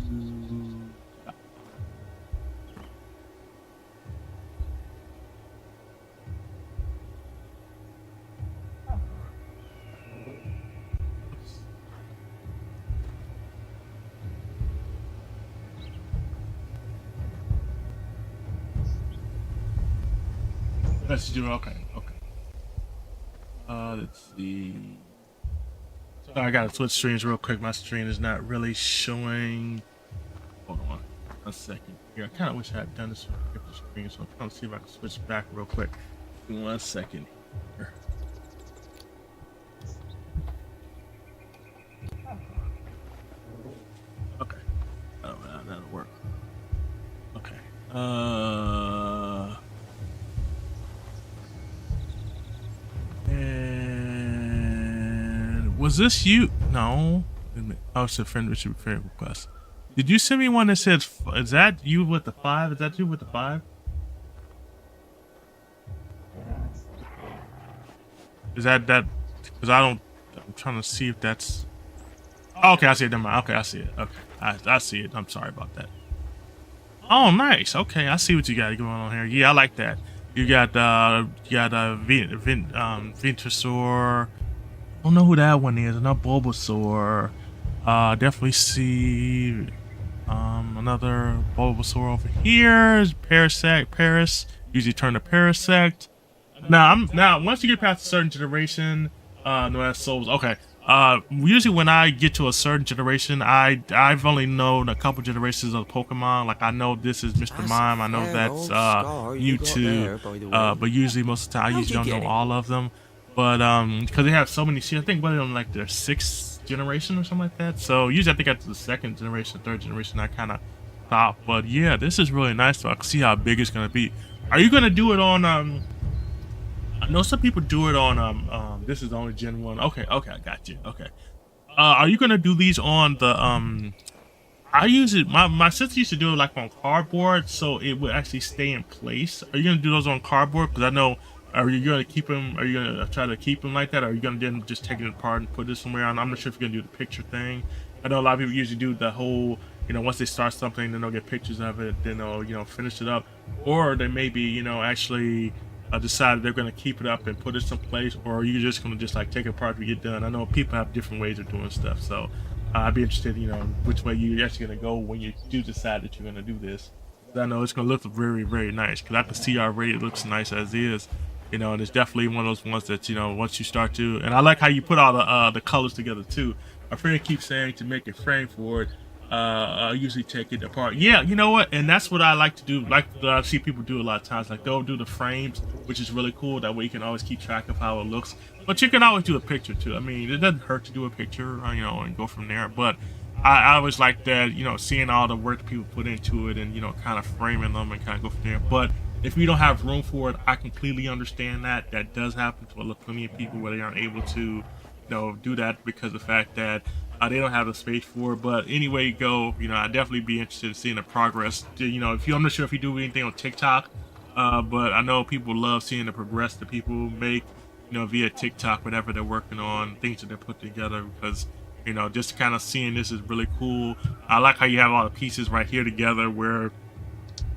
let's do okay. Let's see. So I gotta switch screens real quick. My screen is not really showing. Hold on a second here. I kind of wish I had done this on a different screen, so I'm trying to see if I can switch back real quick. Give me 1 second here. Okay. Oh, that'll work. Okay. And was this you? No. Wait a minute. Oh, it's a friend request. Did you send me one that says, is that you with the 5? Is that you with the 5? Is that? Because I'm trying to see if that's. Oh, okay, I see it. Never mind. Okay, I see it. Okay, I see it. I'm sorry about that. Oh, nice. Okay, I see what you got going on here. Yeah, I like that. You got Ventusaur. I don't know who that one is. Another Bulbasaur. Definitely see another Bulbasaur over here. Parasect. Paris. Usually turn to Parasect. Now once you get past a certain generation, no, that's Souls. Okay. Usually when I get to a certain generation, I've only known a couple generations of Pokemon. Like I know this is Mr. Mime. I know that's Mewtwo. But usually most of the time I usually don't know all of them. But because they have so many, I think what on like their 6th generation or something like that. So usually I think after the 2nd generation, 3rd generation, I kind of stop. But yeah, this is really nice. So I can see how big it's gonna be. Are you gonna do it on I know some people do it on this is the only Gen 1. Okay, I got you. Okay. Are you gonna do these on the I use it my sister used to do it like on cardboard so it would actually stay in place. Are you gonna do those on cardboard? Because I know are you gonna keep them? Are you gonna try to keep them like that? Or are you gonna then just take it apart and put it somewhere? I'm not sure if you're gonna do the picture thing. I know a lot of people usually do the whole, once they start something, then they'll get pictures of it, then they'll, finish it up. Or they maybe, actually decide they're going to keep it up and put it someplace, or are you just going to just like take it apart when you get done? I know people have different ways of doing stuff, so I'd be interested, which way you're actually going to go when you do decide that you're going to do this. I know it's going to look very, very nice, because I can see already it looks nice as is, and it's definitely one of those ones that, once you start to, and I like how you put all the colors together too. My friend keeps saying to make a frame for it, I usually take it apart. Yeah, you know what? And that's what I like to do. Like I see people do a lot of times. Like they'll do the frames, which is really cool. That way you can always keep track of how it looks. But you can always do a picture too. I mean, it doesn't hurt to do a picture, and go from there. But I always like that, seeing all the work that people put into it and, kind of framing them and kind of go from there. But if you don't have room for it, I completely understand that. That does happen to plenty of people where they aren't able to, do that because of the fact that they don't have the space for it. But anyway you go, I'd definitely be interested in seeing the progress. I'm not sure if you do anything on TikTok, but I know people love seeing the progress that people make, via TikTok, whatever they're working on, things that they put together, because, just kind of seeing this is really cool. I like how you have all the pieces right here together where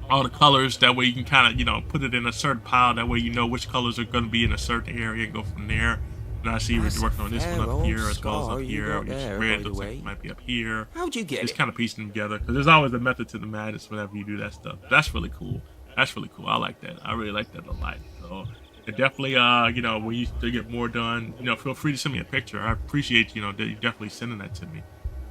all the colors, that way you can kind of, put it in a certain pile, that way which colors are going to be in a certain area and go from there. And I see you're working on this one up here as well as up here. Which red looks like it might be up here. How'd you get it? Just kind of piecing them together, because there's always a method to the madness whenever you do that stuff. That's really cool. That's really cool. I like that. I really like that a lot. So it definitely, when you get more done, feel free to send me a picture. I appreciate, that you definitely sending that to me.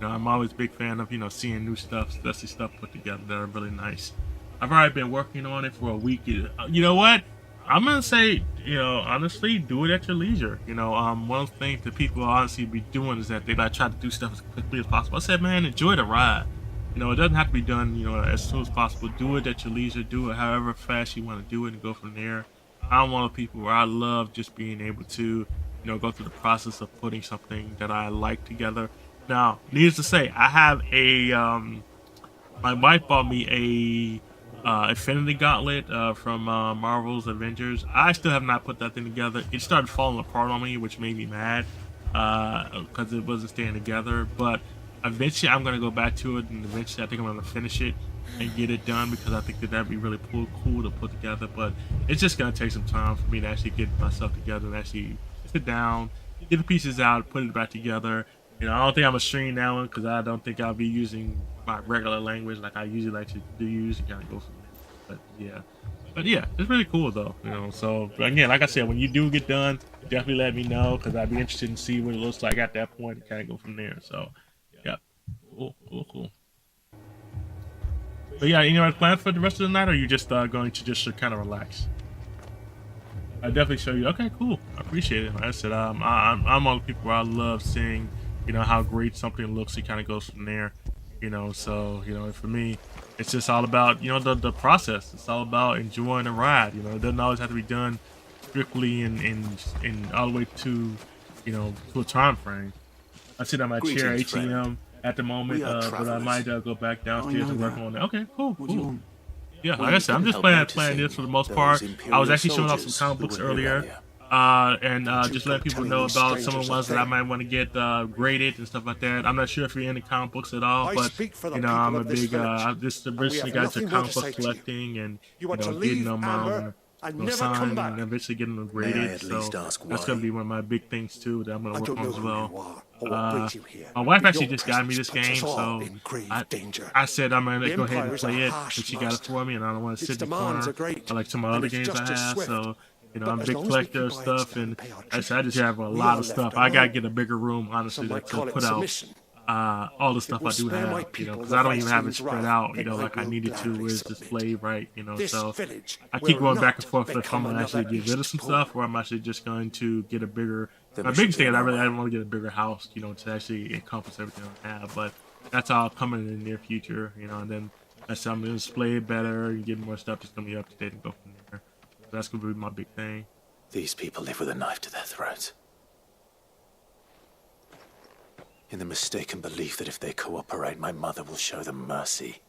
I'm always a big fan of, seeing new stuff, especially stuff put together that are really nice. I've already been working on it for a week. You know what? I'm gonna say, honestly, do it at your leisure. One of the things that people honestly be doing is that they try to do stuff as quickly as possible. I said, man, enjoy the ride. You know, it doesn't have to be done, you know, as soon as possible. Do it at your leisure. Do it however fast you want to do it and go from there. I'm one of the people where I love just being able to, you know, go through the process of putting something that I like together. Now, needless to say, I have a, my wife bought me a Infinity Gauntlet from Marvel's Avengers. I still have not put that thing together. It started falling apart on me, which made me mad because it wasn't staying together. But eventually, I'm gonna go back to it, and eventually, I think I'm gonna finish it and get it done because I think that that'd be really cool to put together. But it's just gonna take some time for me to actually get myself together and actually sit down, get the pieces out, put it back together. You know, I don't think I'm gonna stream that one because I don't think I'll be using my regular language like I usually like to use and kind of go from there. But yeah, it's really cool though. You know, so again, like I said, when you do get done, definitely let me know because I'd be interested in see what it looks like at that point and kind of go from there. So yeah, cool. But yeah, any other plans for the rest of the night, or are you just going to just kind of relax? I definitely show you. Okay, cool. I appreciate it. Like I said, I'm one of the people where I love seeing, you know, how great something looks. It kind of goes from there, you know. So, you know, for me, it's just all about, you know, the process. It's all about enjoying the ride. You know, it doesn't always have to be done strictly in all the way to, you know, to a time frame. I sit on my chair ATM at the moment, but I might go back downstairs and work on that. Okay, cool. Yeah, like I said, I'm just playing this for the most part. I was actually showing off some comic books earlier, and just letting people know about some of the ones that I might want to get graded and stuff like that. I'm not sure if you're into comic books at all, but you know, I'm a big. I just recently got into comic book collecting and you know, getting them signed and eventually getting them graded. So that's going to be one of my big things too that I'm going to work on as well. My wife actually just got me this game, so I said I'm gonna go ahead and play it, and she got it for me, and I don't want to sit in the corner like some of the other games I have. So, you know, I'm a big collector of stuff, and I just have a lot of stuff. I gotta get a bigger room, honestly, to put out all the stuff I do have, you know, because I don't even have it spread out, you know, like I needed to, where it's displayed right, you know. So I keep going back and forth if I'm gonna actually get rid of some stuff, or I'm actually just going to get a bigger. My biggest thing is I want to get a bigger house, you know, to actually encompass everything I have. But that's all coming in the near future, you know. And then I'm going to display it better and get more stuff that's going to be up to date and go from there. So that's going to be my big thing. These people live with a knife to their throats, in the mistaken belief that if they cooperate, my mother will show them mercy.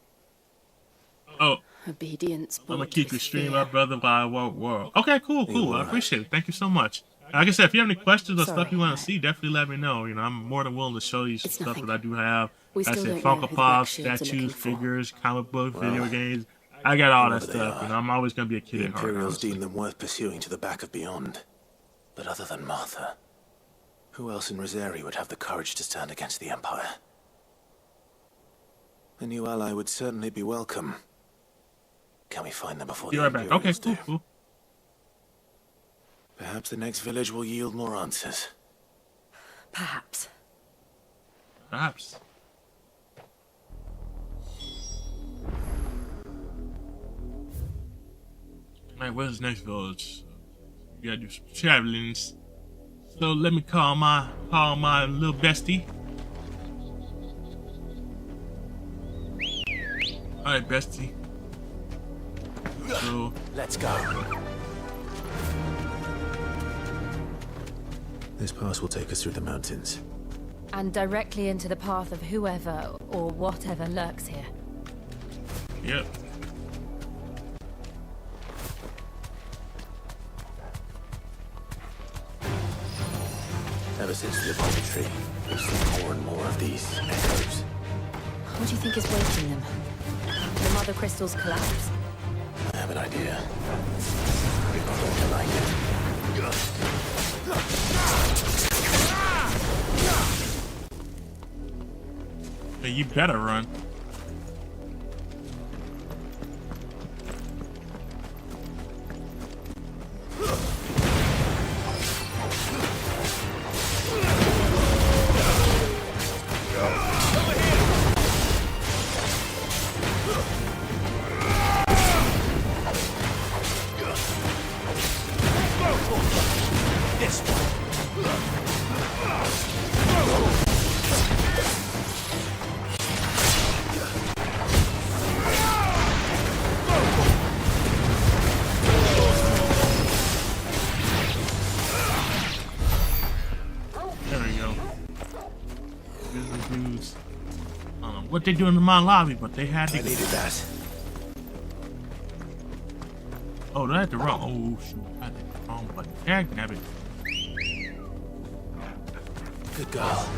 Oh. Obedience. I'm going to keep your stream up, brother, by world. Okay, cool. I appreciate it. Thank you so much. Like I said, if you have any questions or stuff you want to see, definitely let me know. You know, I'm more than willing to show you some stuff that I do have. Like I said, Funko Pops, statues, figures, comic books, video games. I got all that stuff. You know, I'm always going to be a kid at heart. The Imperials deem them worth pursuing to the back of beyond. But other than Martha, who else in Rosari would have the courage to stand against the Empire? A new ally would certainly be welcome. Can we find them before the Imperials do? Okay, cool. Perhaps the next village will yield more answers. Perhaps. Alright, where's the next village? You gotta do some travelings. So let me call my little bestie. Alright, bestie. So let's go. This pass will take us through the mountains. And directly into the path of whoever or whatever lurks here. Yep. Ever since the laboratory, we've seen more and more of these echoes. What do you think is waking them? The mother crystal's collapse? I have an idea. We're not going to like it. Hey, you better run. dudes. I don't know what they doing in my lobby, but they had to. I needed that. Oh, did I had the wrong? Oh shoot, I had the wrong button. Dang it. Good girl.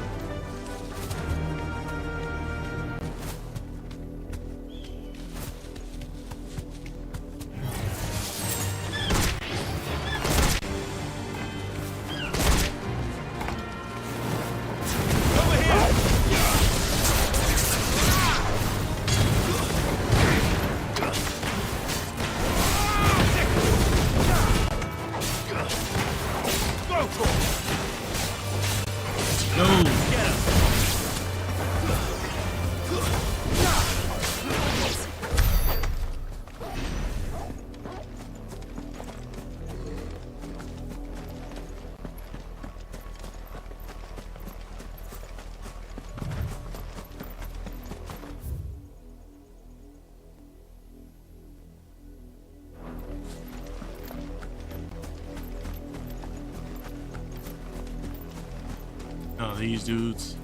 Oh, these dudes.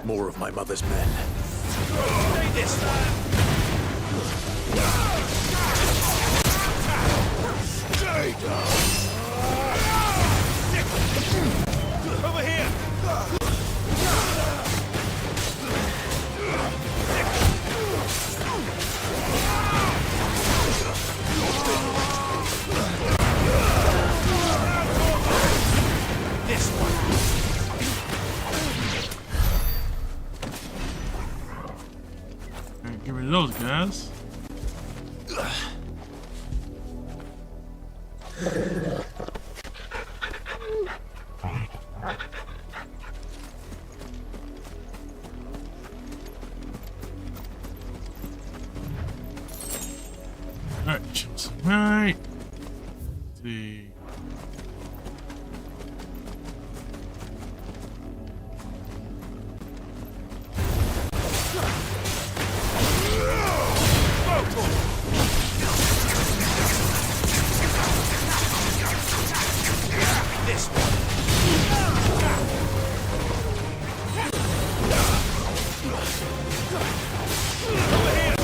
More of my mother's men. Stay this Over here! This one. Get rid of those guys. Alright, right. Let's see. This one. Over here!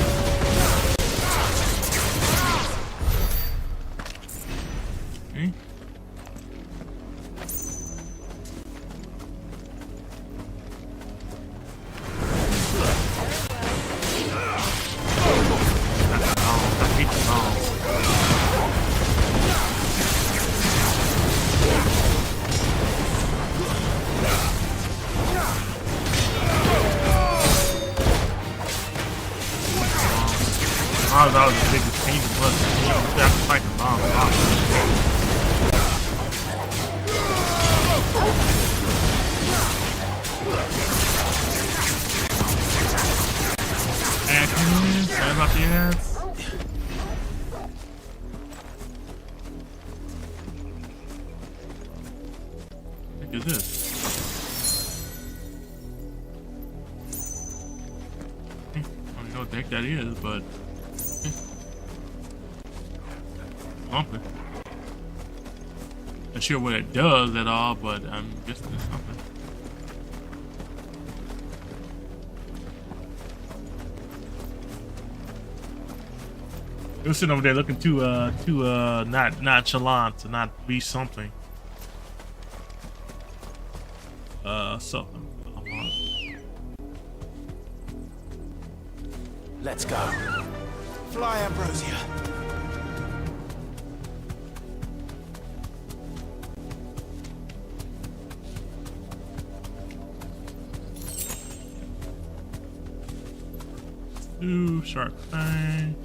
Okay. Oh, that was the biggest pain in the butt. You have to fight the bomb. And sorry about the ads. What the heck is this? I don't know what the heck that is, but something. Not sure what it does at all, but I'm guessing it's something. He was sitting over there looking too not nonchalant to not be something. Something. Let's go. Fly, Ambrosia. Ooh, shark thing.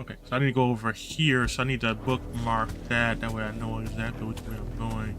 Okay, so I need to go over here, so I need to bookmark that. That way I know exactly which way I'm going.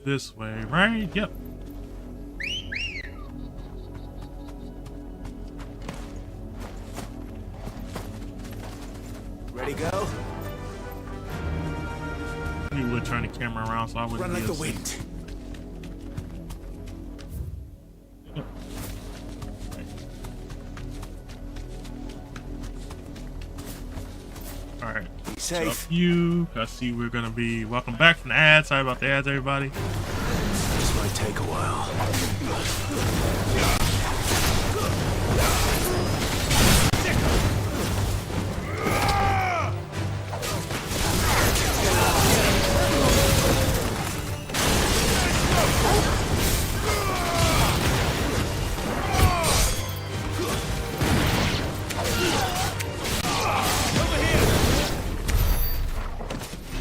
this way, right? Yep. Ready, go? We would turn the camera around so I wouldn't Run like be the able to see. wind. All right. Safe. You. I see we're gonna be welcome back from the ads. Sorry about the ads, everybody. This might take a while.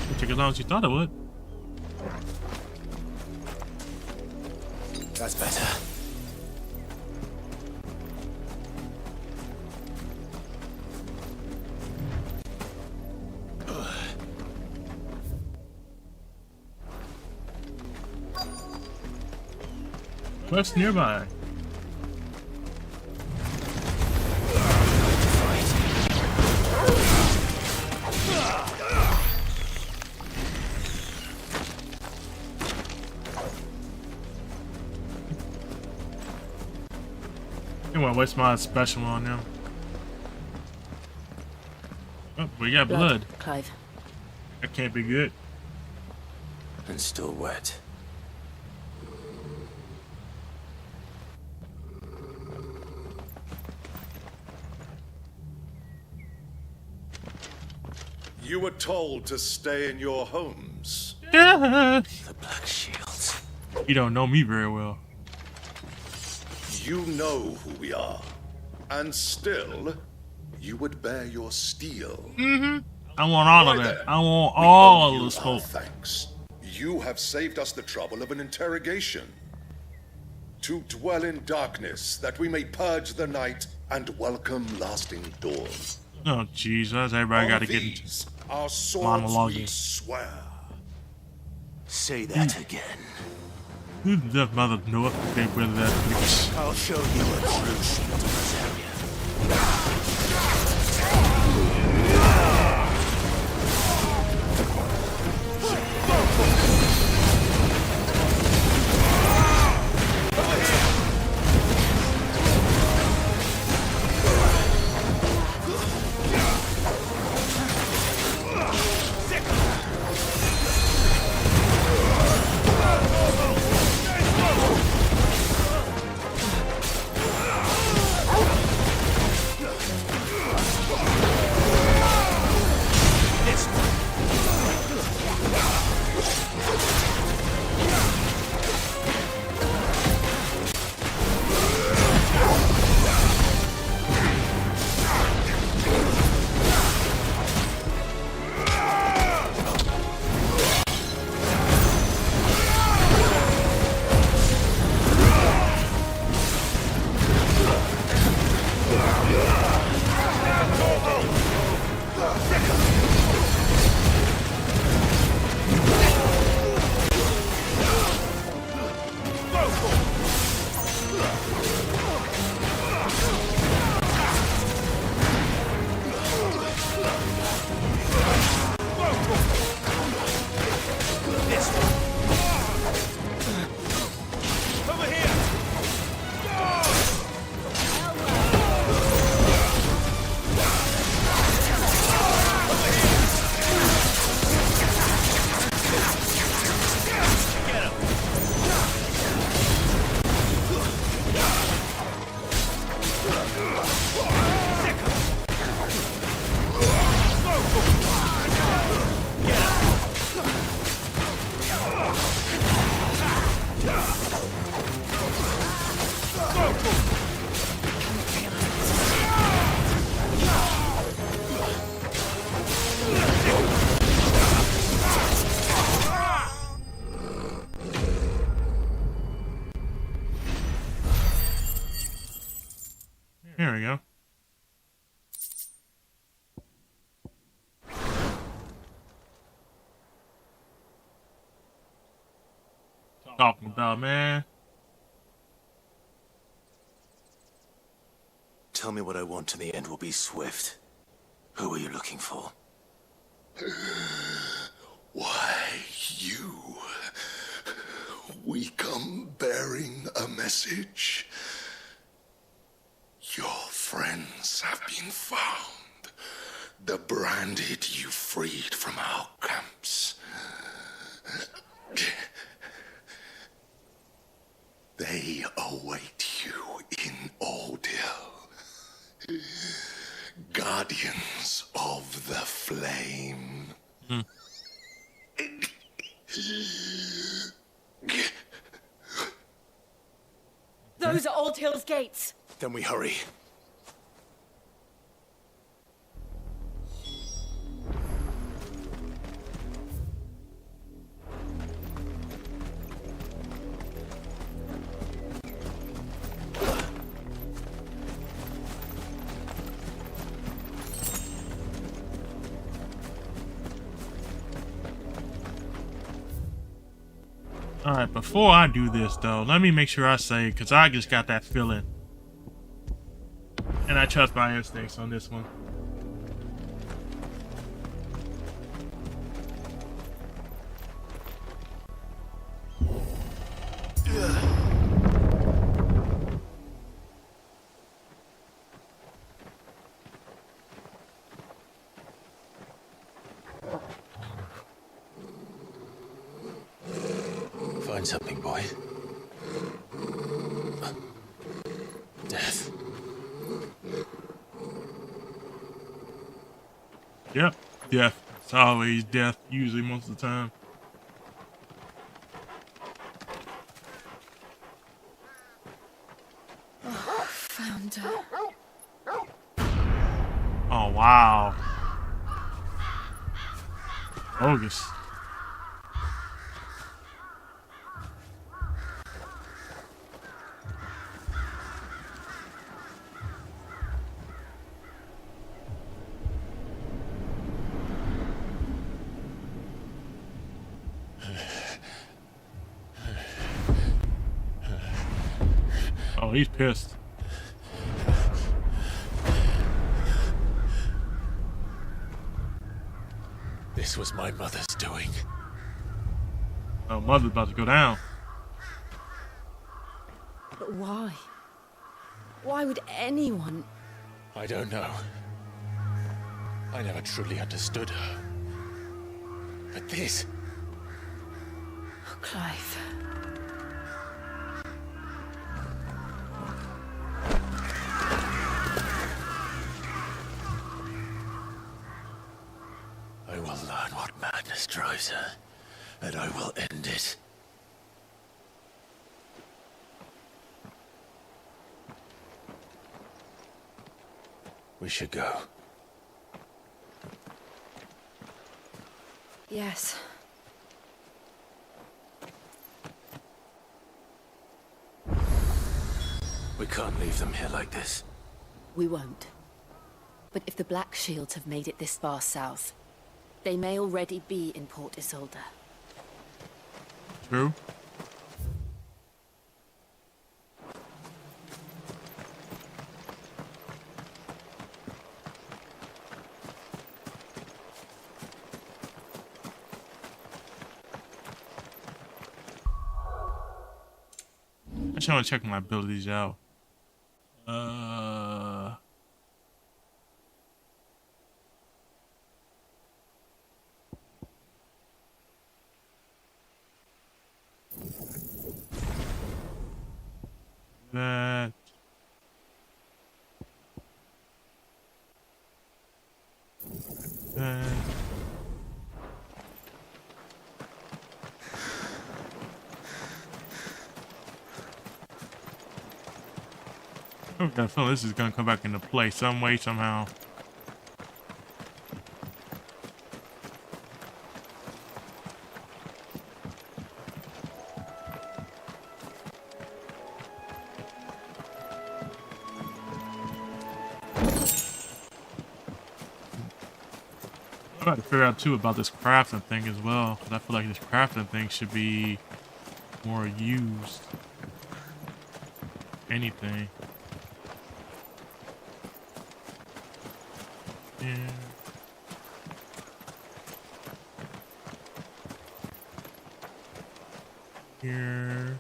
It took as long as you thought it would. That's better. What's nearby? You want to waste my special on them? Oh, we got blood. Clive. That can't be good. And still wet. You were told to stay in your homes. The Black Shields. You don't know me very well. You know who we are. And still, you would bear your steel. I want all of that. I want all of the smoke. Thanks. You have saved us the trouble of an interrogation. To dwell in darkness, that we may purge the night and welcome lasting dawn. Oh, Jesus. Everybody got to get into Our swords we monologuing. swear. Say that again. Who the mother North think with that bitch? I'll show you a true shield of Rosaria. talking about, man? Tell me what I want and the end will be swift. Who are you looking for? Why, you. We come bearing a message. Your friends have been found. The branded you freed from our camps. They await you in Ordeal. Guardians of the Flame. Those are Old Hill's gates. Then we hurry. Alright, before I do this though, let me make sure I say, because I just got that feeling. And I trust my instincts on this one. Find something, boy. Death. Yep, death. It's always death, usually most of the time. Oh, found her. Oh, wow. Bogus. Oh, he's pissed. This was my mother's doing. Oh, mother's about to go down. But why? Why would anyone? I don't know. I never truly understood her. But this... Oh, Clive. I will learn what madness drives her, and I will end it. We should go. Yes. We can't leave them here like this. We won't. But if the Black Shields have made it this far south, they may already be in Port Isolde. True. I just want to check my abilities out. That. That. I've got a feeling this is gonna come back into play some way, somehow. I got to figure out too about this crafting thing as well, because I feel like this crafting thing should be More used. Anything. Yeah. Here.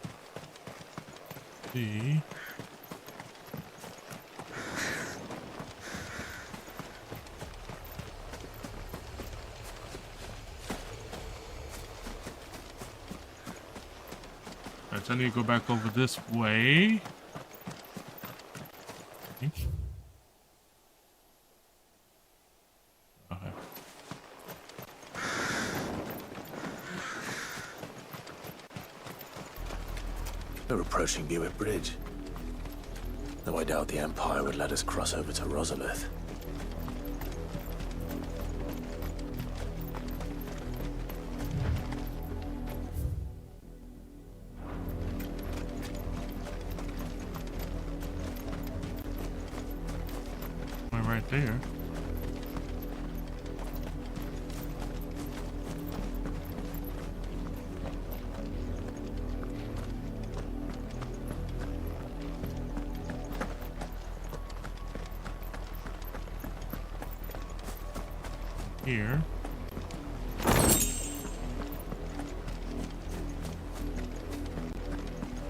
See. Alright, so I need to go back over this way. Okay. We're approaching Buick Bridge. Though I doubt the Empire would let us cross over to Rosalith. Right there. Here.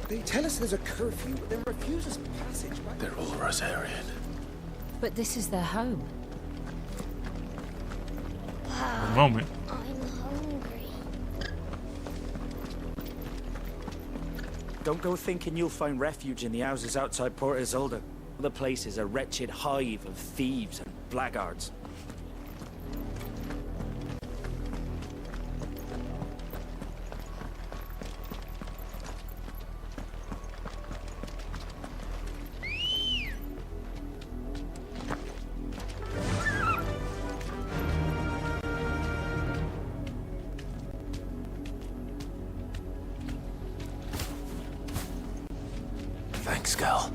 They tell us there's a curfew, but then refuse us passage back. They're all Rosarian. But this is their home. For a moment. I'm hungry. Don't go thinking you'll find refuge in the houses outside Port Isolde. The place is a wretched hive of thieves and blackguards. Thanks, Gal.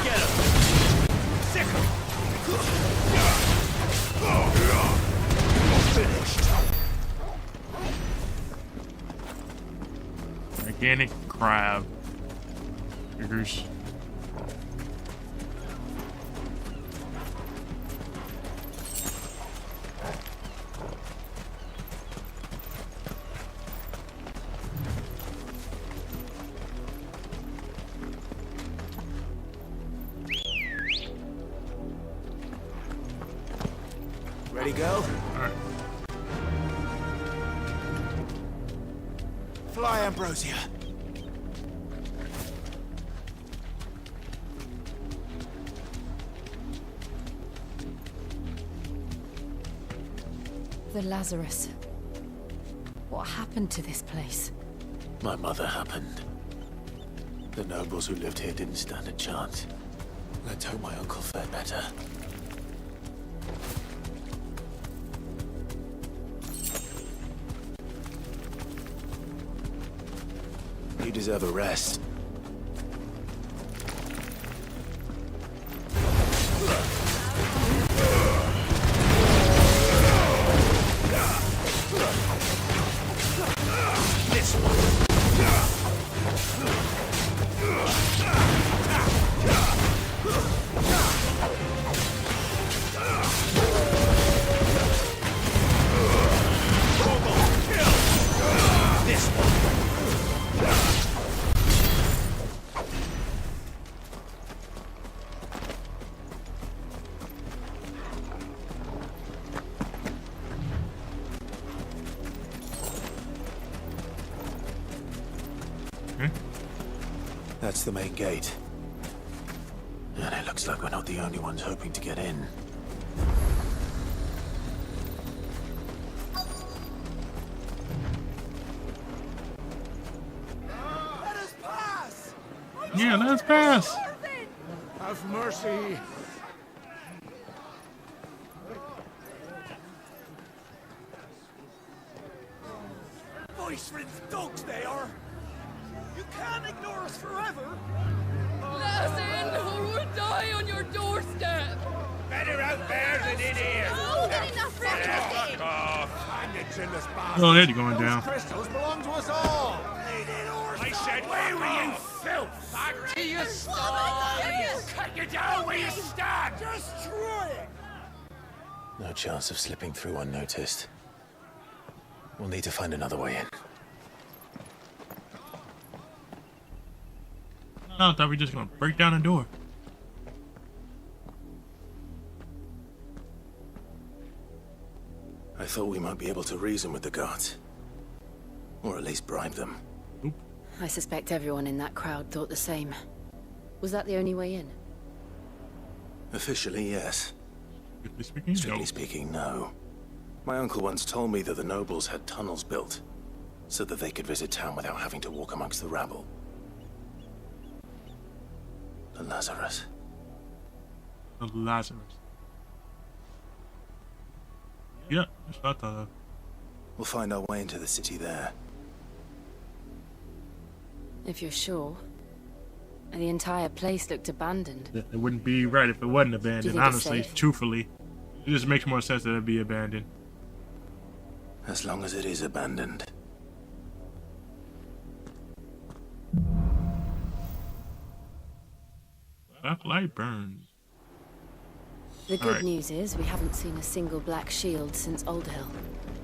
Get him! Sick him! Finished. Organic crab. Figures. Ready, go? Alright. Fly, Ambrosia. The Lazarus. What happened to this place? My mother happened. The nobles who lived here didn't stand a chance. Let's hope my uncle fared better. You deserve a rest. This one. This one. That's the main gate. And it looks like we're not the only ones hoping to get in. Let us pass! Yeah, let us pass. Have mercy. Voice-rinsed dogs they are. You can't ignore us forever. Let us in, or we'll die on your doorstep. it in here! Oh, they're going down. Crystals belong to us all! I said, where were you, filth? Back to your style! Cut you down where you stand! Destroy it! No chance of slipping through unnoticed. We'll need to find another way in. I thought we were just gonna break down the door. I thought we might be able to reason with the guards. Or at least bribe them. I suspect everyone in that crowd thought the same. Was that the only way in? Officially, yes. Strictly speaking, no. My uncle once told me that the nobles had tunnels built, so that they could visit town without having to walk amongst the rabble. The Lazarus. The Lazarus. Yeah, that's what I thought of. We'll find our way into the city there. If you're sure. The entire place looked abandoned. It wouldn't be right if it wasn't Do you abandoned, think it's honestly, safe? truthfully. It just makes more sense that it'd be abandoned. As long as it is abandoned. Black light burns. The good Alright. news is we haven't seen a single black shield since Old Hill.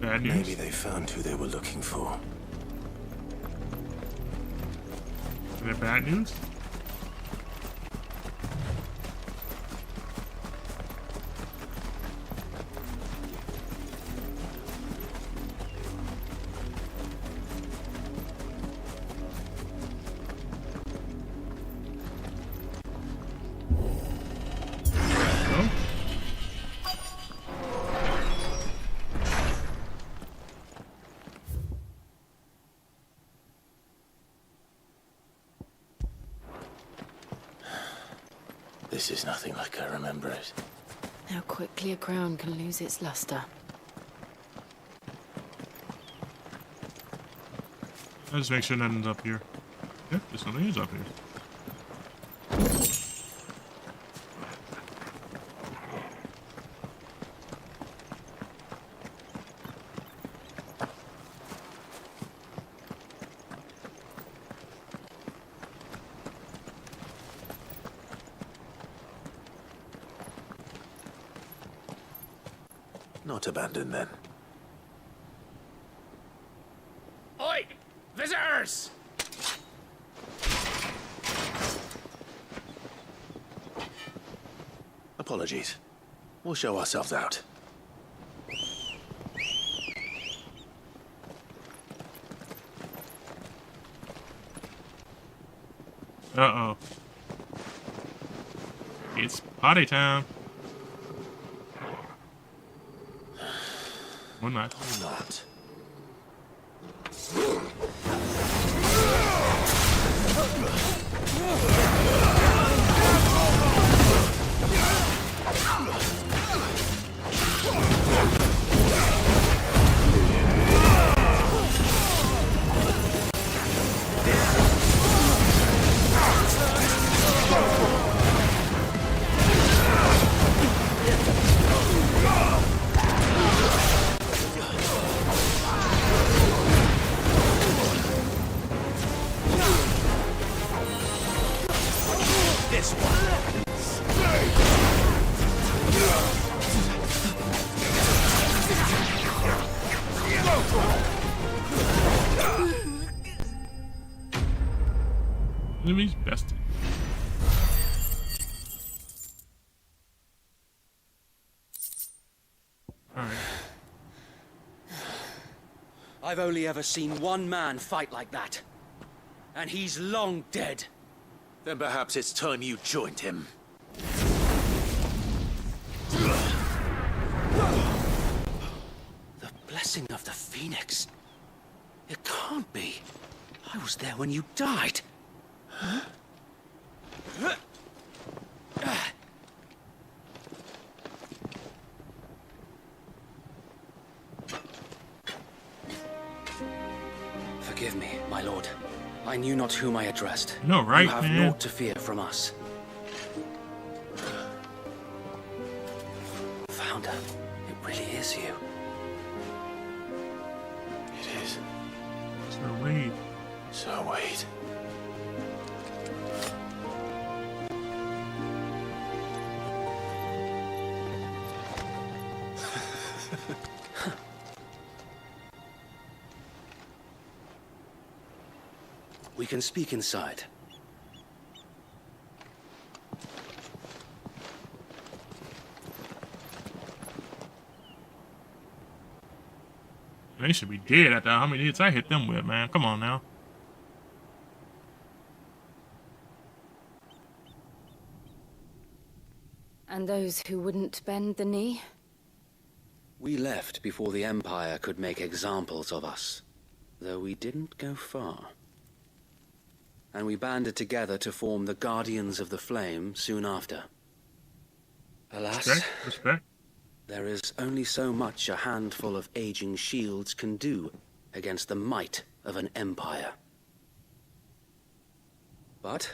Bad news. Maybe they found who they were looking for. Is that bad news? This is nothing like I remember it. How quickly a crown can lose its luster. Let's just make sure nothing's up here. Yeah, there's something is up here. Not abandoned then. Oi! Visitors! Apologies. We'll show ourselves out. Uh-oh. It's party time. Or not. Or not. This one. Enemy's bested. Alright. I've only ever seen one man fight like that. And he's long dead. Then perhaps it's time you joined him. The blessing of the Phoenix. It can't be. I was there when you died. Huh? Forgive me, my lord. I knew not whom I addressed. No, right, you have man? naught to fear from us. Commander. It really is you. It is. Sir Wade. Sir Wade. We can speak inside. They should be dead after how many hits I hit them with, man. Come on now. And those who wouldn't bend the knee? We left before the Empire could make examples of us, though we didn't go far. And we banded together to form the Guardians of the Flame soon after. Alas, Respect. there is only so much a handful of aging shields can do against the might of an empire. But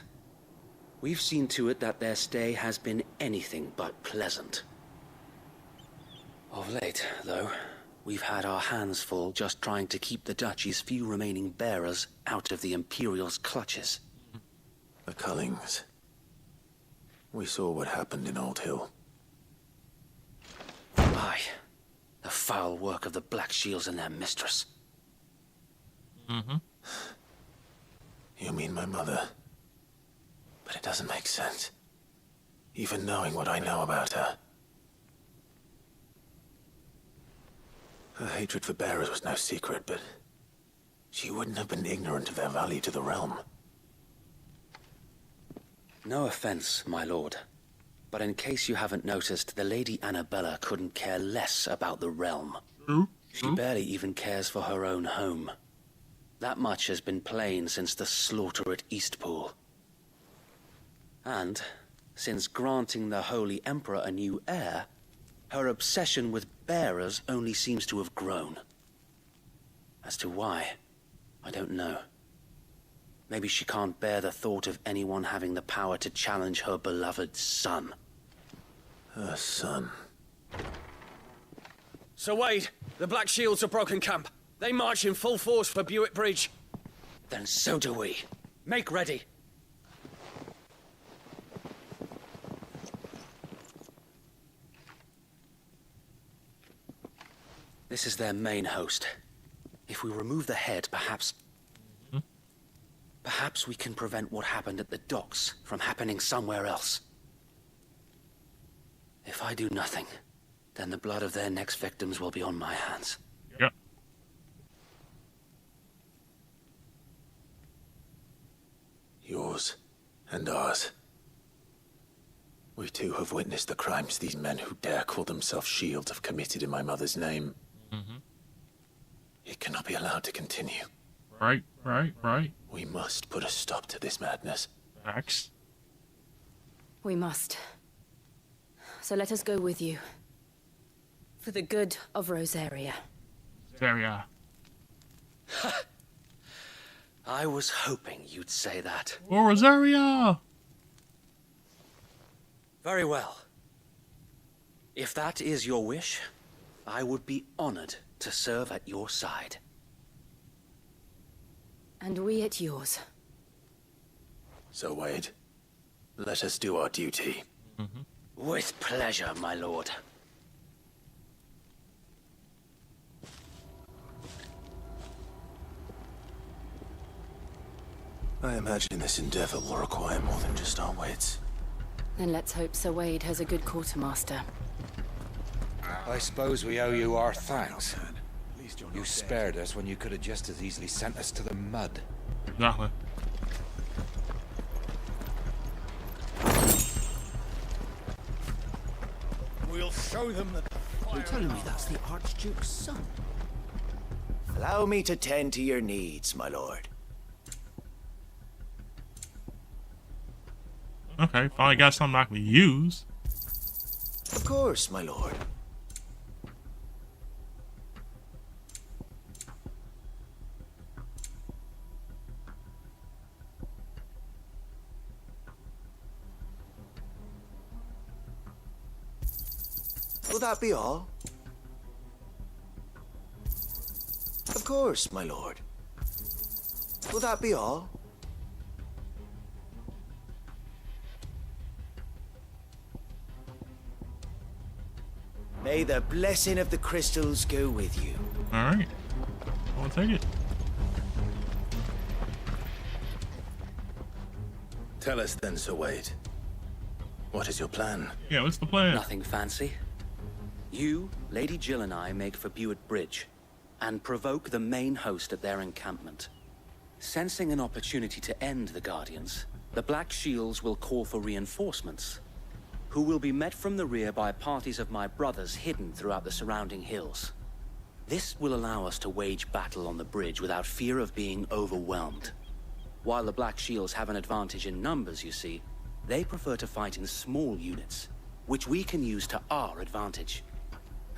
we've seen to it that their stay has been anything but pleasant. Of late, though, we've had our hands full just trying to keep the Duchy's few remaining bearers out of the Imperial's clutches. The Cullings. We saw what happened in Old Hill. Aye. The foul work of the Black Shields and their mistress. Mm-hmm. You mean my mother? But it doesn't make sense. Even knowing what I know about her. Her hatred for bearers was no secret, but she wouldn't have been ignorant of their value to the realm. No offense, my lord. But in case you haven't noticed, the Lady Annabella couldn't care less about the realm. She barely even cares for her own home. That much has been plain since the slaughter at Eastpool. And, since granting the Holy Emperor a new heir, her obsession with bearers only seems to have grown. As to why, I don't know. Maybe she can't bear the thought of anyone having the power to challenge her beloved son. Her son. Sir Wade, the Black Shields have broken camp. They march in full force for Buick Bridge. Then so do we. Make ready. This is their main host. If we remove the head, perhaps we can prevent what happened at the docks from happening somewhere else. If I do nothing, then the blood of their next victims will be on my hands. Yep. Yours and ours. We too have witnessed the crimes these men who dare call themselves shields have committed in my mother's name. Mm-hmm. It cannot be allowed to continue. Right. We must put a stop to this madness. Facts. We must. So let us go with you. For the good of Rosaria. Rosaria. I was hoping you'd say that. Or Rosaria! Very well. If that is your wish, I would be honored to serve at your side. And we at yours. So, Wade, let us do our duty. Mm-hmm. With pleasure, my lord. I imagine this endeavor will require more than just our wits. Then let's hope Sir Wade has a good quartermaster. I suppose we owe you our thanks. You spared us when you could have just as easily sent us to the mud. Exactly. We'll show them that. You're telling me that's the Archduke's son? Allow me to tend to your needs, my lord. Okay, finally got something I can use. Of course, my lord. Will that be all? Of course, my lord. Will that be all? May the blessing of the crystals go with you. All right. I'll take it. Tell us then, Sir Wade. What is your plan? Yeah, what's the plan? Nothing fancy. You, Lady Jill and I make for Buett Bridge and provoke the main host at their encampment. Sensing an opportunity to end the Guardians, the Black Shields will call for reinforcements, who will be met from the rear by parties of my brothers hidden throughout the surrounding hills. This will allow us to wage battle on the bridge without fear of being overwhelmed. While the Black Shields have an advantage in numbers, you see, they prefer to fight in small units, which we can use to our advantage.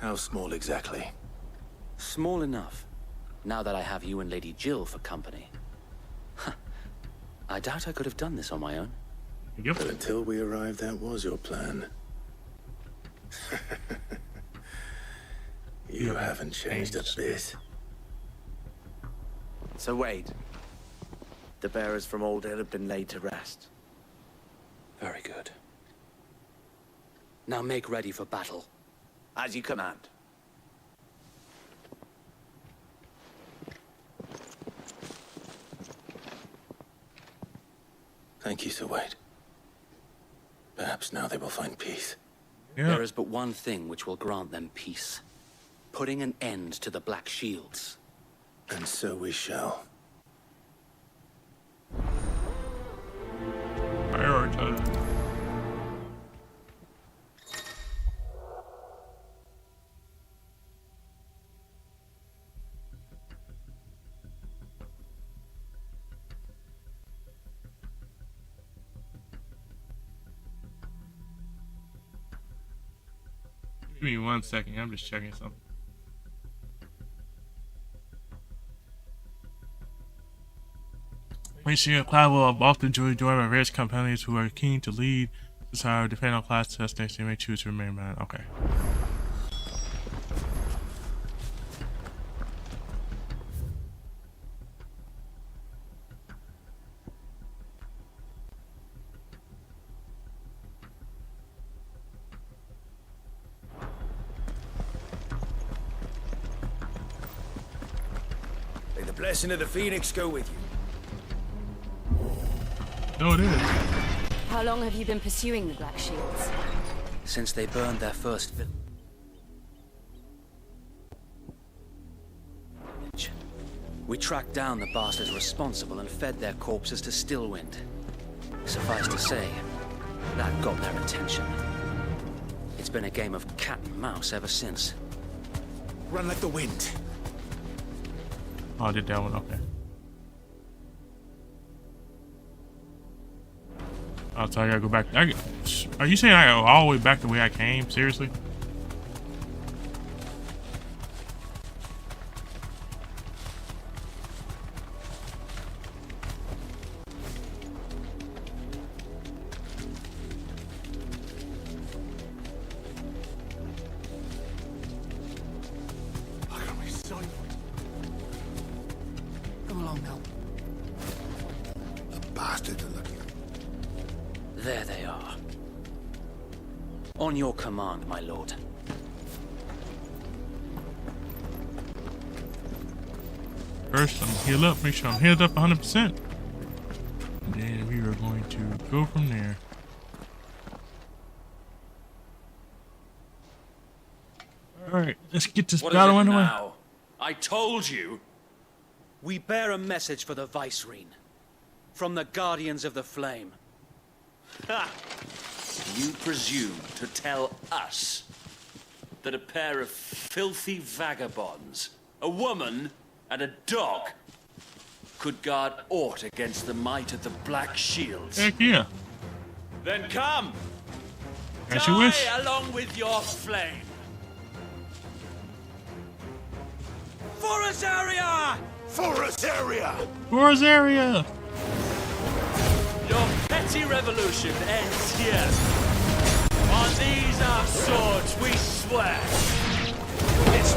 How small exactly? Small enough, now that I have you and Lady Jill for company. I doubt I could have done this on my own. But until we arrived, that was your plan. You haven't changed a bit. So Wade, the bearers from Old Hill have been laid to rest. Very good. Now make ready for battle. As you command. Thank you, Sir Wade. Perhaps now they will find peace. There is but one thing which will grant them peace. Putting an end to the Black Shields. And so we shall. Prioritize. Give me 1 second. I'm just checking something. Monsieur Clive will often enjoy joined by various companions who are keen to lead, desire, depend on class testing, they may choose to remain behind. Okay. May the blessing of the Phoenix go with you. No, it is. How long have you been pursuing the Black Shields? Since they burned their first village. We tracked down the bastards responsible and fed their corpses to Stillwind. Suffice to say, that got their attention. It's been a game of cat and mouse ever since. Run like the wind. Oh, I did that one. Okay. Oh, so I gotta go back. Are you saying I go all the way back the way I came? Seriously? Come along now. The bastards are looking. There they are. On your command, my lord. First, I'm gonna heal up, make sure I'm healed up 100%. And then we are going to go from there. Alright, let's get this battle underway. Now? I told you. We bear a message for the Vicereine. From the Guardians of the Flame. Ha! You presume to tell us that a pair of filthy vagabonds, a woman and a dog, could guard aught against the might of the Black Shields? Heck yeah. Then come! As you wish. Die along with your flame! For Azaria! For Azaria! For Azaria! Your petty revolution ends here. While And these are swords, we swear. This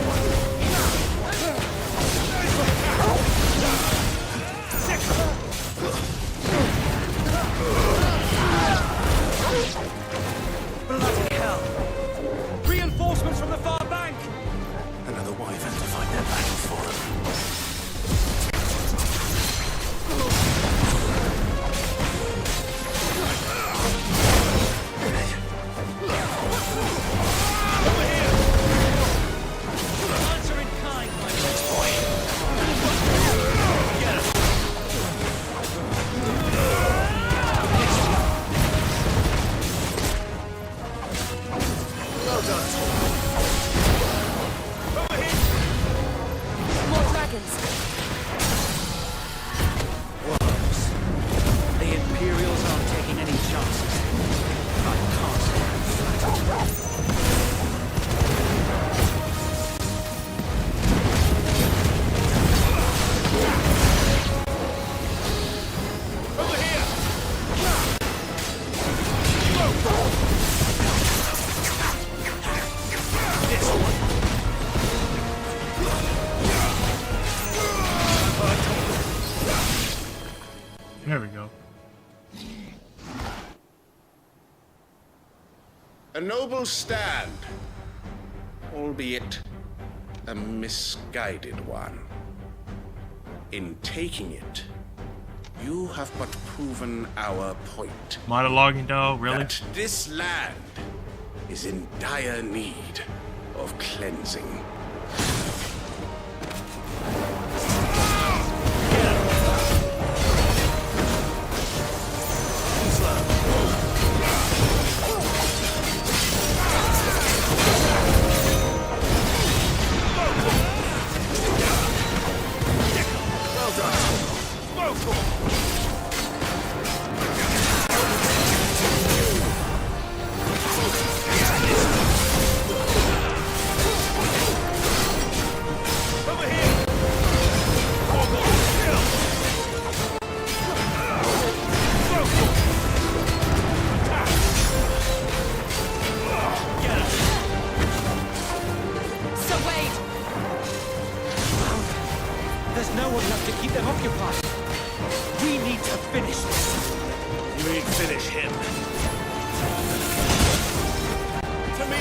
Bloody hell! Reinforcements from the far bank! Another wyvern to fight their battles for them. Answer in kind, my Thanks, boy. Get him. Well done. More dragons. Wolves. The Imperials aren't taking any chances. I can't stand flat. Over here! This one. There we go. A noble stand, albeit a misguided one. In taking it, you have but proven our point. Monologuing though, really? That this land is in dire need of cleansing. Well done. Over here! So wait! There's no one left to keep them occupied. We need to finish this. You mean finish him? To me,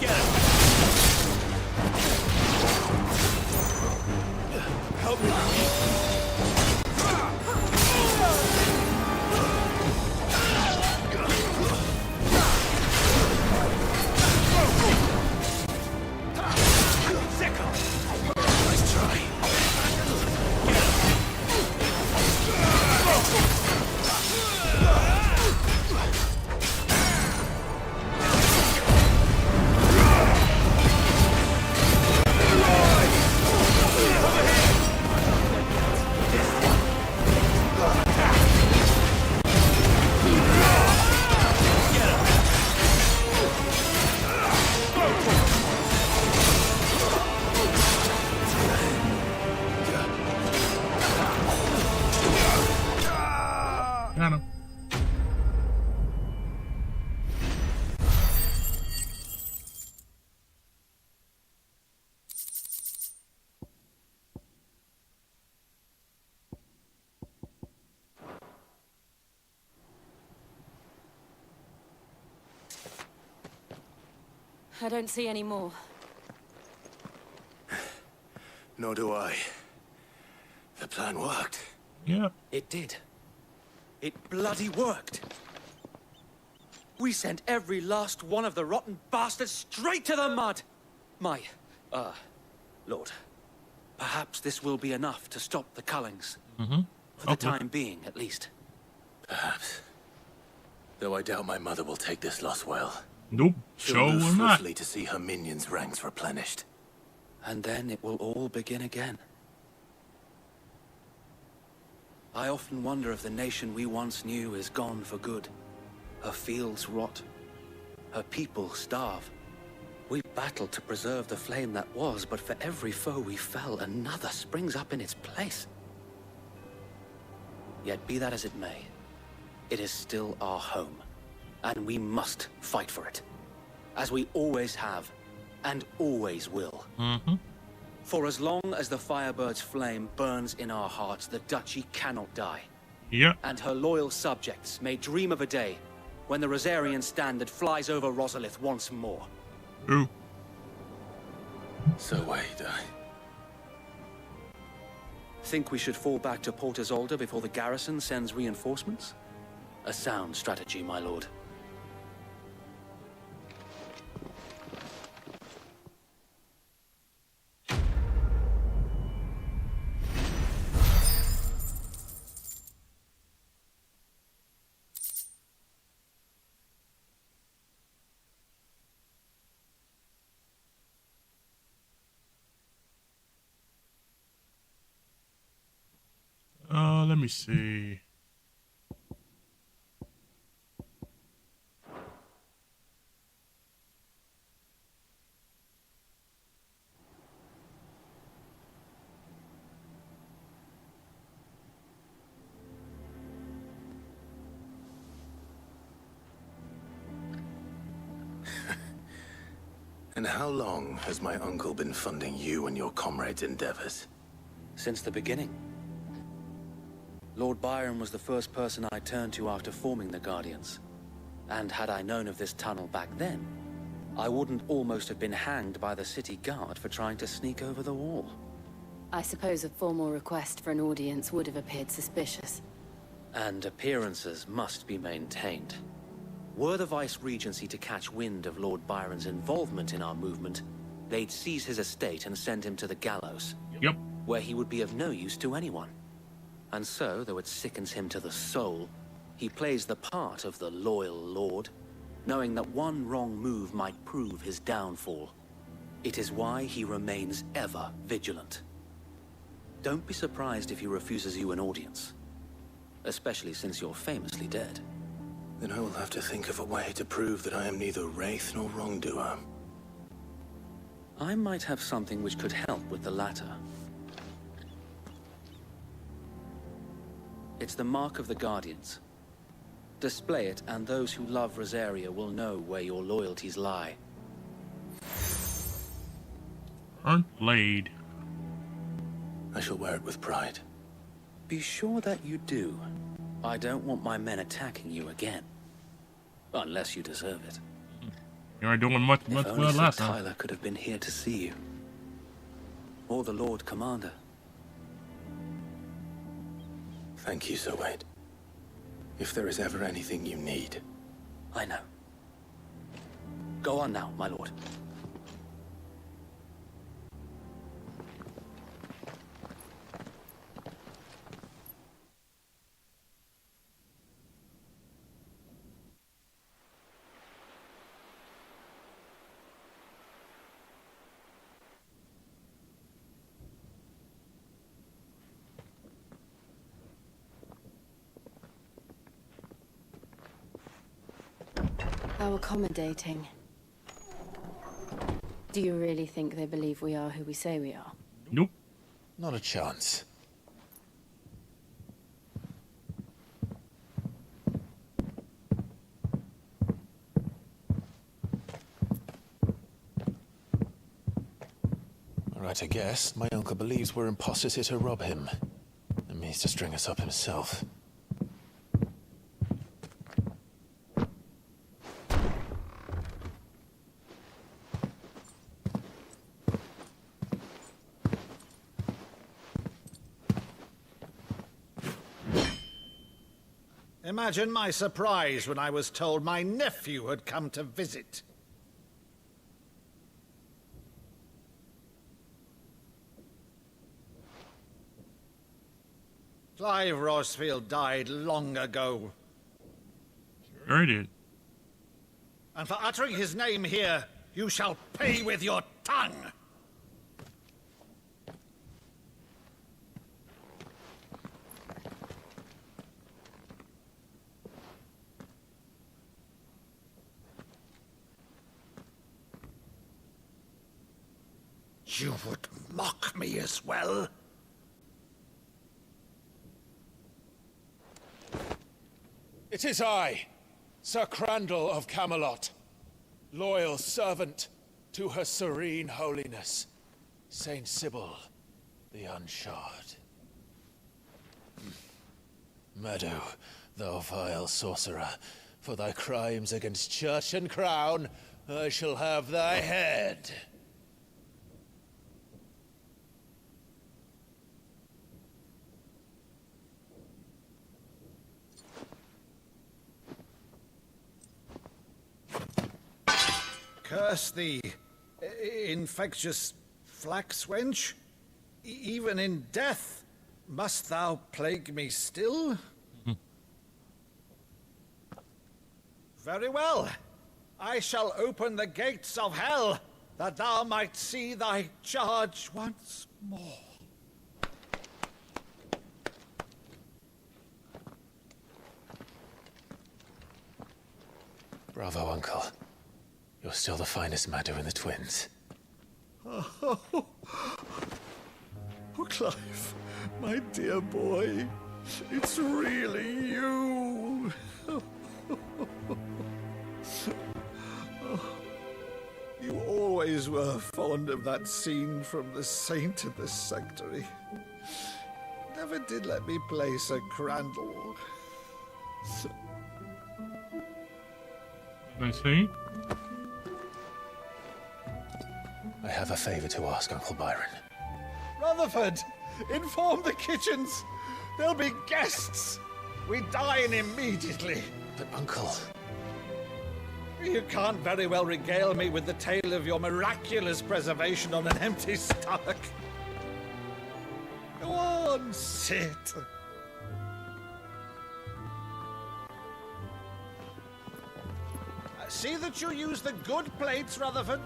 Get him! Help me. Nice try. Got him. I don't see any more. Nor do I. The plan worked. Yeah. It did. It bloody worked. We sent every last one of the rotten bastards straight to the mud! My, Lord, perhaps this will be enough to stop the Cullings. Mm-hmm. For the time being, at least. Perhaps. Though I doubt my mother will take this loss well. Nope. She'll Sure move will not. swiftly to see her minions' ranks replenished. And then it will all begin again. I often wonder if the nation we once knew is gone for good. Her fields rot. Her people starve. We battled to preserve the flame that was, but for every foe we fell, another springs up in its place. Yet be that as it may, it is still our home, and we must fight for it, as we always have, and always will. Mm-hmm. For as long as the Firebird's flame burns in our hearts, the Duchy cannot die. Yep. And her loyal subjects may dream of a day when the Rosarian standard flies over Rosalith once more. Ooh. So wait, Think we should fall back to Port Isolde before the garrison sends reinforcements? A sound strategy, my lord. Let me see. And how long has my uncle been funding you and your comrades' endeavors? Since the beginning. Lord Byron was the first person I turned to after forming the Guardians. And had I known of this tunnel back then, I wouldn't almost have been hanged by the city guard for trying to sneak over the wall. I suppose a formal request for an audience would have appeared suspicious. And appearances must be maintained. Were the Vice-Regency to catch wind of Lord Byron's involvement in our movement, they'd seize his estate and send him to the gallows. Yep. Where he would be of no use to anyone. And so, though it sickens him to the soul, he plays the part of the loyal lord, knowing that one wrong move might prove his downfall. It is why he remains ever vigilant. Don't be surprised if he refuses you an audience, especially since you're famously dead. Then I will have to think of a way to prove that I am neither wraith nor wrongdoer. I might have something which could help with the latter. It's the mark of the Guardians. Display it, and those who love Rosaria will know where your loyalties lie. Earned blade. I shall wear it with pride. Be sure that you do. I don't want my men attacking you again. Unless you deserve it. You aren't doing much If well only Sir last time. Tyler could have been here to see you. Or the Lord Commander. Thank you, Sir Wade. If there is ever anything you need. I know. Go on now, my lord. How accommodating. Do you really think they believe we are who we say we are? Nope. Not a chance. Right, I guess. My uncle believes we're imposters here to rob him. And means to string us up himself. Imagine my surprise when I was told my nephew had come to visit. Clive Rosfield died long ago. Sure he did. And for uttering his name here, you shall pay with your tongue! You would mock me as well? It is I, Sir Crandall of Camelot, loyal servant to Her Serene Holiness, Saint Sybil the Unshod. Meadow, thou vile sorcerer, for thy crimes against church and crown, I shall have thy head. Curse thee, infectious flax wench. Even in death, must thou plague me still? Very well. I shall open the gates of hell, that thou might see thy charge once more. Bravo, Uncle. You're still the finest Meadow in the twins. Oh, Clive, my dear boy, it's really you. You always were fond of that scene from The Saint of the Sanctuary. Never did let me play Sir Crandall. I see. I have a favor to ask, Uncle Byron. Rutherford, inform the kitchens. There'll be guests. We dine immediately. But, Uncle... You can't very well regale me with the tale of your miraculous preservation on an empty stomach. Go on, sit. See that you use the good plates, Rutherford.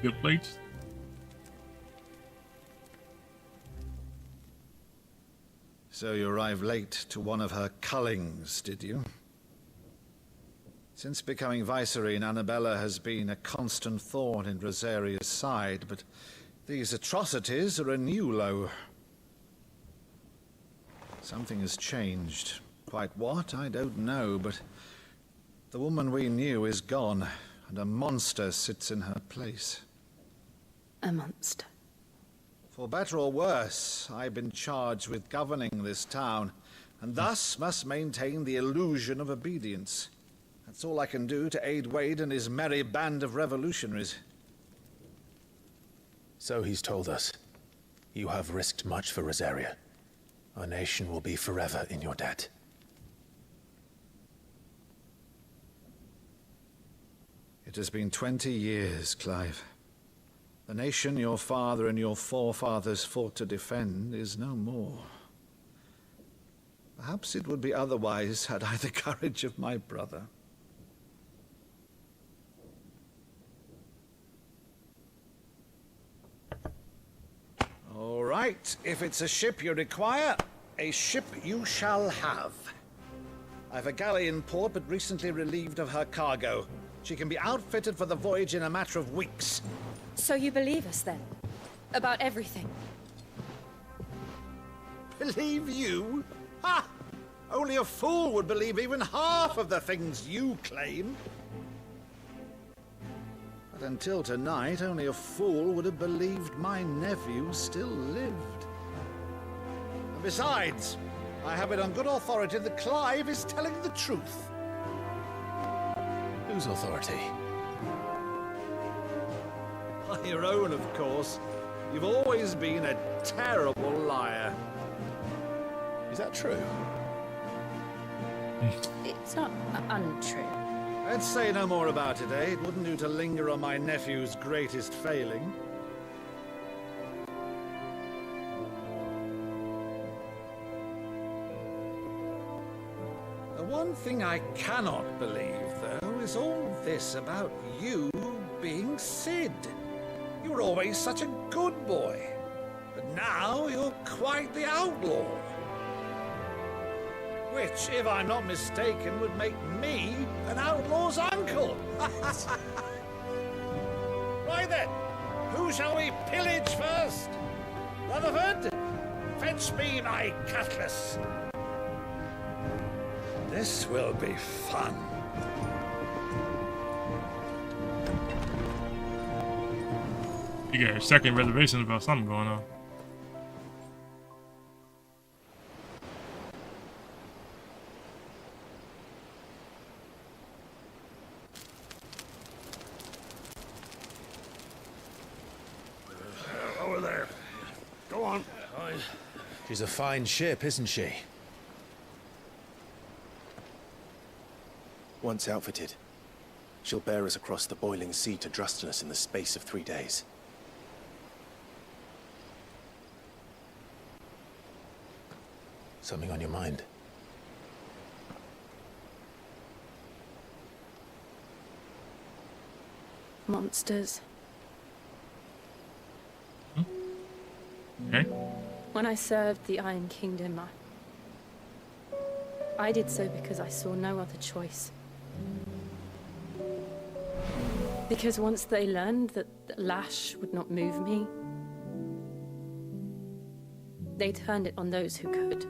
Good plates? So you arrived late to one of her cullings, did you? Since becoming Vicereine, Annabella has been a constant thorn in Rosaria's side, but these atrocities are a new low. Something has changed. Quite what, I don't know, but the woman we knew is gone, and a monster sits in her place. A monster. For better or worse, I've been charged with governing this town, and thus must maintain the illusion of obedience. That's all I can do to aid Wade and his merry band of revolutionaries. So he's told us. You have risked much for Rosaria. Our nation will be forever in your debt. It has been 20 years, Clive. The nation your father and your forefathers fought to defend is no more. Perhaps it would be otherwise had I the courage of my brother. All right, if it's a ship you require, a ship you shall have. I've a galley in port, but recently relieved of her cargo. She can be outfitted for the voyage in a matter of weeks. So you believe us then? About everything? Believe you? Ha! Only a fool would believe even half of the things you claim. But until tonight, only a fool would have believed my nephew still lived. And besides, I have it on good authority that Clive is telling the truth. Whose authority? By your own, of course. You've always been a terrible liar. Is that true? It's not untrue. Let's say no more about it, eh? It wouldn't do to linger on my nephew's greatest failing. The one thing I cannot believe, though, is all this about you being Sid. You were always such a good boy, but now you're quite the outlaw. Which, if I'm not mistaken, would make me an outlaw's uncle. Right then, Who shall we pillage first? Rutherford, fetch me my cutlass. This will be fun. You got a second reservation about something going on. Over there. Go on. She's a fine ship, isn't she? Once outfitted, she'll bear us across the boiling sea to Drustinus in the space of 3 days. Something on your mind? Monsters. Okay. When I served the Iron Kingdom, I did so because I saw no other choice. Because once they learned that the lash would not move me, they turned it on those who could.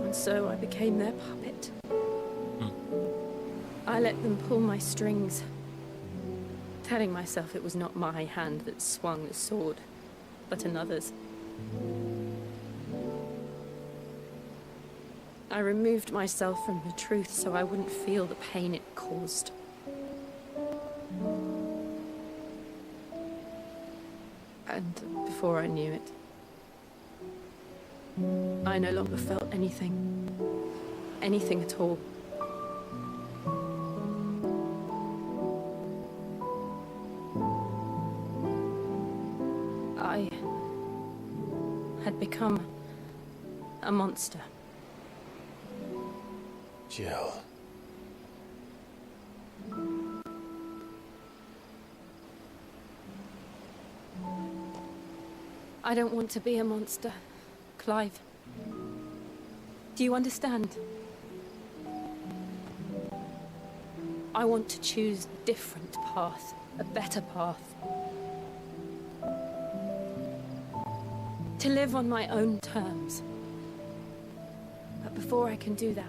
And so I became their puppet. I let them pull my strings, telling myself it was not my hand that swung the sword, but another's. I removed myself from the truth so I wouldn't feel the pain it caused. And before I knew it, I no longer felt anything. Anything at all. I had become a monster. Jill. I don't want to be a monster, Clive. Do you understand? I want to choose a different path, a better path. To live on my own terms. But before I can do that,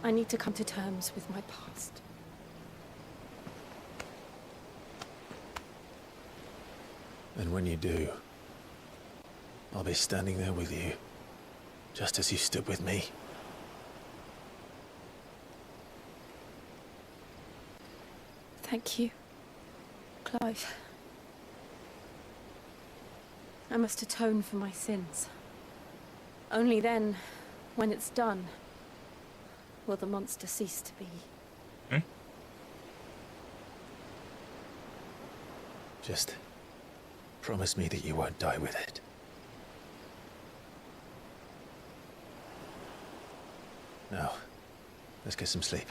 I need to come to terms with my past. And when you do, I'll be standing there with you, just as you stood with me. Thank you, Clive. I must atone for my sins. Only then, when it's done, will the monster cease to be. Okay. Just promise me that you won't die with it. Now, let's get some sleep.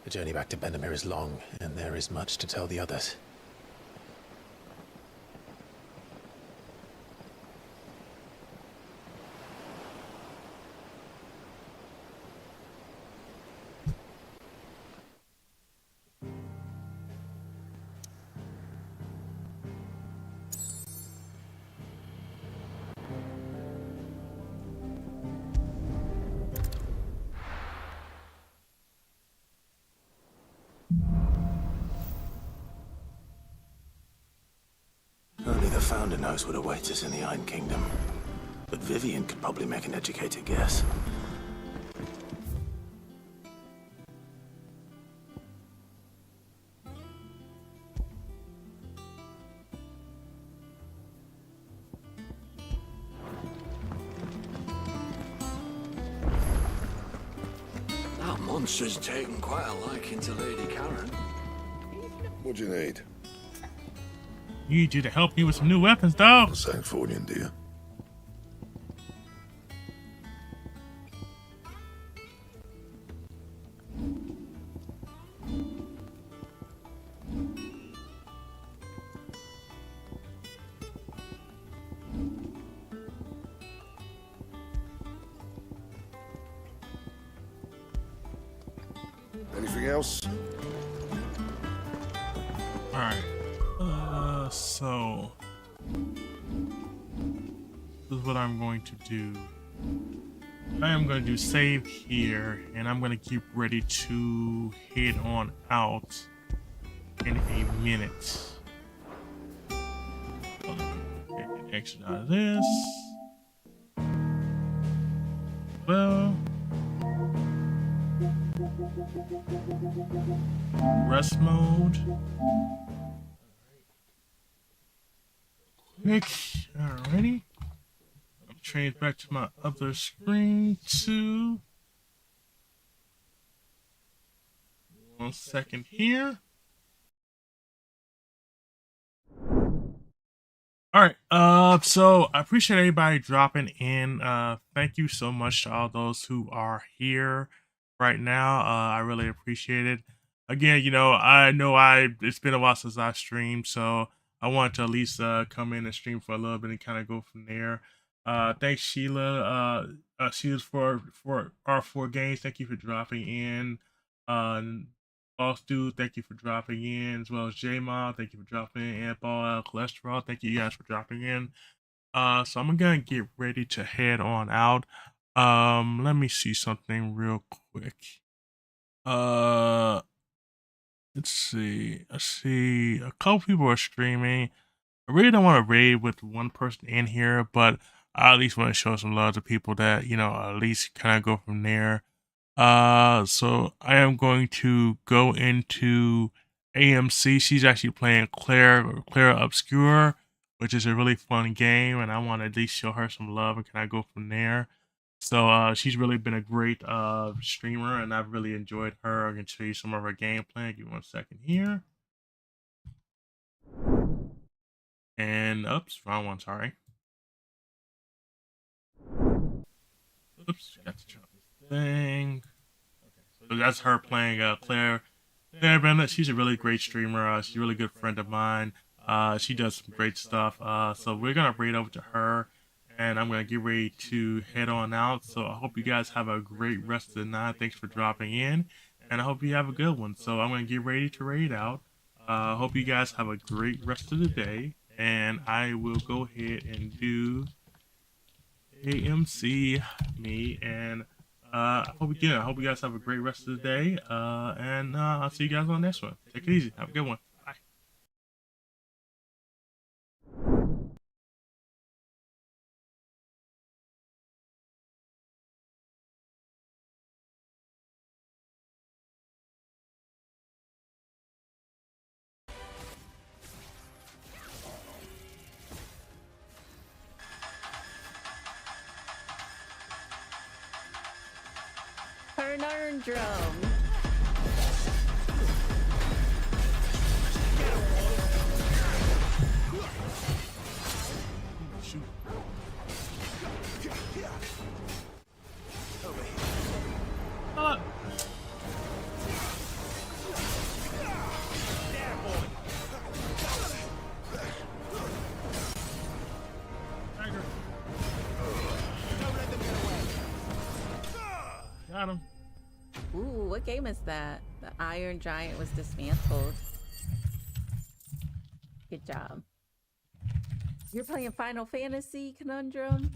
The journey back to Benamir is long, and there is much to tell the others. Only the Founder knows what awaits us in the Iron Kingdom. But Vivian could probably make an educated guess. That monster's taken quite a liking to Lady Karen. What do you need? Need you to help me with some new weapons, dog. Sanfordine, do you? Anything else? Alright. So this is what I'm going to do. I am going to do save here, and I'm going to keep ready to head on out in a minute. Okay, exit out of this. Well, rest mode. Quick, alrighty. I'm changed back to my other screen too. 1 second here. Alright, so I appreciate everybody dropping in. Thank you so much to all those who are here right now. I really appreciate it. Again, you know it's been a while since I streamed, so I wanted to at least come in and stream for a little bit and kind of go from there. Thanks Sheila. Sheila's for our 4 games. Thank you for dropping in. Boss Dude, thank you for dropping in, as well as J-Mod, thank you for dropping in, and Ball Cholesterol, thank you guys for dropping in. So I'm gonna get ready to head on out. Let me see something real quick. Let's see. I see a couple people are streaming. I really don't want to raid with one person in here, but I at least want to show some love to people that, at least kind of go from there. So I am going to go into AMC. She's actually playing Claire Obscure, which is a really fun game, and I want to at least show her some love and kind of go from there. So she's really been a great streamer, and I've really enjoyed her. I can show you some of her gameplay. Give me 1 second here. And oops, wrong one, sorry. Oops, got to drop this thing. Okay, so that's her playing Claire Bennett. She's a really great streamer. She's a really good friend of mine. She does some great stuff. So we're gonna raid over to her, and I'm gonna get ready to head on out. So I hope you guys have a great rest of the night. Thanks for dropping in, and I hope you have a good one. So I'm gonna get ready to raid out. Hope you guys have a great rest of the day, and I will go ahead and do AMC me, and I hope you guys have a great rest of the day, and I'll see you guys on the next one. Take it easy. Have a good one. Bye. Her an iron drum. Shoot. Got him. Ooh, what game is that? The Iron Giant was dismantled. Good job. You're playing Final Fantasy Conundrum?